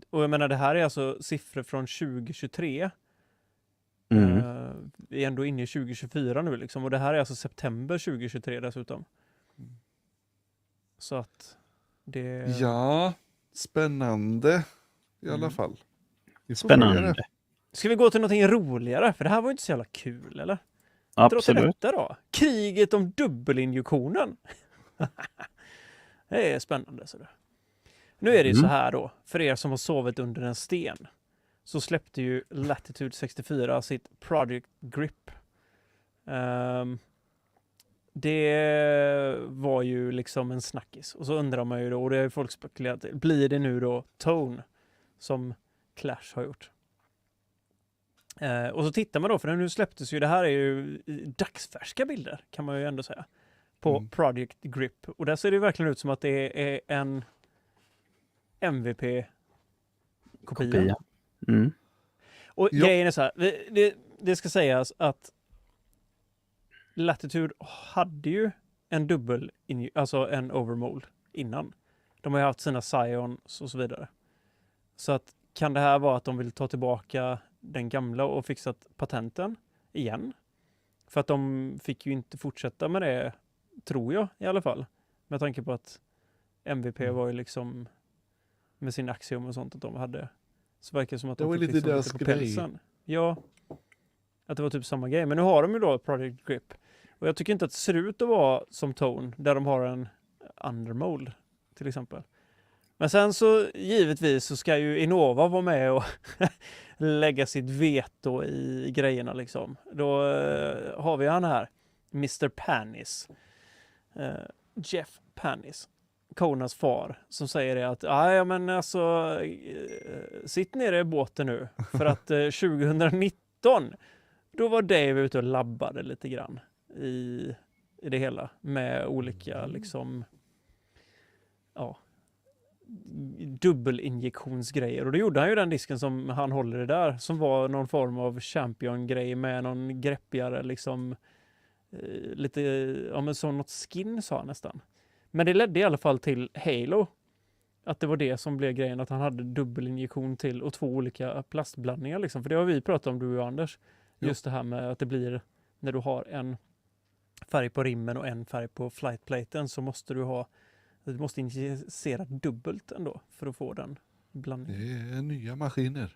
Och jag menar det här är alltså siffror från 2023. Vi är ändå inne i 2024 nu liksom, och det här är alltså september 2023 dessutom. Så att det... Ja, spännande i alla fall. Spännande. Ska vi gå till någonting roligare? För det här var ju inte så jävla kul, eller? Absolut. Detta då? Kriget om dubbelinjektionen. Det är spännande. Så det. Nu är det ju så här då. För er som har sovit under en sten. Så släppte ju Latitude 64 sitt Project Grip. Det var ju liksom en snackis. Och så undrar man ju då, och det har ju folk spekulerat, blir det nu då Tone som Clash har gjort? Och så tittar man då, för nu släpptes ju, det här är ju dagsfärska bilder kan man ju ändå säga, på Project Grip. Och där ser det verkligen ut som att det är en MVP-kopia. Och grejen är så här, det ska sägas att Latitude hade ju en alltså en overmold innan. De har ju haft sina Scions och så vidare. Så att kan det här vara att de vill ta tillbaka den gamla och fixat patenten igen? För att de fick ju inte fortsätta med det, tror jag i alla fall. Med tanke på att MVP var ju liksom med sin Axiom och sånt att de hade, så verkar det som att de fick liksom lite på pälsen. Ja, att det var typ samma grej. Men nu har de ju då Project Grip. Och jag tycker inte att det ser ut att vara som Tone, där de har en undermold till exempel. Men sen så givetvis så ska ju Innova vara med och lägga sitt veto i grejerna liksom. Då har vi han här, Mr. Panis. Jeff Panis. Konas far, som säger det att ja men alltså sitt nere i båten nu. För att 2019 då var Dave ute och labbade lite grann i det hela med olika liksom dubbelinjektionsgrejer. Och då gjorde han ju den disken som han håller i där, som var någon form av champion-grej med någon greppigare liksom lite, ja men så något skin sa han nästan. Men det ledde i alla fall till Halo. Att det var det som blev grejen, att han hade dubbelinjektion till och 2 olika plastblandningar liksom. För det har vi pratat om, du och Anders. Just det här med att det blir när du har en färg på rimmen och en färg på flightplaten, så måste du måste injicera dubbelt ändå för att få den blandningen. Det är nya maskiner.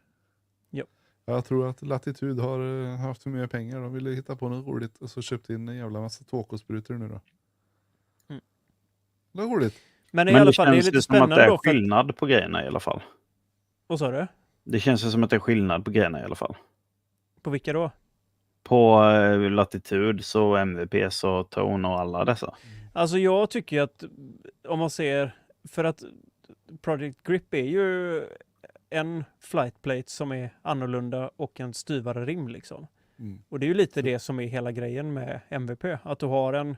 Ja. Jag tror att Latitude har haft för mer pengar. De ville hitta på något roligt och så köpte in en jävla massa tåkosprutor nu då. Det är roligt. Men i alla fall, det är lite spännande. Det känns som att det är skillnad på grejerna i alla fall. Vad sa du? Det känns som att det är skillnad på grejerna i alla fall. På vilka då? På Latitude, så MVPs och Tone och alla dessa. Alltså jag tycker att om man ser, för att Project Grip är ju en flightplate som är annorlunda och en styvare rim liksom. Och det är ju lite det som är hela grejen med MVP. Att du har en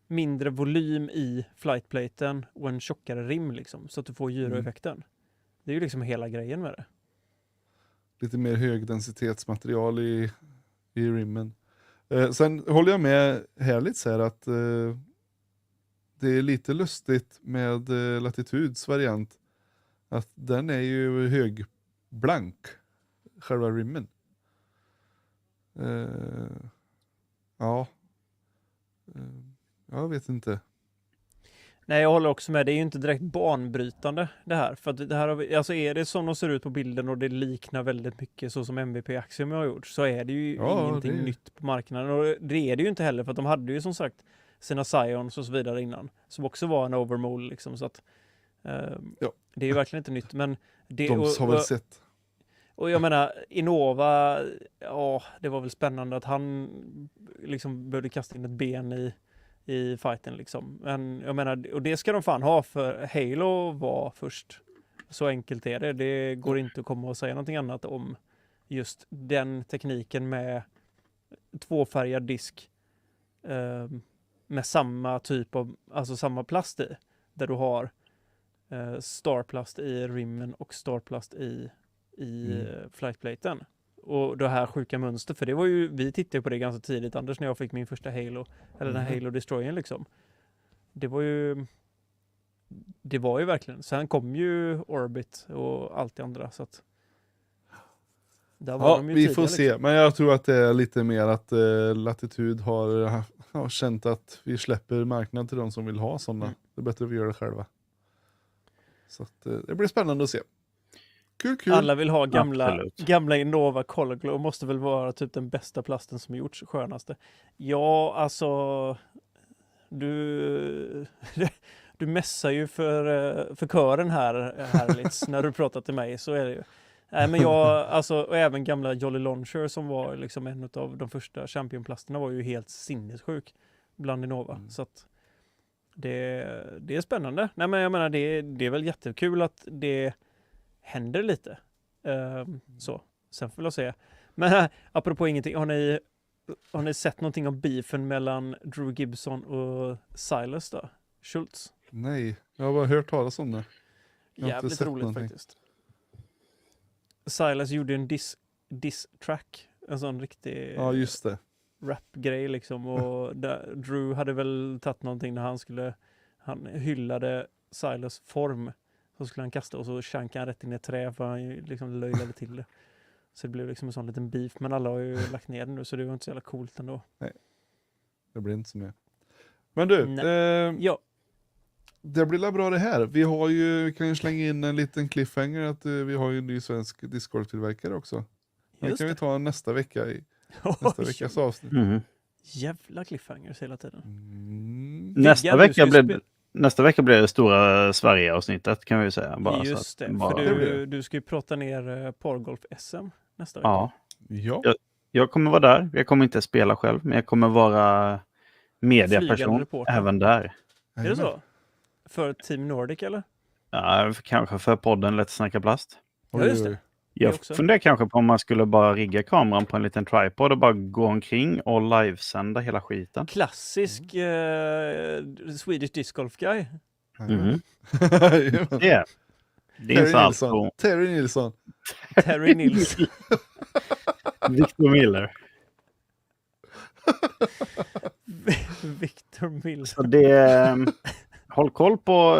mindre volym i flightplaten och en tjockare rim liksom. Så att du får gyroeffekten. Det är ju liksom hela grejen med det. Lite mer högdensitetsmaterial i rimmen. Sen håller jag med härligt så här att det är lite lustigt med Latitudes variant. Att den är ju högblank. Själva rimmen. Ja. Jag vet inte. Nej, jag håller också med. Det är ju inte direkt banbrytande det här. För att det här alltså är det som de ser ut på bilden och det liknar väldigt mycket så som MVP Axiom har gjort, så är det ju ingenting nytt på marknaden. Och det är det ju inte heller, för att de hade ju som sagt sina Scions och så vidare innan, som också var en overmold liksom, så att det är ju verkligen inte nytt. Men det, de har väl sett. Och jag menar, Innova, det var väl spännande att han liksom behövde kasta in ett ben i fighten liksom. Men jag menar, och det ska de fan ha, för Halo var först. Så enkelt är det. Det går inte att komma och säga någonting annat om just den tekniken med tvåfärgad disk med samma typ av, alltså samma plast i. Där du har starplast i rimmen och starplast i flightplaten. Och det här sjuka mönster, för det var ju, vi tittade på det ganska tidigt, Anders, när jag fick min första Halo, eller den här Halo Destroyern liksom. Det var ju verkligen, sen kom ju Orbit och allt det andra, så att där var de ju vi tidiga, får se, liksom. men jag tror att det är lite mer att Latitude har känt att vi släpper marknaden till de som vill ha sådana. Det är bättre att vi gör det själva. Så att, det blir spännande att se. Kul. Alla vill ha gamla Innova Color Glow, måste väl vara typ den bästa plasten som gjorts, skönaste. Ja, alltså du mässar ju för kören här härligt när du pratar till mig, så är det ju. Nej, men och även gamla Jolly Launcher som var liksom en av de första championplasterna var ju helt sinnessjuk bland Innova. Så att det är spännande. Nej, men jag menar, det är väl jättekul att det händer lite. Så. Sen får jag säga. Men apropå ingenting, har ni sett någonting om beefen mellan Drew Gibson och Silas då? Schultz? Nej, jag har bara hört talas om det. Jävligt roligt faktiskt. Silas gjorde en diss-track. En sån riktig just det. rap-grej liksom. Och Drew hade väl tagit någonting när han hyllade Silas form. Så skulle han kasta och så shankade han rätt in i ett trä, för han liksom löjlade till det. Så det blev liksom en sån liten beef, men alla har ju lagt ner den nu, så det var inte så jävla coolt ändå. Nej, det blir inte så mer. Men du, det blir bra det här. Vi kan ju slänga in en liten cliffhanger att vi har ju en ny svensk discgolf-tillverkare också. Det kan vi ta nästa vecka i nästa veckas avsnitt. Jävla cliffhangers hela tiden. Nästa vecka blir det stora Sverige-avsnittet, kan vi säga. Bara just så det, för du ska ju prata ner Pargolf-SM nästa vecka. Ja. Jag kommer vara där. Jag kommer inte spela själv, men jag kommer vara mediaperson även där. Är det så? För Team Nordic, eller? Ja, kanske för podden Lätt snacka plast. Ja, just det. Jag funderar kanske på om man skulle bara rigga kameran på en liten tripod och bara gå omkring och livesända hela skiten. Klassisk Swedish Disc Golf Guy. Det är alltså Terry Nilsson. Victor Miller. Victor Miller. Så det håll koll på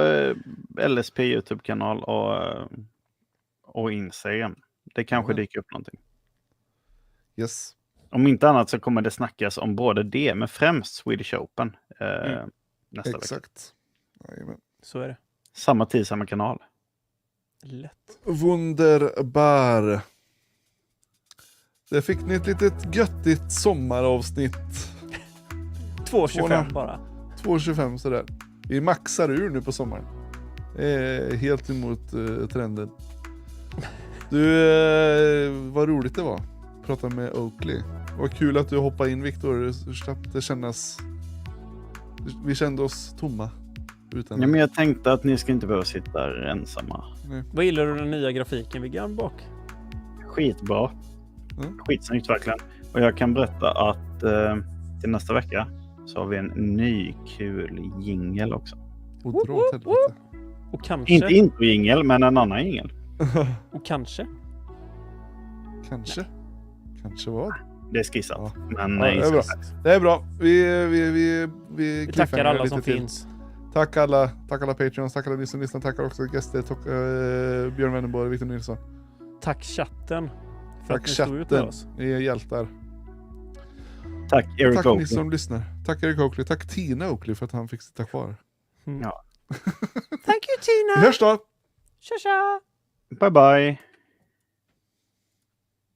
LSP YouTube-kanal och Instagram. Det kanske dyker upp någonting. Yes. Om inte annat så kommer det snackas om både det, men främst Swedish Open nästa vecka. Exakt. Jajamän. Så är det. Samma tid, samma kanal. Lätt. Wunderbar. Det fick ni ett litet göttigt sommaravsnitt. 2.25 bara. 2.25 sådär. Vi maxar ur nu på sommaren. Helt emot trenden. Du, vad roligt det var. Prata med Oakley. Vad kul att du hoppade in, Viktor. Det kännas... Vi kände oss tomma. Utan Ja, men jag tänkte att ni ska inte behöva sitta där ensamma. Nej. Vad gillar du den nya grafiken vid bak? Skitbra. Skitsnyggt verkligen. Och jag kan berätta att till nästa vecka så har vi en ny kul jingle också. Och kanske... Inte intro-jingle, men en annan jingle. Och kanske... Kanske vad? Det är skissat. Ja. Men Ja, det är bra. Det är bra. Vi tackar alla som till. finns. Tack alla Patreons, tack alla ni som lyssnar, tackar också gäster, Björn Wennerborg, Victor Nilsson. Tack chatten för Tack att ni stod ut med oss. Ni är hjältar. Tack Eric Tack Oakley. ni som lyssnar. Tack Eric Oakley. Tack Tina Oakley för att han fick sitta kvar. Mm. Ja. Thank you Tina! Vi hörs då! Tja tja! Bye bye.